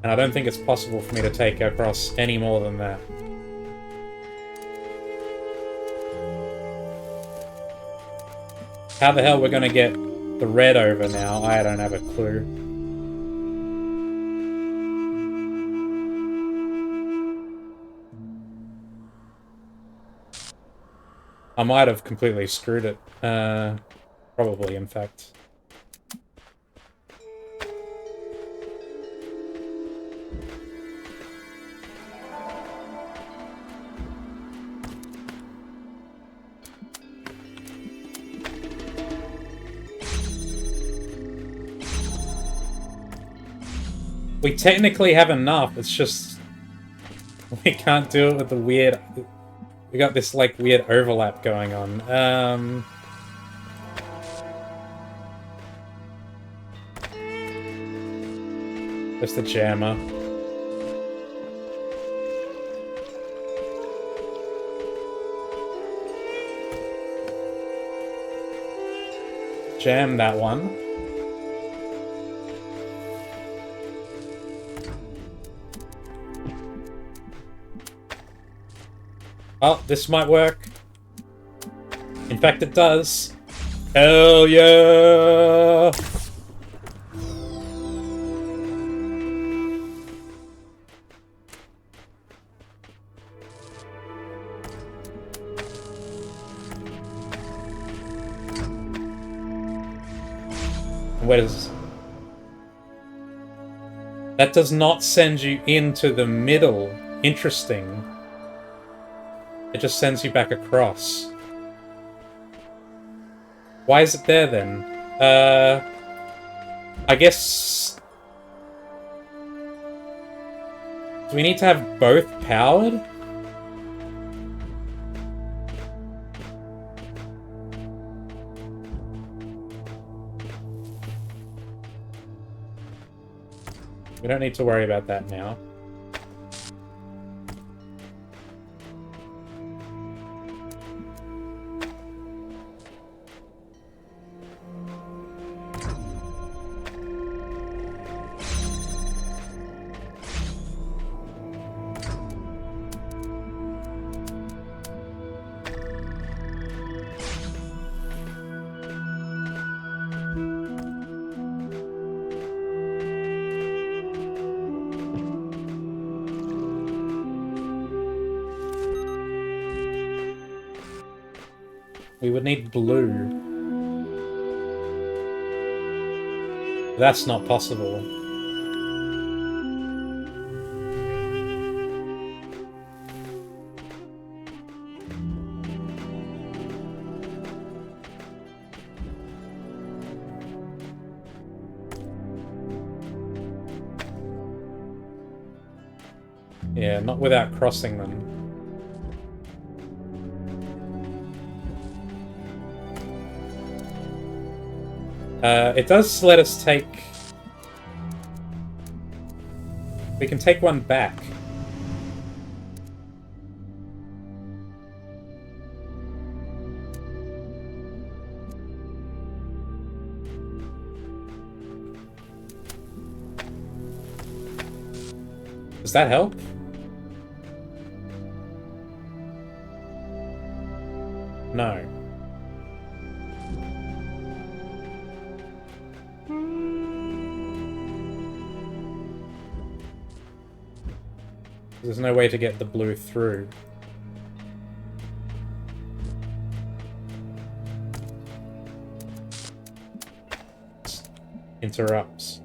And I don't think it's possible for me to take across any more than that. How the hell we're gonna get the red over now, I don't have a clue. I might have completely screwed it. Probably, in fact. We technically have enough, it's just... we can't do it with the weird... We got this, like, weird overlap going on. There's the jammer. Jam that one. Oh, this might work. In fact, it does. Hell yeah! Where does... That does not send you into the middle. Interesting. It just sends you back across. Why is it there, then? I guess... Do we need to have both powered? We don't need to worry about that now. We would need blue. That's not possible. Yeah, not without crossing them. It does let us take... We can take one back. Does that help? No. There's no way to get the blue through. Interrupts.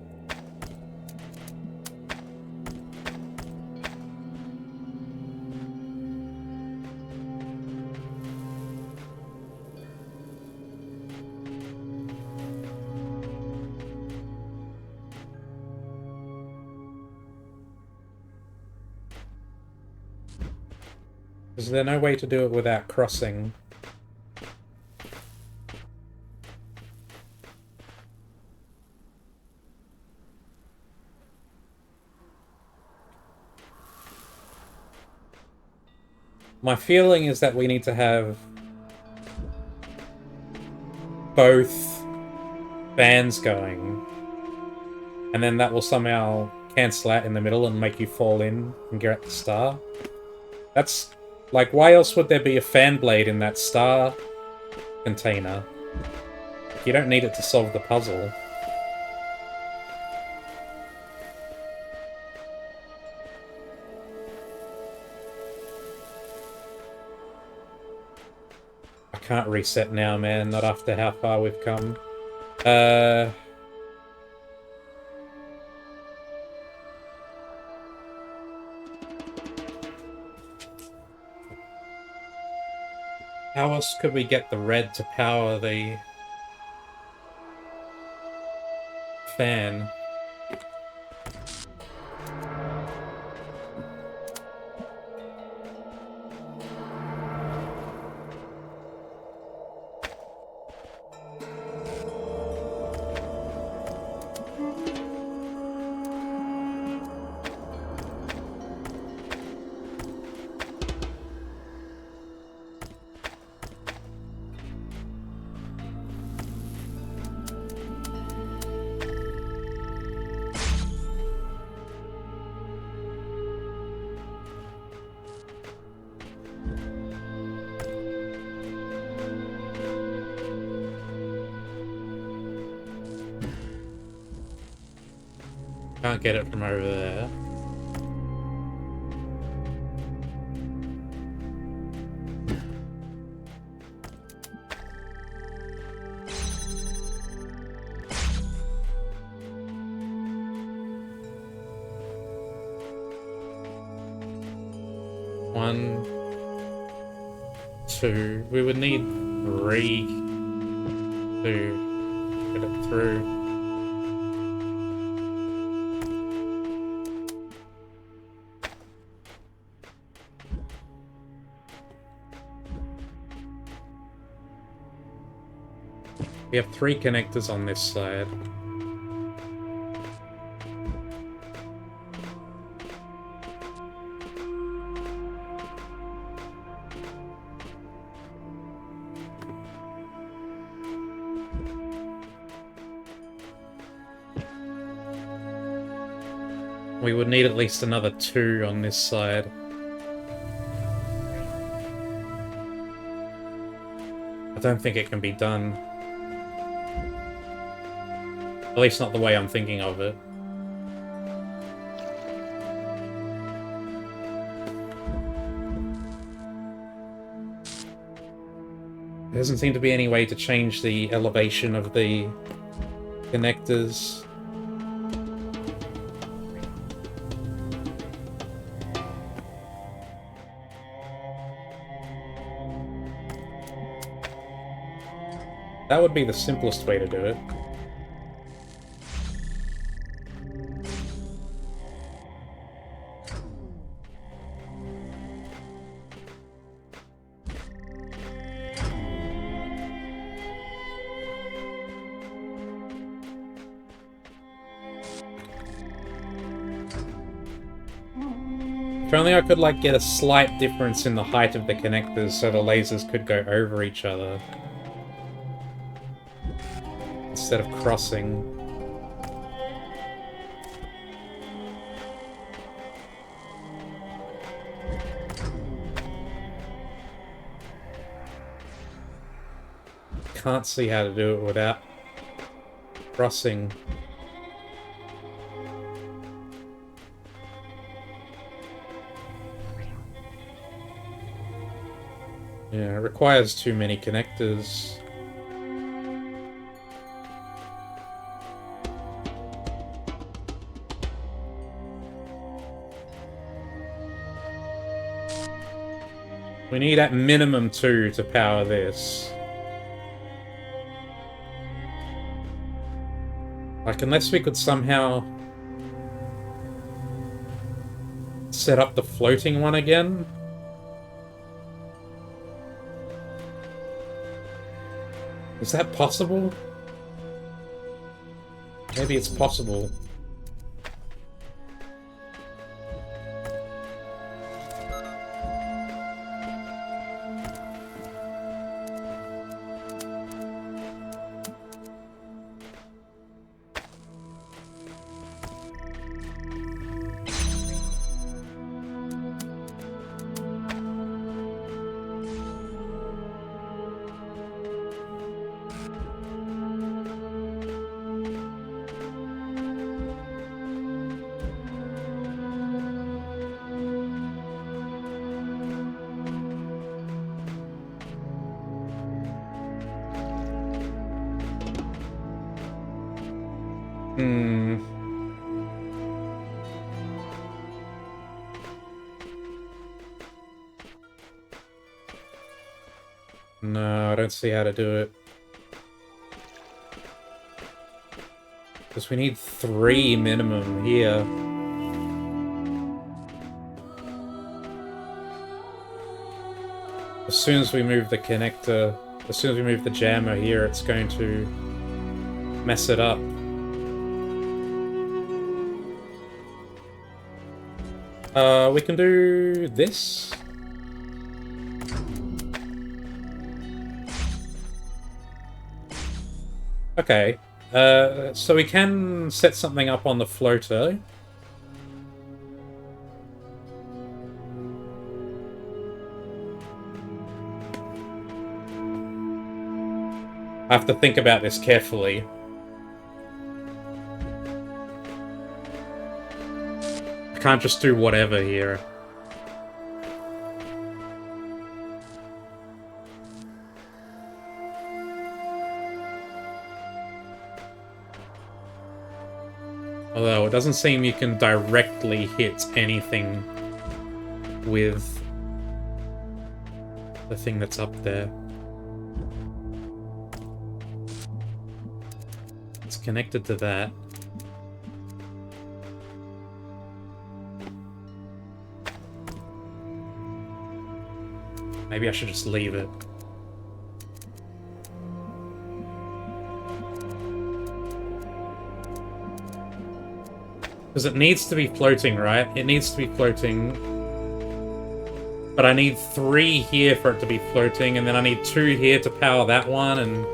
Is there no way to do it without crossing? My feeling is that we need to have both fans going, and then that will somehow cancel out in the middle and make you fall in and get at the star. That's... like, why else would there be a fan blade in that star container? You don't need it to solve the puzzle. I can't reset now, man. Not after how far we've come. How else could we get the red to power the fan? Can't get it from over there. One, two. We would need 3 to get it through. We have 3 connectors on this side. We would need at least another 2 on this side. I don't think it can be done. At least not the way I'm thinking of it. doesn't seem to be any way to change the elevation of the connectors. That would be the simplest way to do it. If only I could, like, get a slight difference in the height of the connectors so the lasers could go over each other. Instead of crossing. Can't see how to do it without crossing. Yeah, it requires too many connectors. We need at minimum 2 to power this. Like, unless we could somehow set up the floating one again. Is that possible? Maybe it's possible. No, I don't see how to do it. Because we need 3 minimum here. As soon as we move the connector, as soon as we move the jammer here, it's going to mess it up. We can do this. Okay. So we can set something up on the floater. I have to think about this carefully. I can't just do whatever here. Although it doesn't seem you can directly hit anything with the thing that's up there. It's connected to that. Maybe I should just leave it. Because it needs to be floating, right? It needs to be floating. But I need 3 here for it to be floating, and then I need 2 here to power that one, and...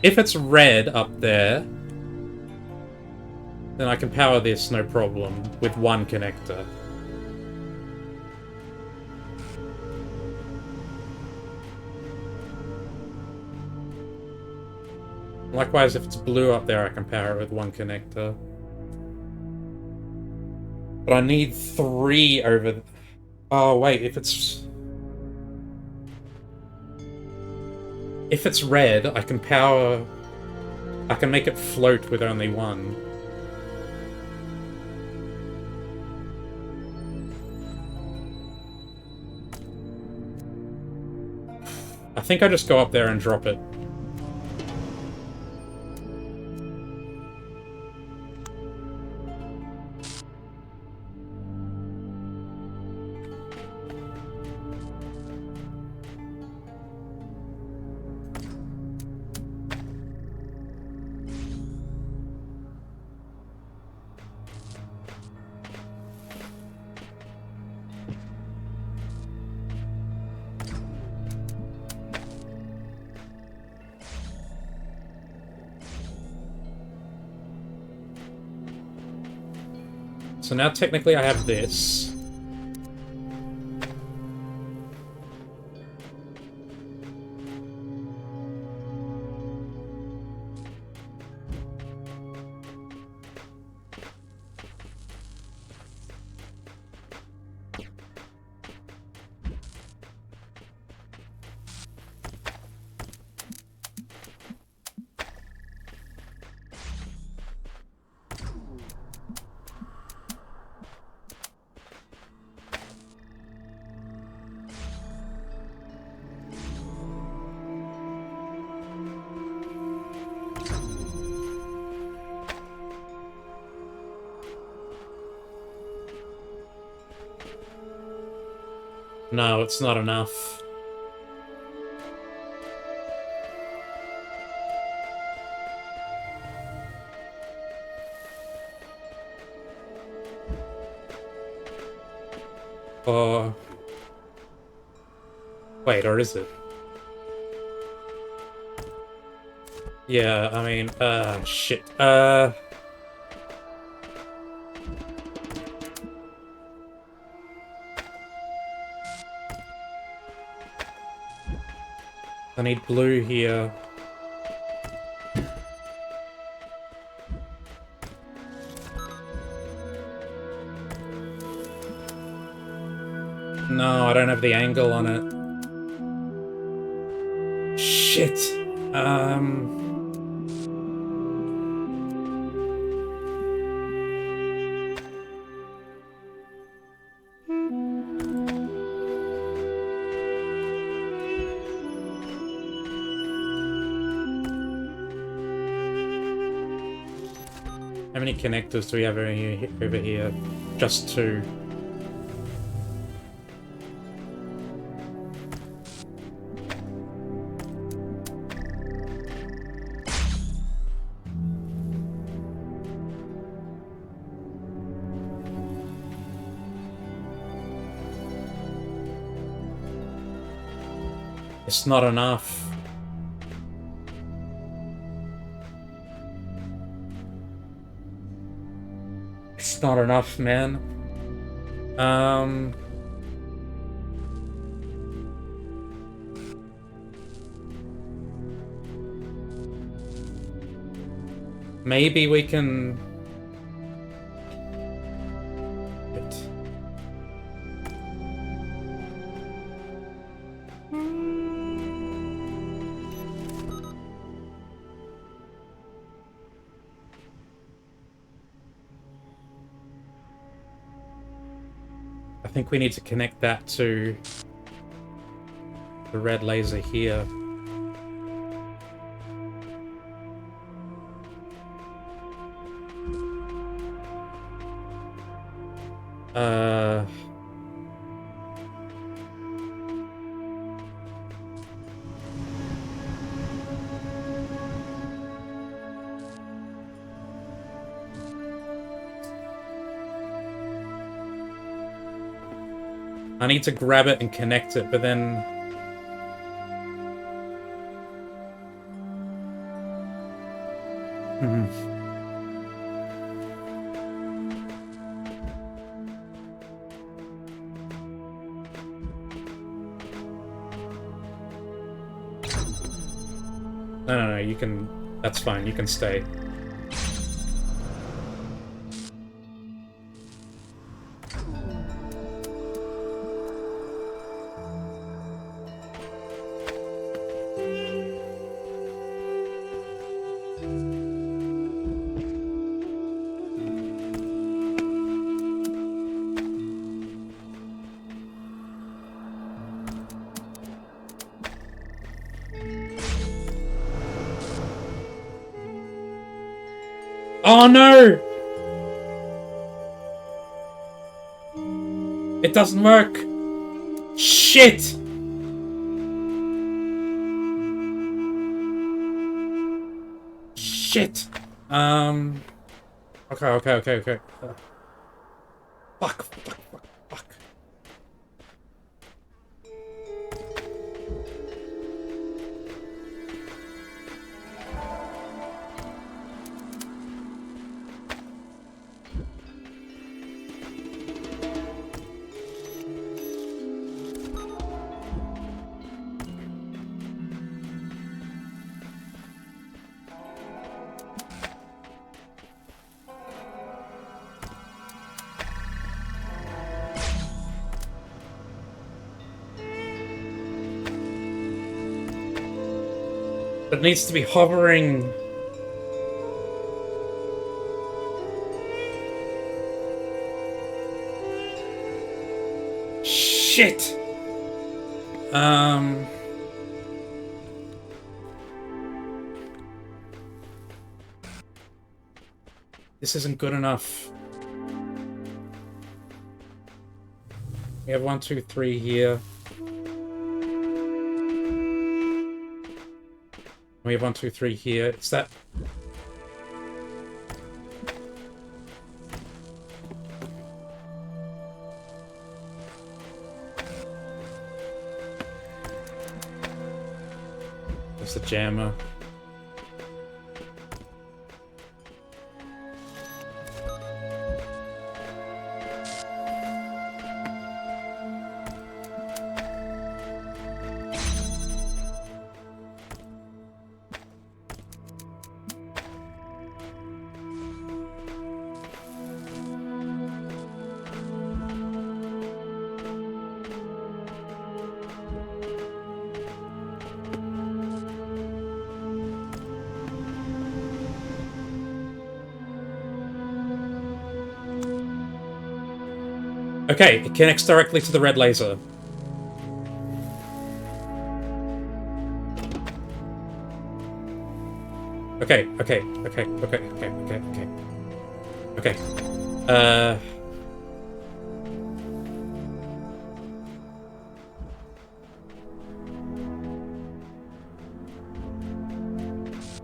if it's red up there, then I can power this no problem with 1 connector. Likewise, if it's blue up there, I can power it with 1 connector. But I need 3 over... Oh, wait, if it's... If it's red, I can power... I can make it float with only 1. I think I just go up there and drop it. So now technically I have this. No, it's not enough. Or... Wait, or is it? Yeah, I mean, shit. I need blue here. No, I don't have the angle on it. Shit. How many connectors do we have over here? Just 2. It's not enough. It's not enough, man. Maybe we can... I think we need to connect that to the red laser here. I need to grab it and connect it, but then... No, you can... That's fine, you can stay. Oh no! It doesn't work! Shit! Shit! Okay. Fuck. It needs to be hovering. Shit! This isn't good enough. We have 1, 2, 3 here. We have 1, 2, 3 here. Is that... There's the jammer. Okay, it connects directly to the red laser. Okay. Okay.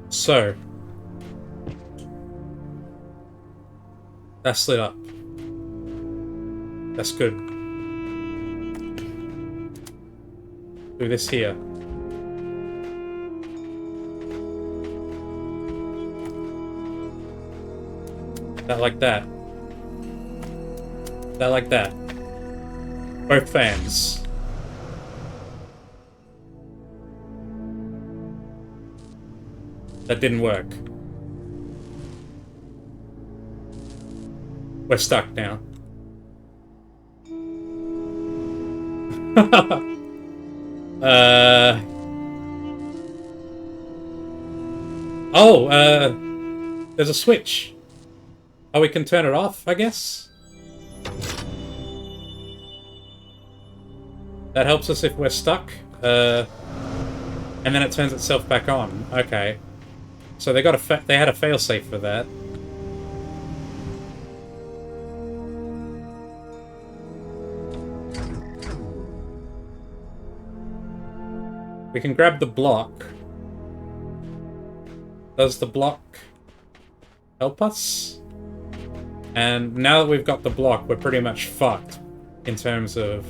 So. That's lit up. That's good. Do this here. That like that. That like that. Both fans. That didn't work. We're stuck now. There's a switch. Oh, we can turn it off, I guess? That helps us if we're stuck. And then it turns itself back on. Okay. So they got they had a failsafe for that. We can grab the block. Does the block help us? And now that we've got the block, we're pretty much fucked in terms of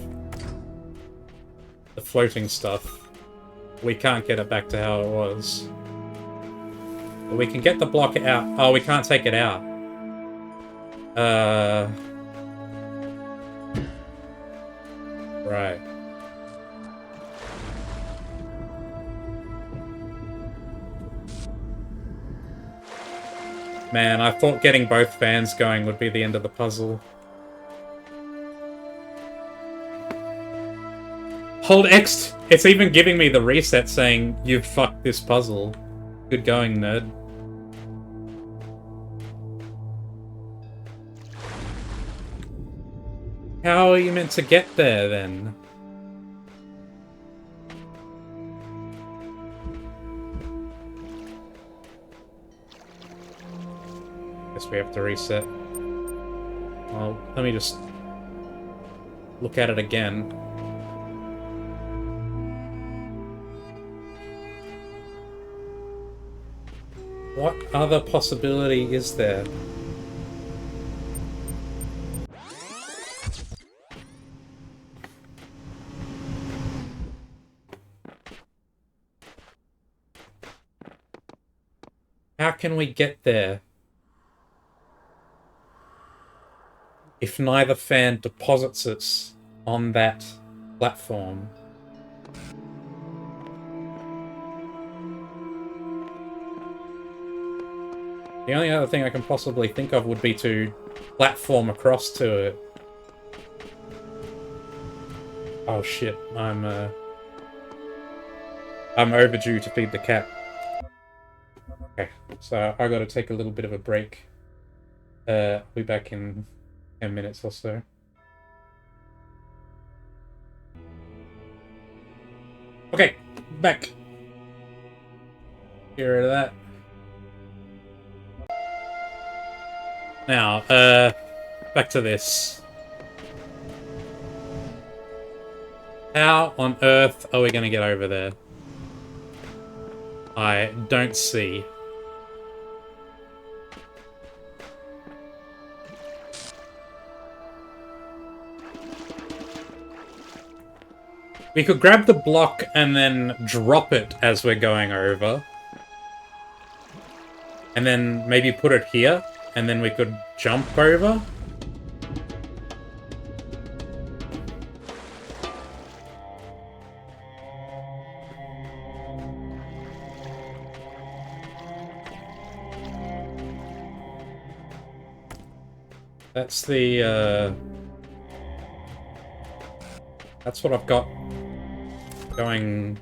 the floating stuff. We can't get it back to how it was. But we can get the block out. Oh, we can't take it out. Right. Man, I thought getting both fans going would be the end of the puzzle. Hold X. It's even giving me the reset saying, you've fucked this puzzle. Good going, nerd. How are you meant to get there, then? guess we have to reset. Well, let me just look at it again. What other possibility is there? How can we get there if neither fan deposits us on that platform? The only other thing I can possibly think of would be to platform across to it. Oh shit, I'm overdue to feed the cat. Okay, so I gotta take a little bit of a break. I'll be back in 10 minutes or so. Okay, back. Get rid of that. Now, back to this. How on earth are we gonna get over there? I don't see. We could grab the block and then drop it as we're going over. And then maybe put it here, and then we could jump over. That's the, that's what I've got going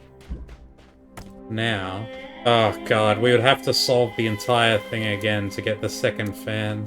now. Oh god, we would have to solve the entire thing again to get the second fan.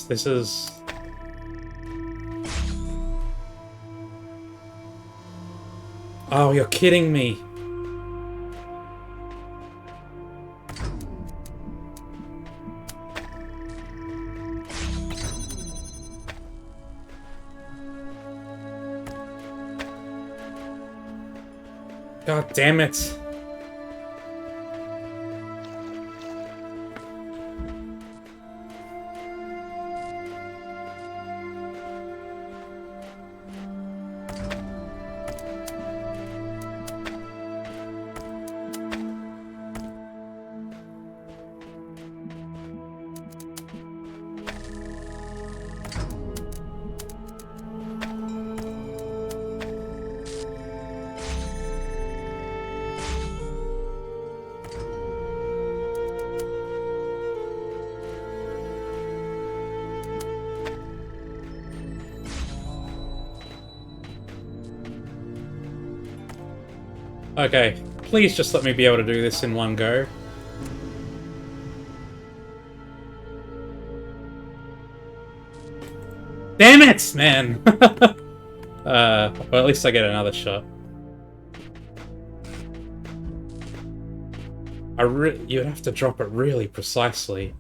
This is... Oh, you're kidding me. God damn it. Okay, please just let me be able to do this in one go. Damn it, man! Well, at least I get another shot. You'd have to drop it really precisely.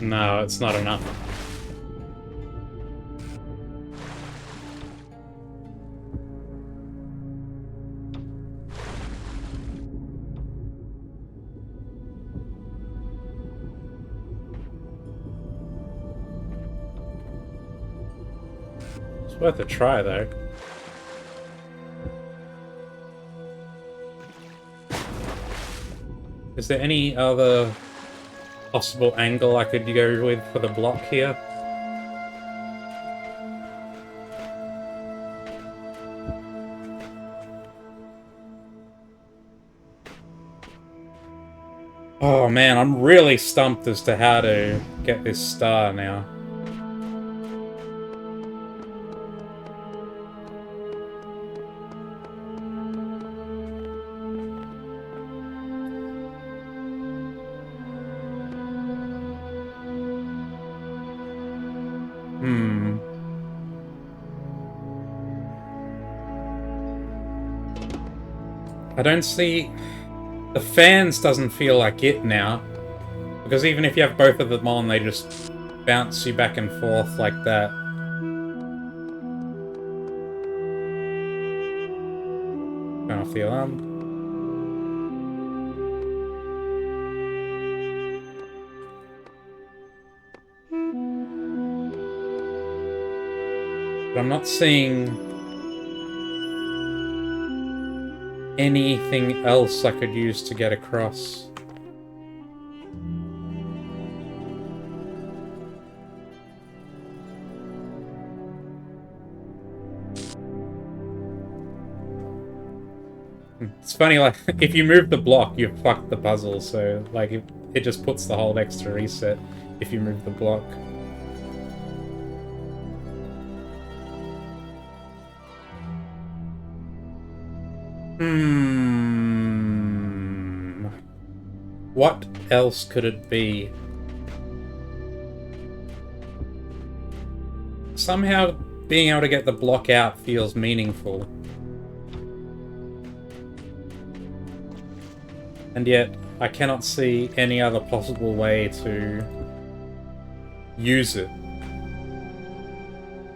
No, it's not enough. It's worth a try, though. Is there any other possible angle I could go with for the block here? Oh man, I'm really stumped as to how to get this star now. I don't see... The fans doesn't feel like it now. Because even if you have both of them on, they just bounce you back and forth like that. Turn off the alarm. But I'm not seeing anything else I could use to get across. It's funny, like, if you move the block, you've fucked the puzzle, so, like, it just puts the whole extra reset if you move the block. What else could it be? Somehow being able to get the block out feels meaningful. And yet, I cannot see any other possible way to use it.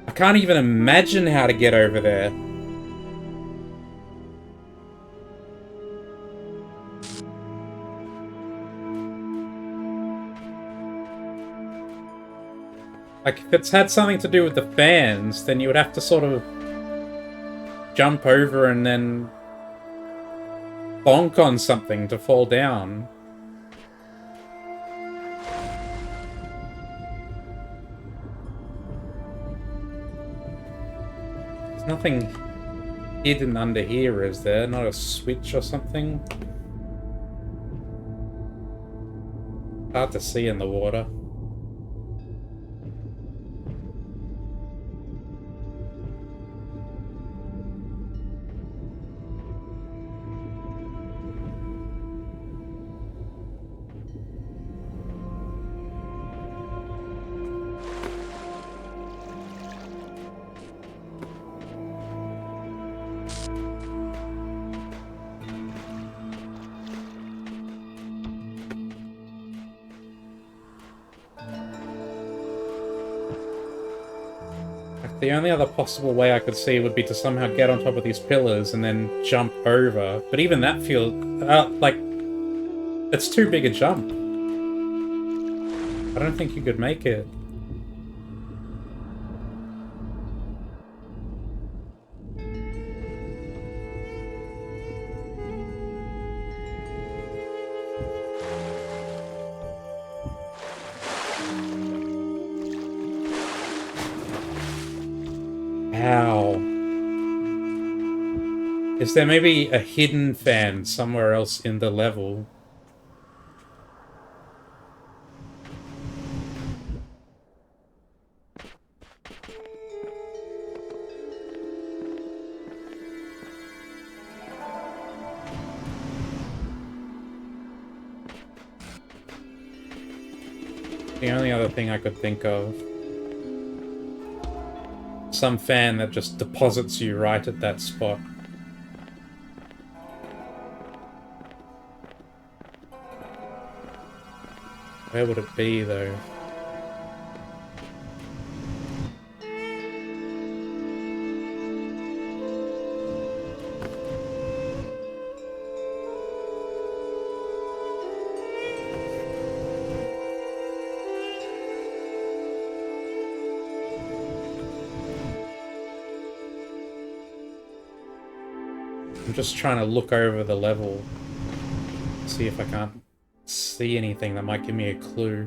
I can't even imagine how to get over there. Like, if it's had something to do with the fans, then you would have to sort of jump over and then bonk on something to fall down. There's nothing hidden under here, is there? Not a switch or something? Hard to see in the water. The only other possible way I could see would be to somehow get on top of these pillars and then jump over. But even that feels... like... it's too big a jump. I don't think you could make it. How? Is there maybe a hidden fan somewhere else in the level? The only other thing I could think of. Some fan that just deposits you right at that spot. Where would it be, though? I'm just trying to look over the level, see if I can't see anything that might give me a clue.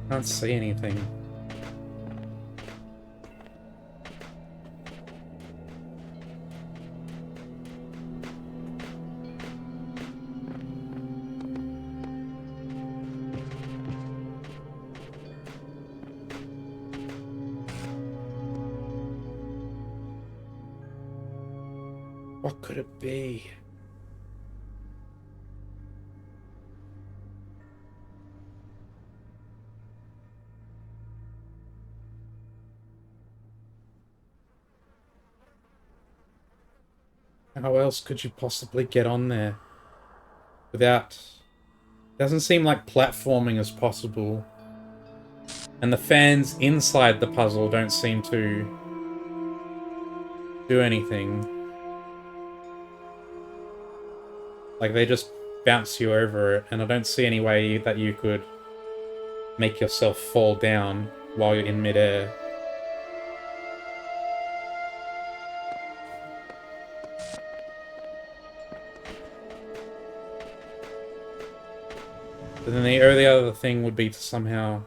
Can't see anything. What could it be? How else could you possibly get on there without... Doesn't seem like platforming is possible. And the fans inside the puzzle don't seem to do anything. Like, they just bounce you over it, and I don't see any way that you could make yourself fall down while you're in midair. But then the only other thing would be to somehow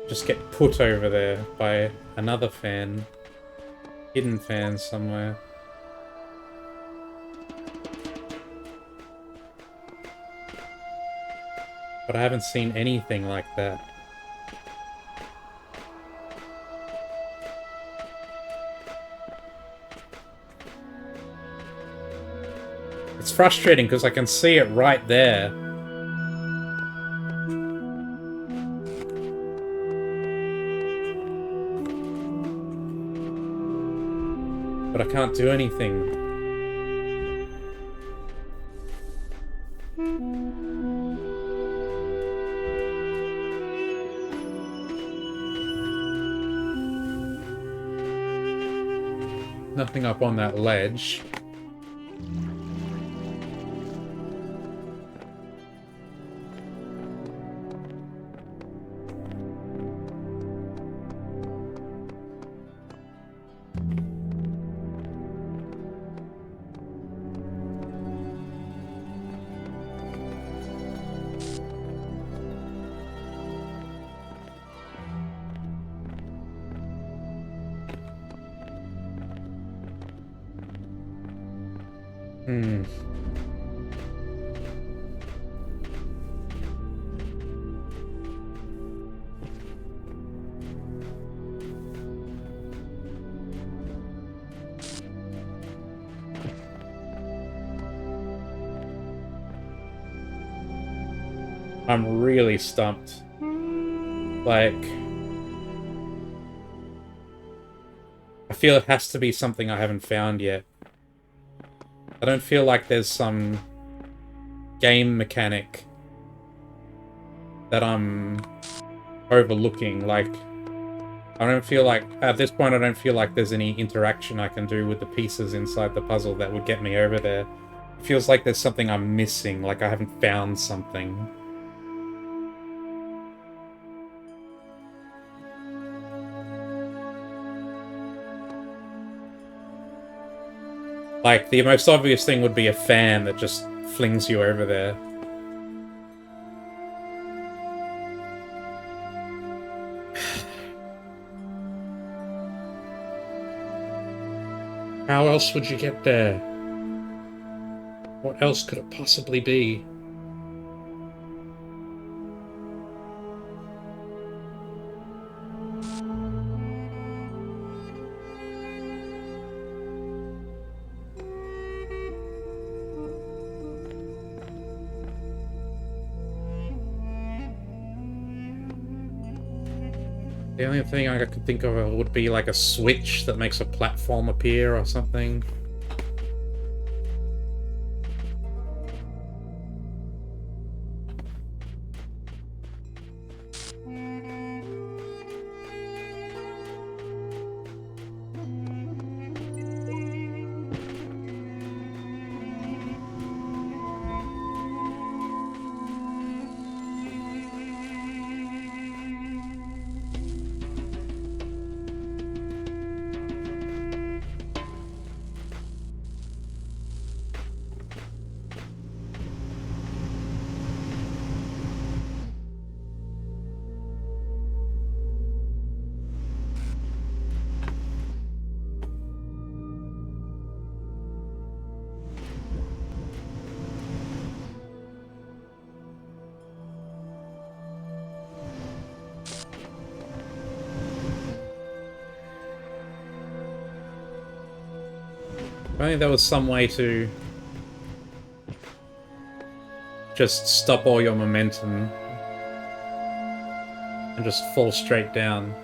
just get put over there by another fan. Hidden fan somewhere. But I haven't seen anything like that. It's frustrating because I can see it right there. But I can't do anything. Nothing up on that ledge. I'm really stumped. Like, I feel it has to be something I haven't found yet. I don't feel like there's some game mechanic that I'm overlooking. Like, I don't feel like, at this point, I don't feel like there's any interaction I can do with the pieces inside the puzzle that would get me over there. It feels like there's something I'm missing, like I haven't found something. Like, the most obvious thing would be a fan that just flings you over there. How else would you get there? What else could it possibly be? The only thing I could think of would be like a switch that makes a platform appear or something. If only there was some way to just stop all your momentum and just fall straight down.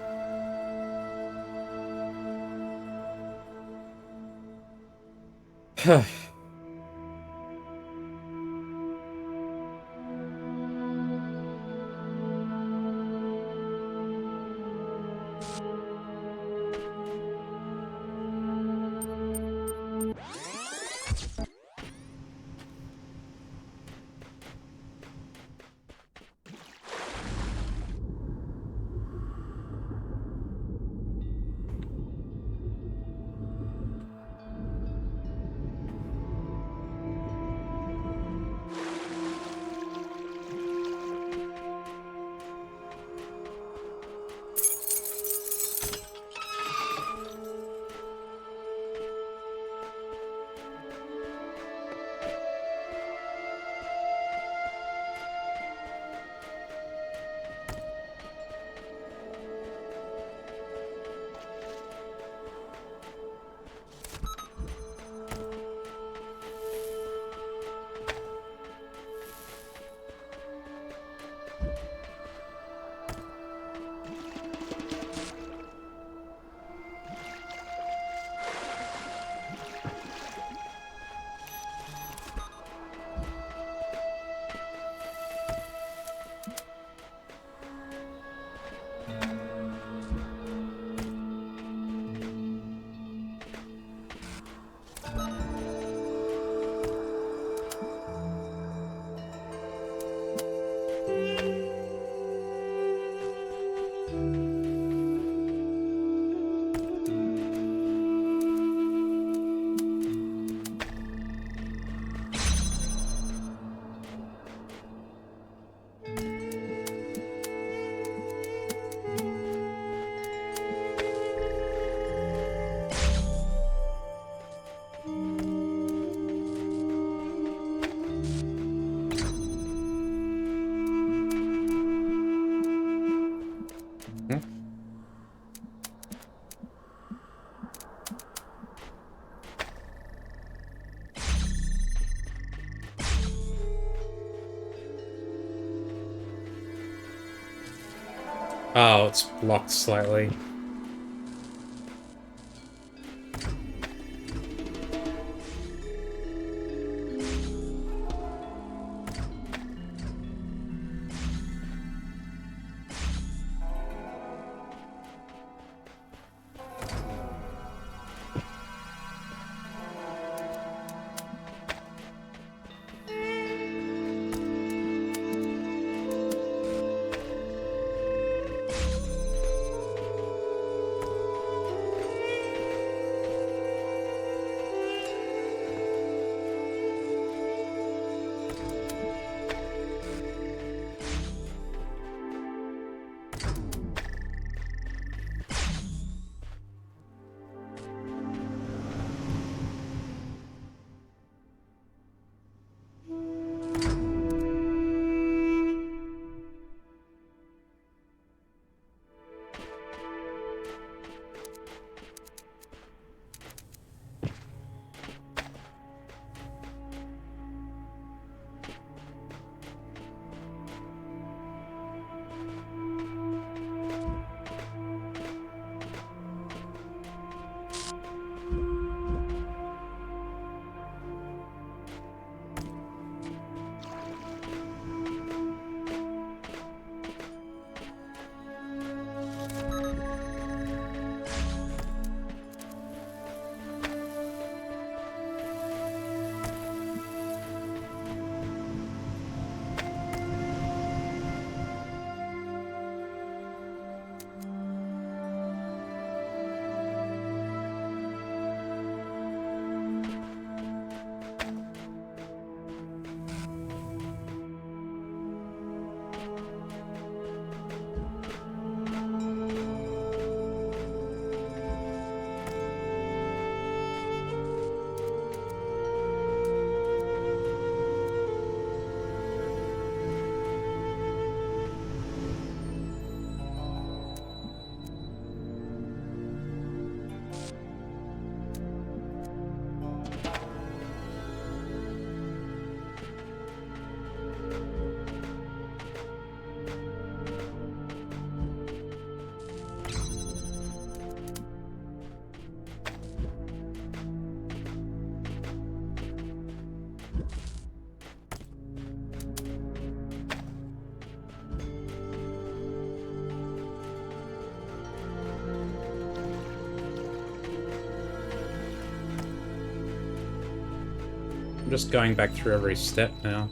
Oh, it's blocked slightly. just going back through every step now.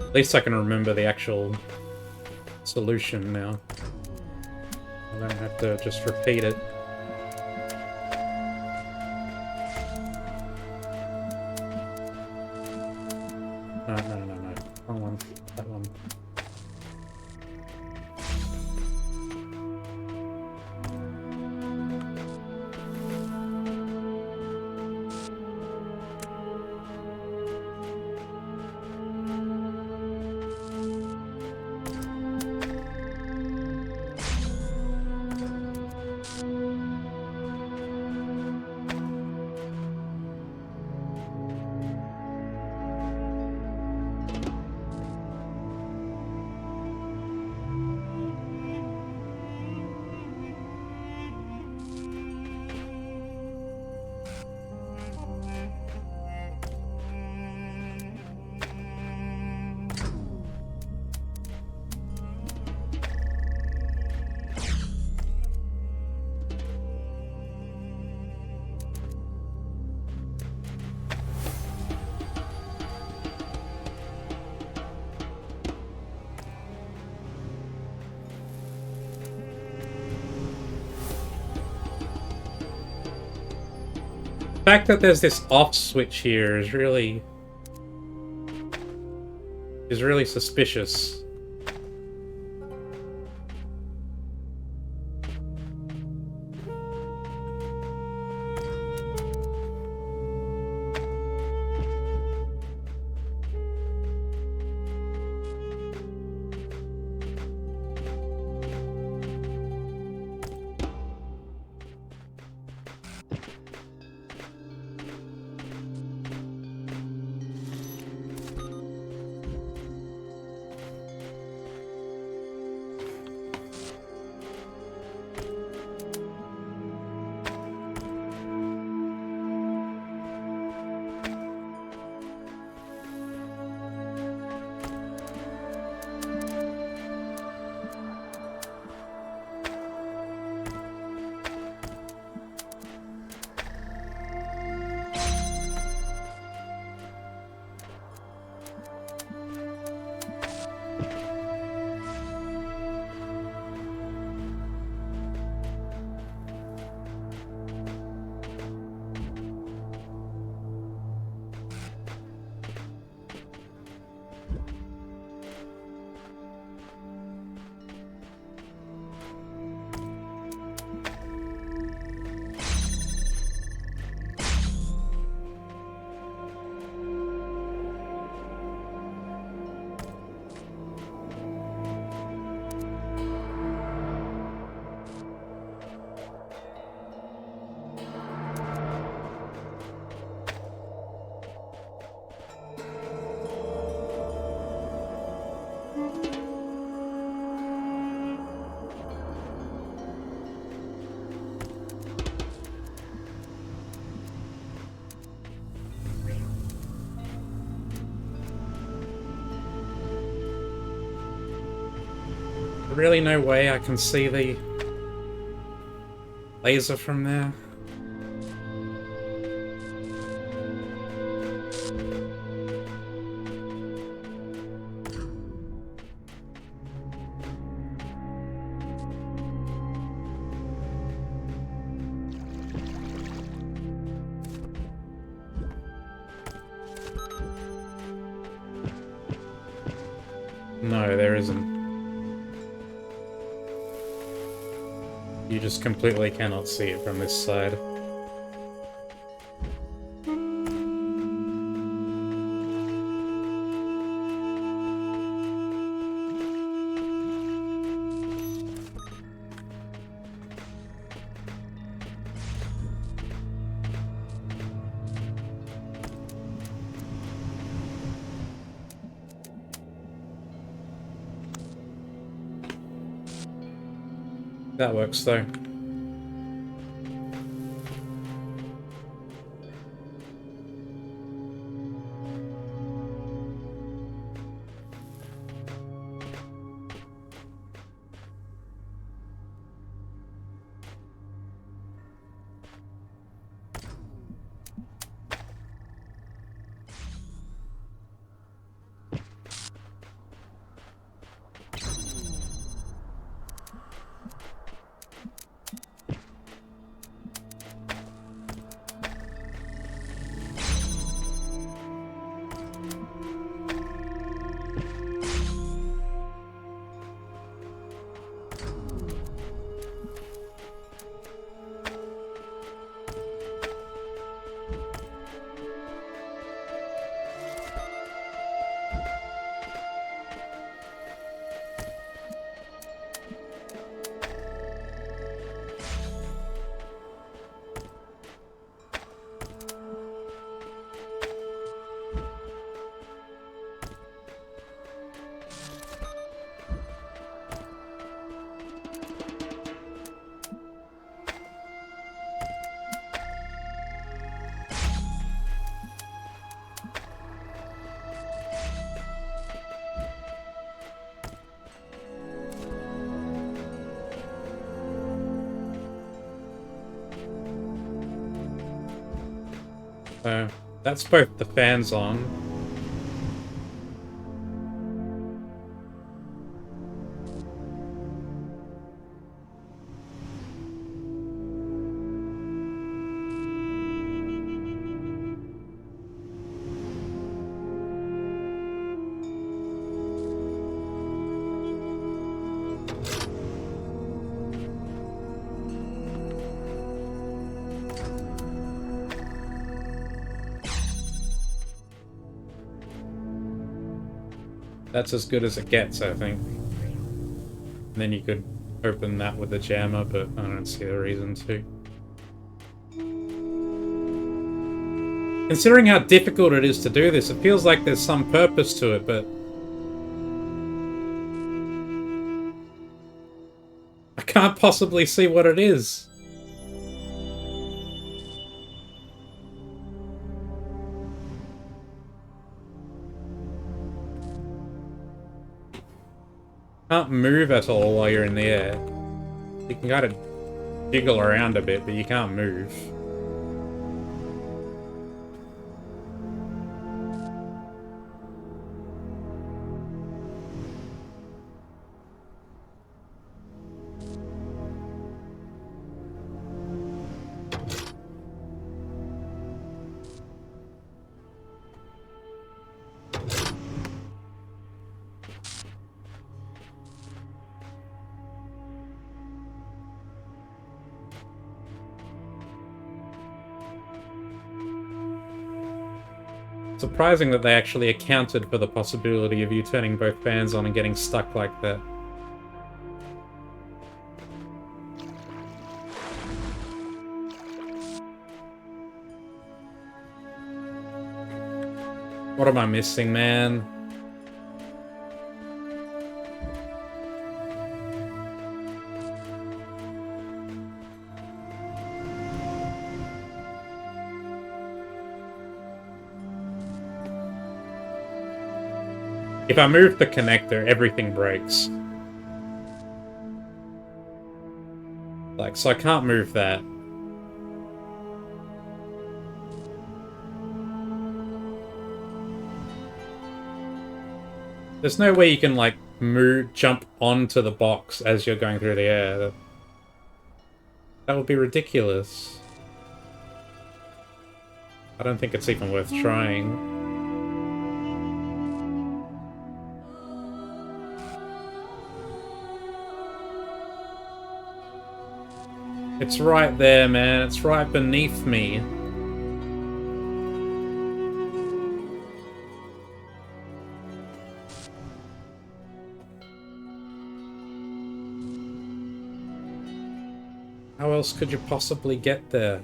At least I can remember the actual solution now. I don't have to just repeat it. No. Wrong one. That one. The fact that there's this off switch here is really suspicious. Really no way I can see the laser from there. No, there isn't. You just completely cannot see it from this side. That works, though. That's both the fans on. That's as good as it gets, I think. And then you could open that with the jammer, but I don't see the reason to. Considering how difficult it is to do this, it feels like there's some purpose to it, but I can't possibly see what it is. Can't move at all while you're in the air. You can kind of jiggle around a bit, but you can't move. Surprising that they actually accounted for the possibility of you turning both fans on and getting stuck like that. What am I missing, man? If I move the connector, everything breaks. Like, so I can't move that. There's no way you can, like, jump onto the box as you're going through the air. That would be ridiculous. I don't think it's even worth trying. It's right there, man. It's right beneath me. How else could you possibly get there?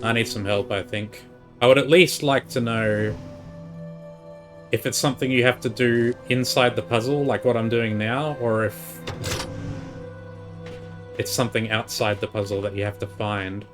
I need some help, I think. I would at least like to know if it's something you have to do inside the puzzle, like what I'm doing now, or if it's something outside the puzzle that you have to find.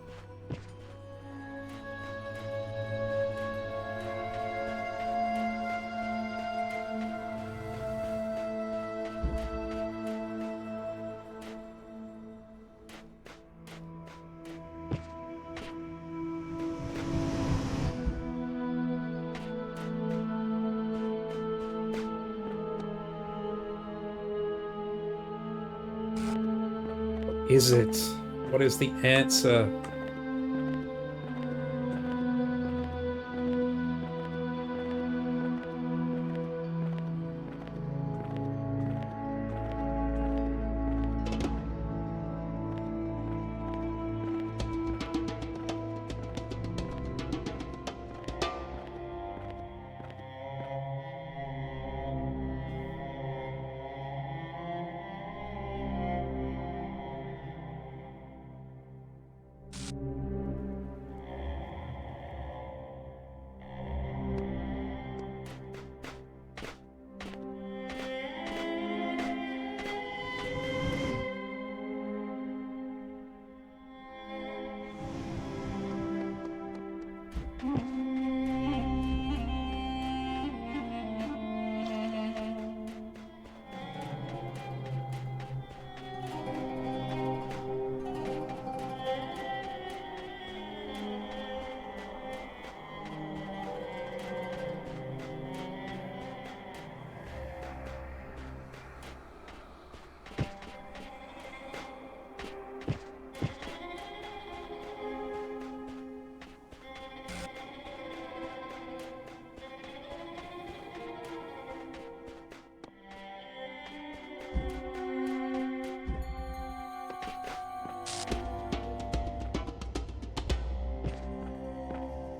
Is it? What is the answer?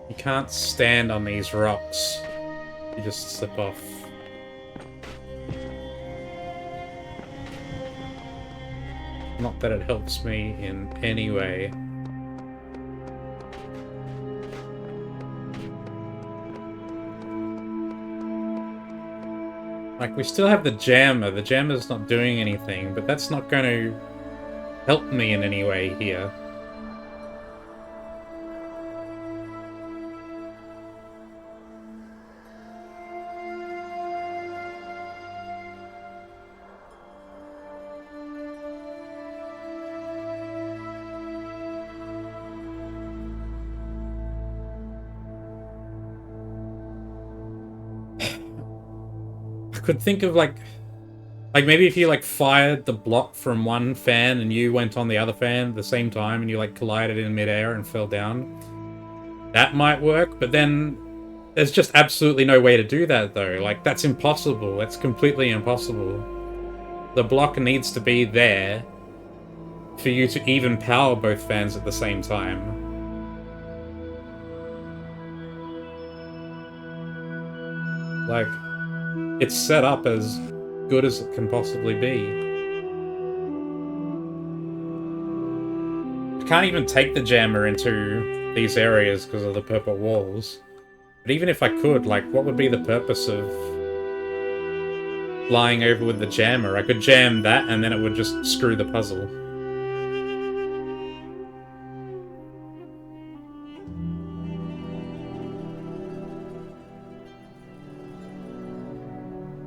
You can't stand on these rocks. You just slip off. Not that it helps me in any way. Like, we still have the jammer. The jammer's not doing anything, but that's not going to help me in any way here. Could think of like maybe if you like fired the block from one fan and you went on the other fan at the same time and you like collided in midair and fell down, that might work. But then there's just absolutely no way to do that though. Like, that's impossible. That's completely impossible. The block needs to be there for you to even power both fans at the same time. Like, it's set up as good as it can possibly be. I can't even take the jammer into these areas because of the purple walls. But even if I could, like, what would be the purpose of flying over with the jammer? I could jam that and then it would just screw the puzzle.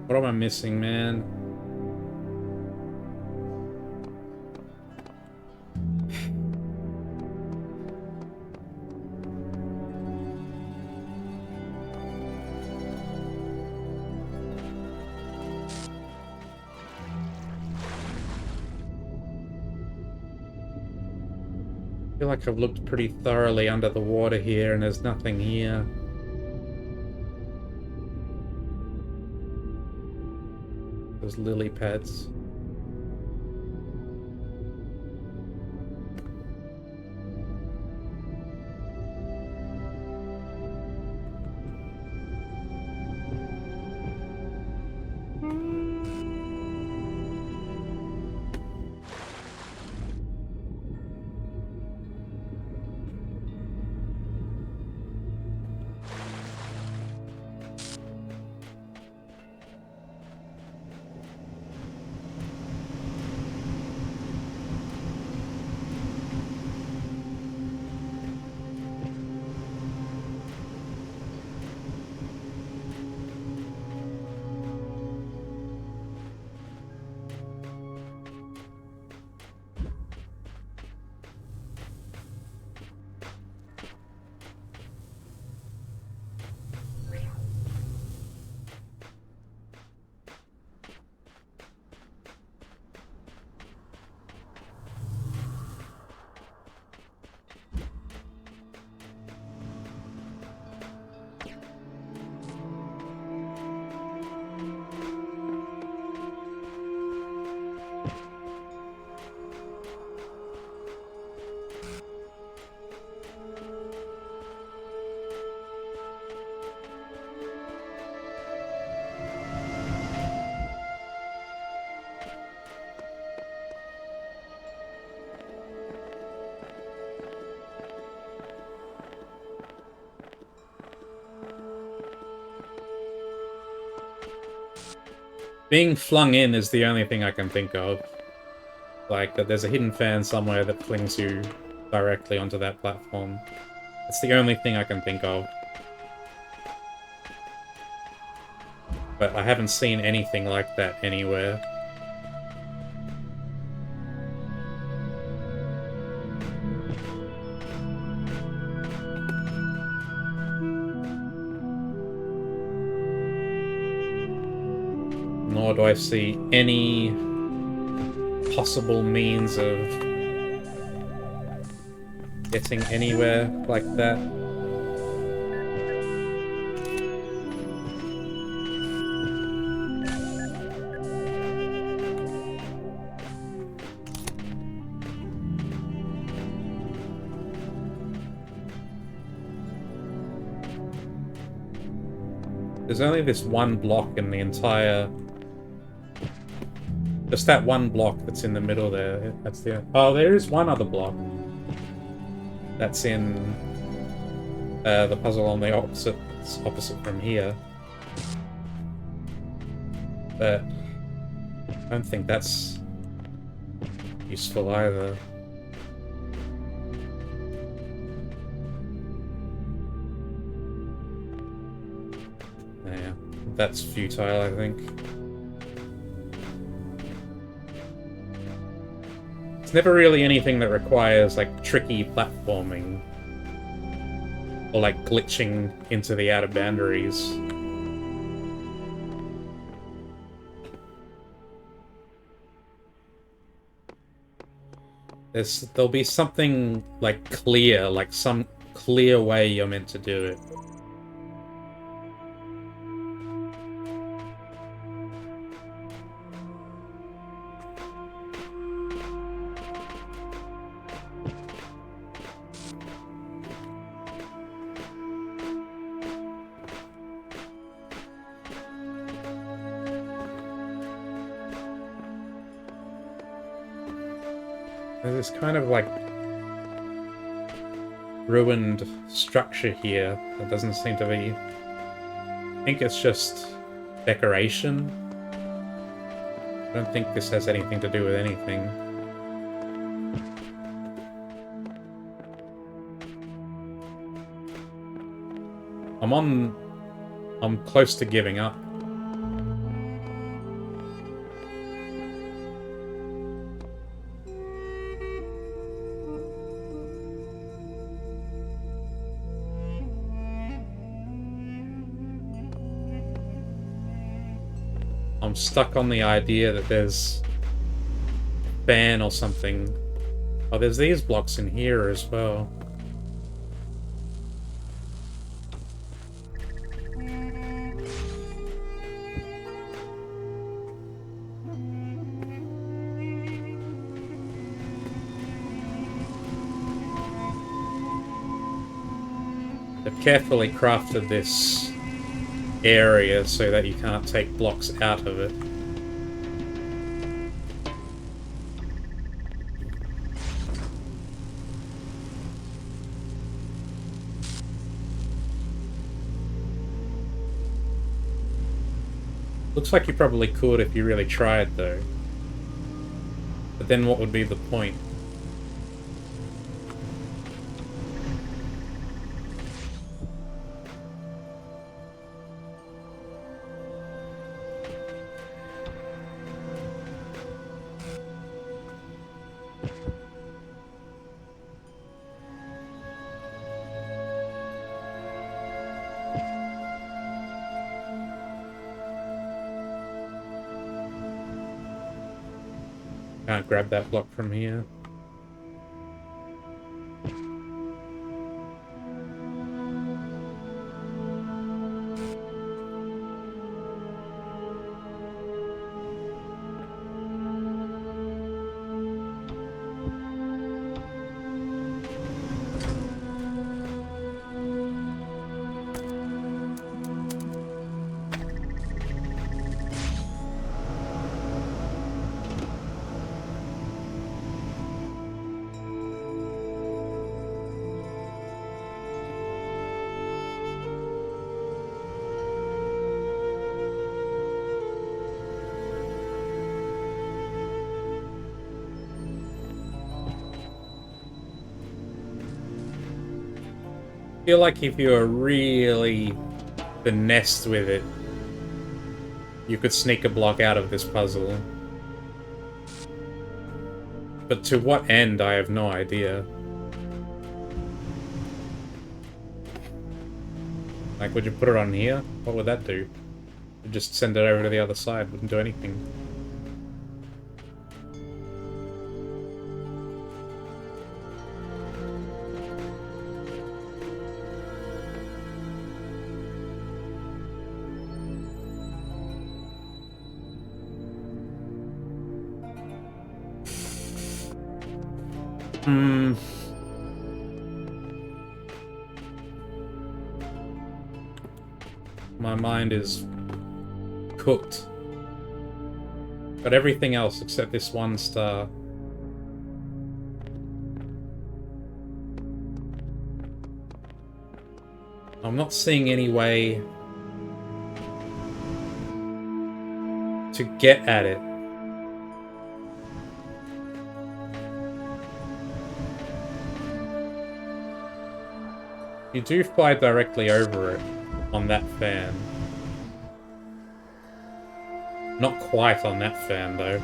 What am I missing, man? I feel like I've looked pretty thoroughly under the water here and there's nothing here. Those lily pads. Being flung in is the only thing I can think of. Like, that there's a hidden fan somewhere that flings you directly onto that platform. It's the only thing I can think of. But I haven't seen anything like that anywhere. Nor do I see any possible means of getting anywhere like that. There's only this one block in the entire... Just that one block that's in the middle there. That's the... Oh, there is one other block. That's in the puzzle on the opposite from here. But I don't think that's useful either. Yeah, that's futile, I think. It's never really anything that requires, like, tricky platforming. Or, like, glitching into the outer boundaries. There'll be something, like, clear, like some clear way you're meant to do it. There's this kind of, like, ruined structure here that doesn't seem to be... I think it's just decoration. I don't think this has anything to do with anything. I'm close to giving up. I'm stuck on the idea that there's a fan or something. Oh, there's these blocks in here as well. They've carefully crafted this area so that you can't take blocks out of it. Looks like you probably could if you really tried, though. But then what would be the point? Can't grab that block from here. feel like if you were really finessed with it, you could sneak a block out of this puzzle. But to what end, I have no idea. Like, would you put it on here? What would that do? You'd just send it over to the other side, wouldn't do anything. My mind is cooked. Got everything else except this one star. I'm not seeing any way to get at it. You do fly directly over it on that fan. Not quite on that fan, though.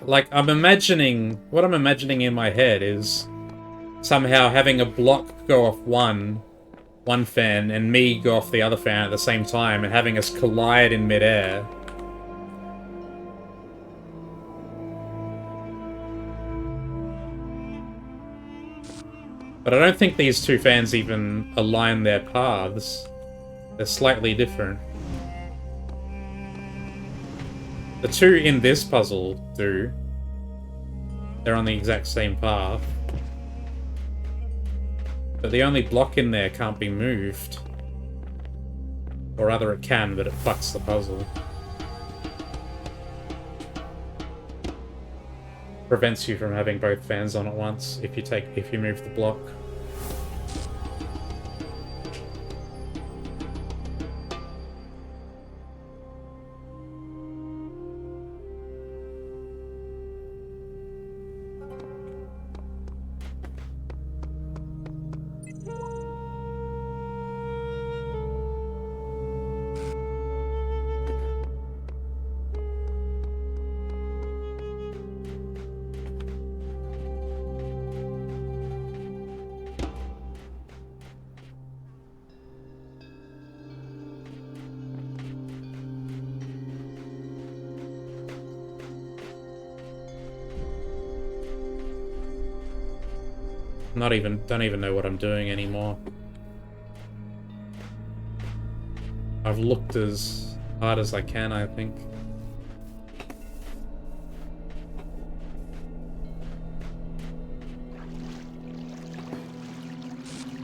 Like, what I'm imagining in my head is somehow having a block go off one fan and me go off the other fan at the same time and having us collide in midair. But I don't think these two fans even align their paths. They're slightly different. The two in this puzzle do. They're on the exact same path. But the only block in there can't be moved. Or rather it can, but it fucks the puzzle. Prevents you from having both fans on at once if you move the block. Don't even know what I'm doing anymore. I've looked as hard as I can, I think.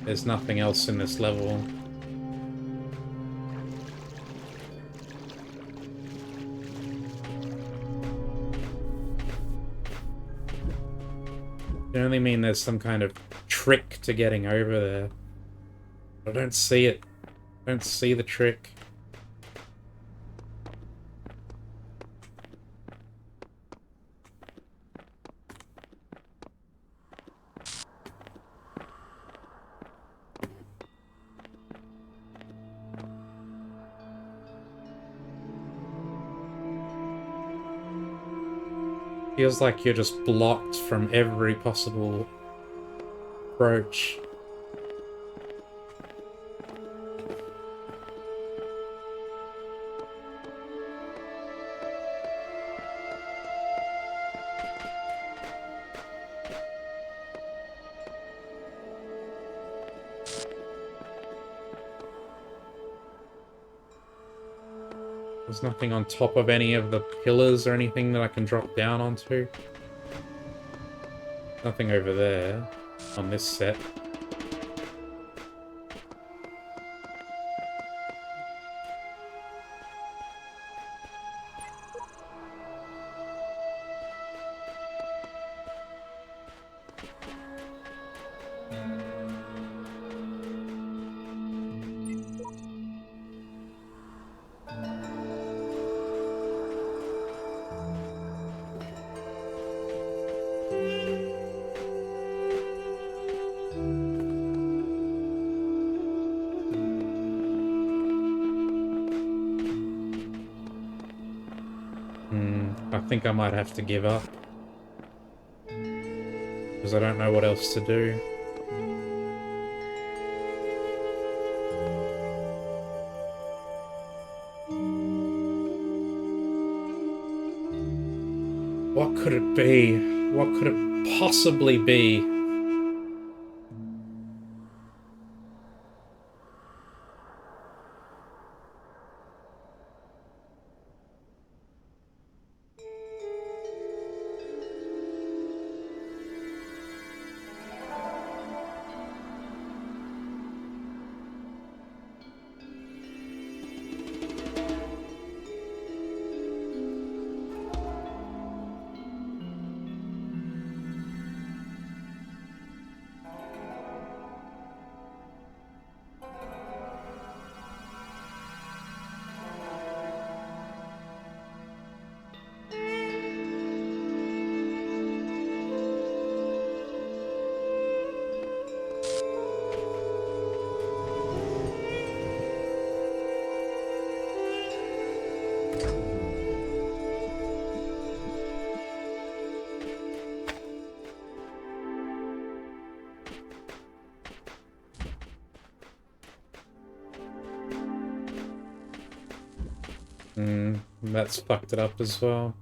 There's nothing else in this level. I only mean there's some kind of trick to getting over there. I don't see it. I don't see the trick. Feels like you're just blocked from every possible approach. There's nothing on top of any of the pillars or anything that I can drop down onto. Nothing over there on this set. I think I might have to give up. Because I don't know what else to do. What could it be? What could it possibly be? That's fucked it up as well.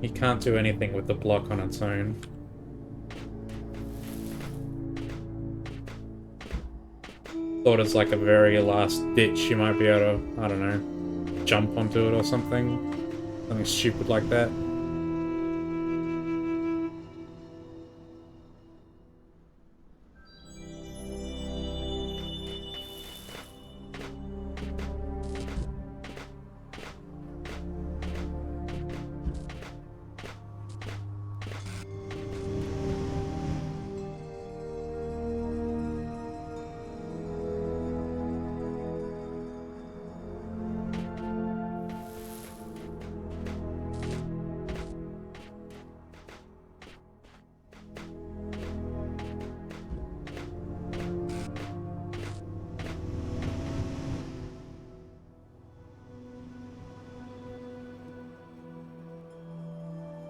You can't do anything with the block on its own. Thought it's like a very last ditch, you might be able to, I don't know, jump onto it or something. Something stupid like that.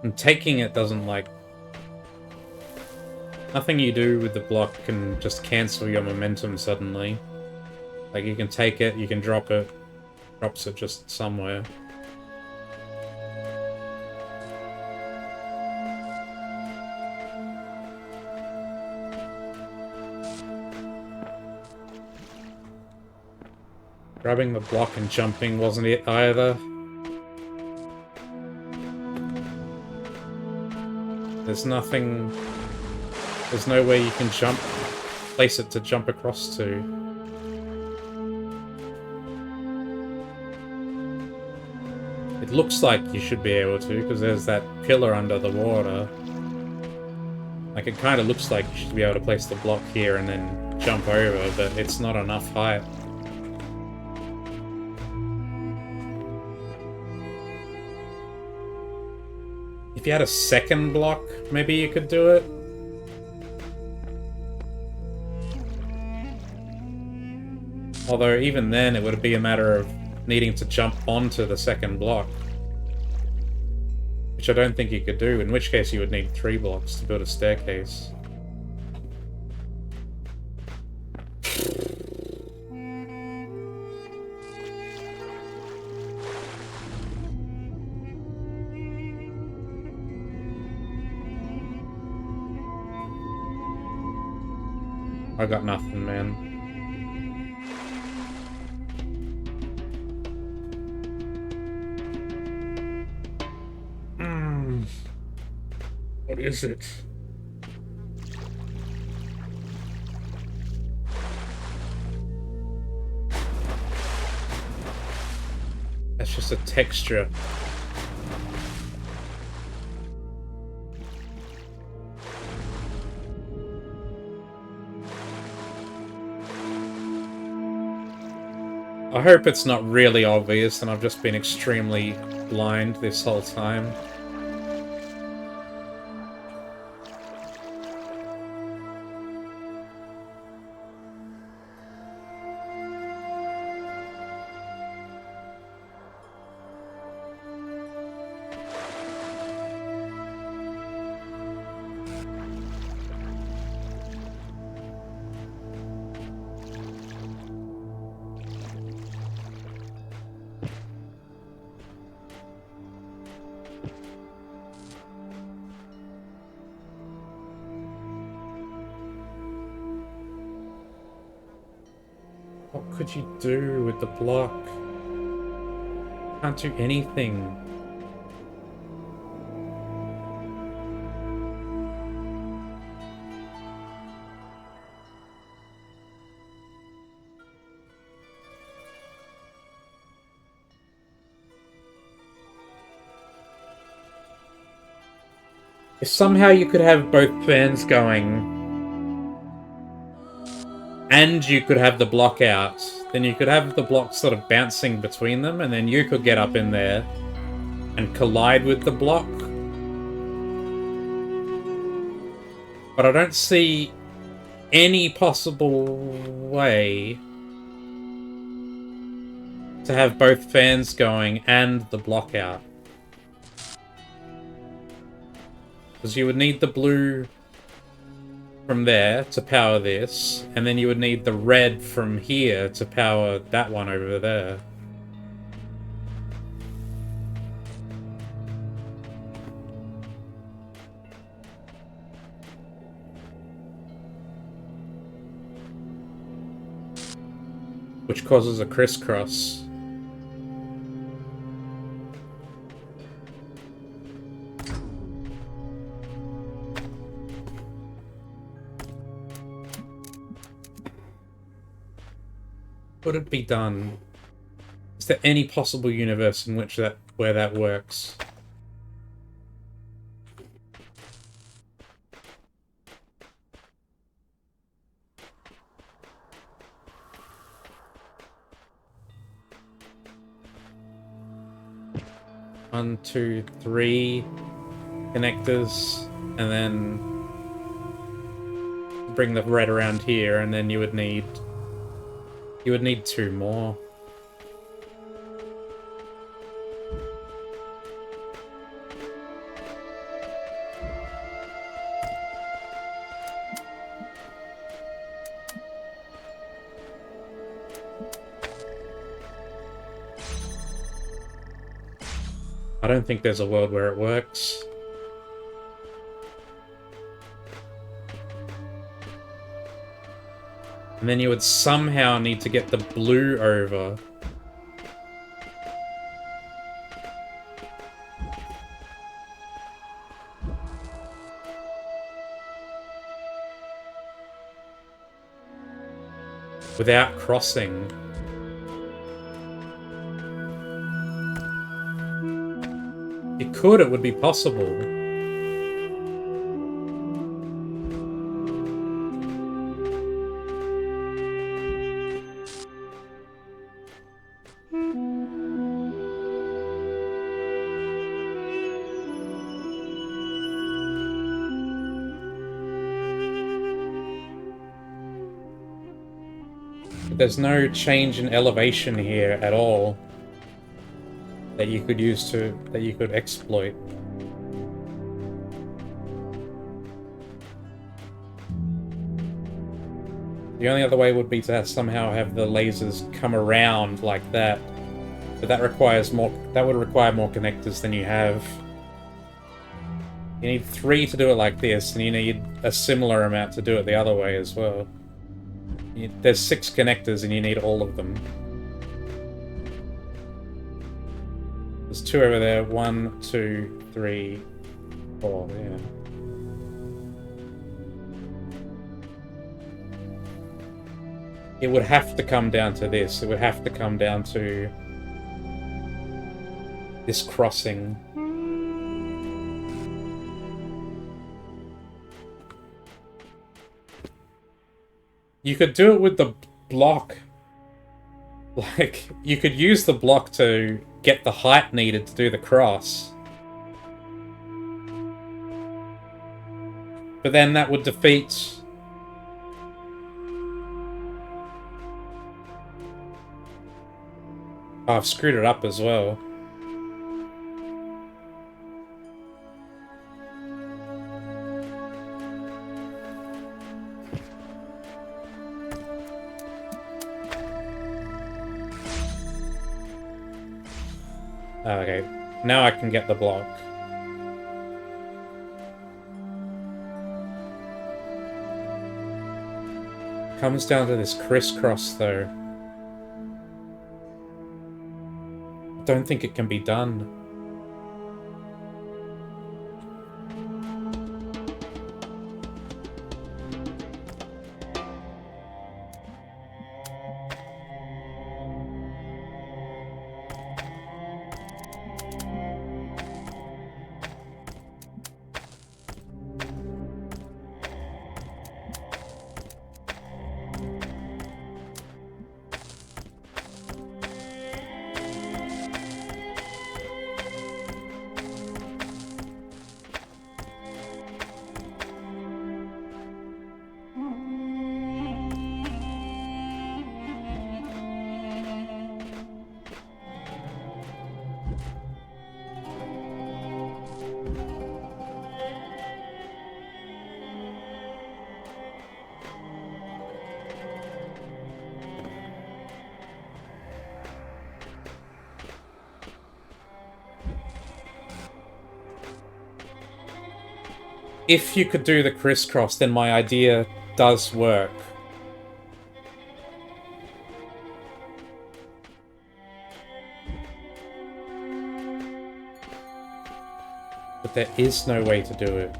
And taking it doesn't, like... Nothing you do with the block can just cancel your momentum suddenly. Like, you can take it, you can drop it. Drops it just somewhere. Grabbing the block and jumping wasn't it either. There's nothing... There's no way you can jump... place it to jump across to. looks like you should be able to, because there's that pillar under the water. Like, it kind of looks like you should be able to place the block here and then jump over, but it's not enough height. If you had a second block, maybe you could do it. Although, even then, it would be a matter of needing to jump onto the second block. Which I don't think you could do, in which case you would need 3 blocks to build a staircase. I got nothing, man. What is it? That's just a texture. I hope it's not really obvious and I've just been extremely blind this whole time. What could you do with the block? Can't do anything. If somehow you could have both fans going, and you could have the block out, then you could have the block sort of bouncing between them, and then you could get up in there and collide with the block. But I don't see any possible way to have both fans going and the block out. Because you would need the blue from there to power this, and then you would need the red from here to power that one over there. Which causes a crisscross. Could it be done? Is there any possible universe in which where that works? One, two, 3 connectors, and then bring the red around here, and then you would need 2 more. I don't think there's a world where it works. And then you would somehow need to get the blue over. Without crossing. It could, it would be possible. But there's no change in elevation here at all that you could use that you could exploit. The only other way would be to somehow have the lasers come around like that. But that would require more connectors than you have. You need 3 to do it like this, and you need a similar amount to do it the other way as well. There's 6 connectors and you need all of them. There's 2 over there. 1, 2, 3, 4, yeah. It would have to come down to this. It would have to come down to this crossing. You could do it with the block. Like, you could use the block to get the height needed to do the cross. But then that would defeat... Oh, I've screwed it up as well. Okay, now I can get the block. Comes down to this crisscross, though. I don't think it can be done. If you could do the crisscross, then my idea does work. But there is no way to do it.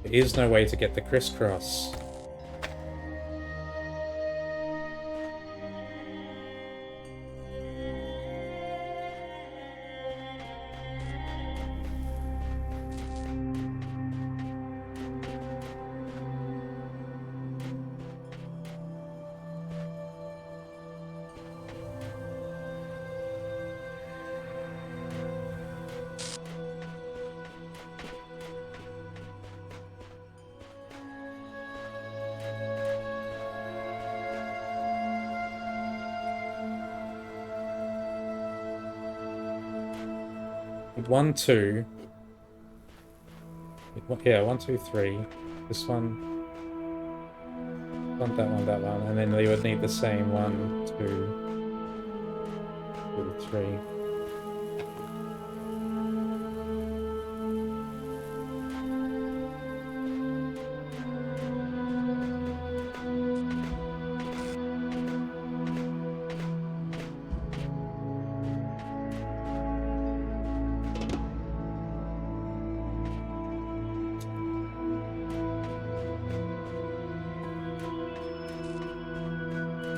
There is no way to get the crisscross. One, two. Yeah, 1, 2, 3. This one. That one. And then they would need the same 1, 2, 3.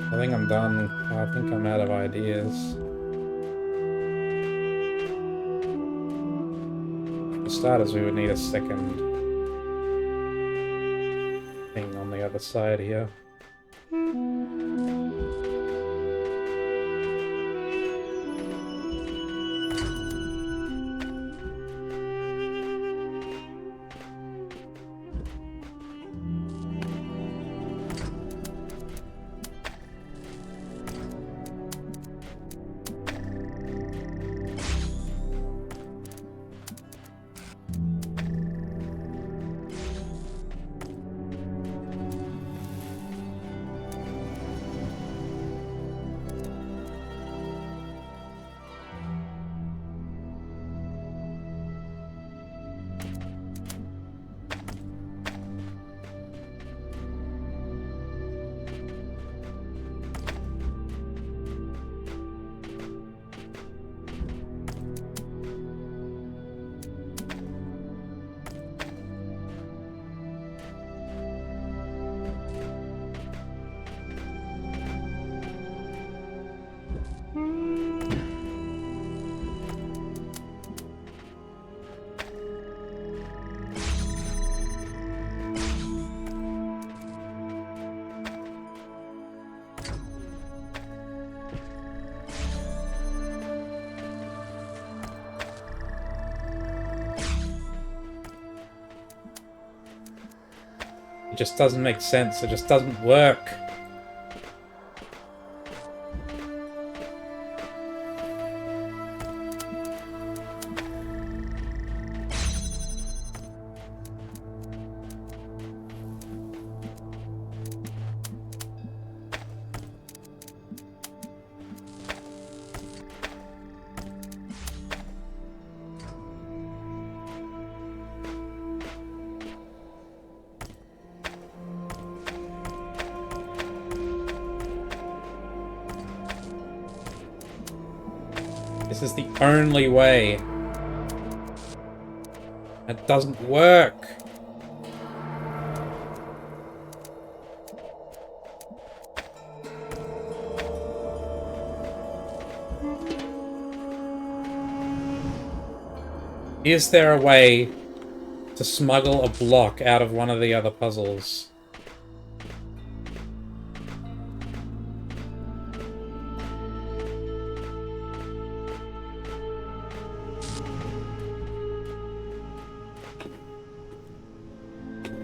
I think I'm done. I think I'm out of ideas. starters, we would need a second thing on the other side here. It just doesn't make sense. It just doesn't work. This is the only way. It doesn't work. Is there a way to smuggle a block out of one of the other puzzles?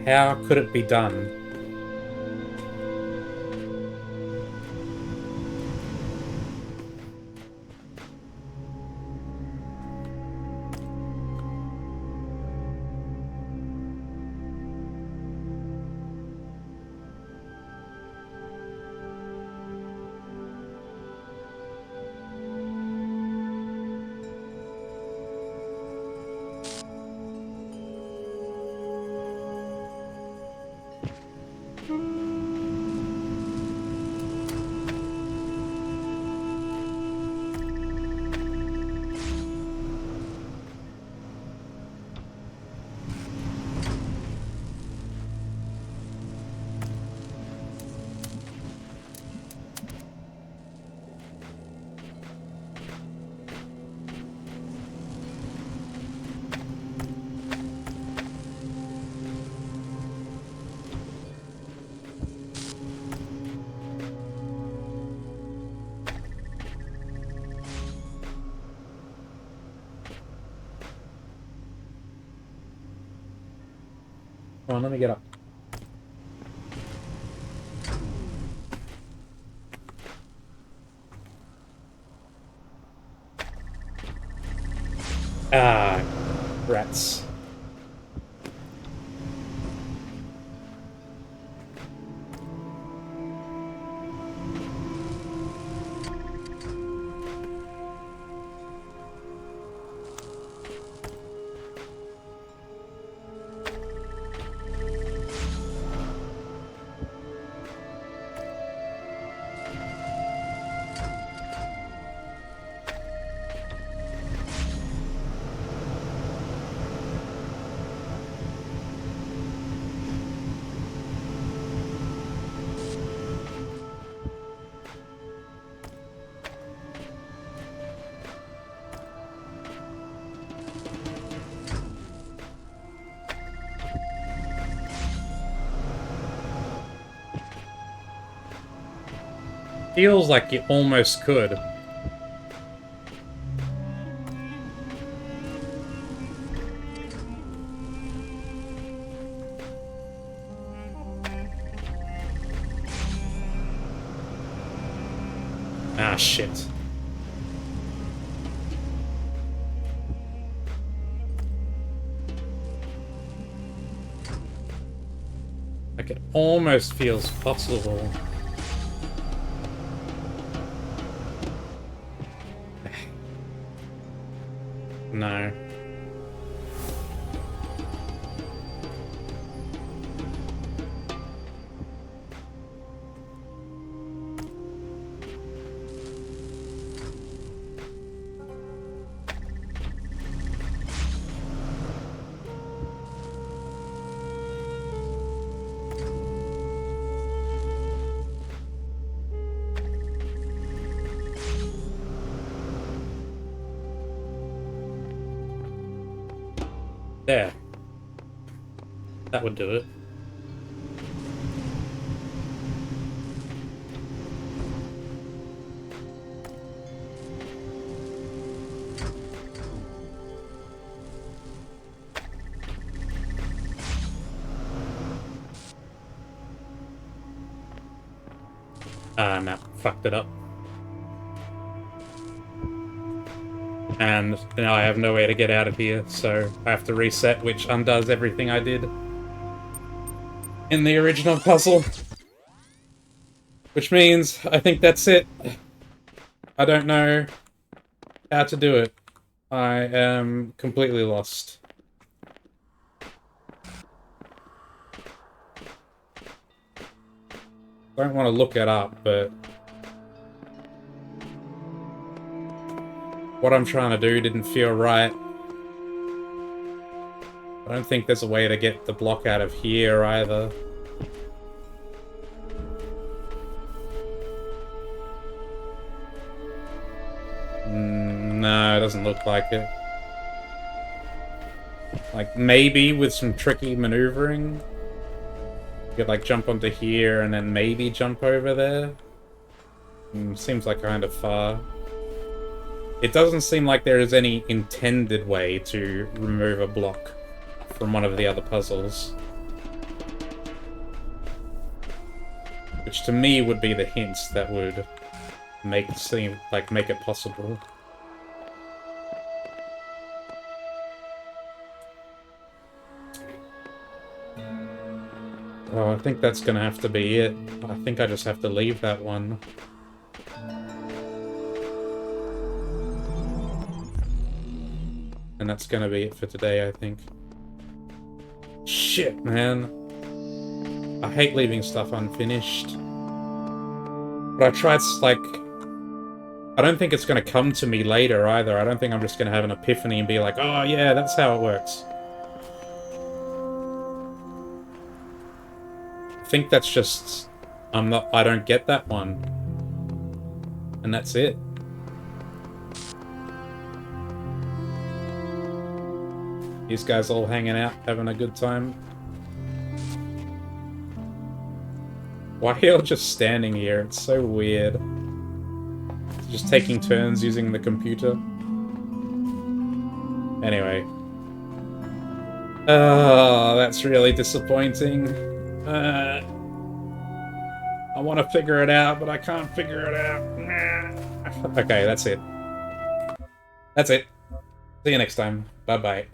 How could it be done? Come on, let me get up. Ah, rats. Feels like you almost could. Ah, shit. Like, it almost feels possible. No. There. That would do it. Ah, no. Fucked it up. And now I have no way to get out of here, so I have to reset, which undoes everything I did in the original puzzle. Which means I think that's it. I don't know how to do it. I am completely lost. I don't want to look it up, but what I'm trying to do didn't feel right. I don't think there's a way to get the block out of here either. No, it doesn't look like it. Like, maybe with some tricky maneuvering, you could, like, jump onto here and then maybe jump over there. Seems like kind of far. It doesn't seem like there is any intended way to remove a block from one of the other puzzles. Which to me would be the hints that would make it possible. Oh, I think that's gonna have to be it. I think I just have to leave that one. And that's gonna be it for today, I think. Shit, man. I hate leaving stuff unfinished. But I tried, like... I don't think it's gonna come to me later, either. I don't think I'm just gonna have an epiphany and be like, oh yeah, that's how it works. I think that's just... I don't get that one. And that's it. These guys all hanging out, having a good time. Why are you all just standing here? It's so weird. Just taking turns using the computer. Anyway. Oh, that's really disappointing. I want to figure it out, but I can't figure it out. Okay, that's it. That's it. See you next time. Bye-bye.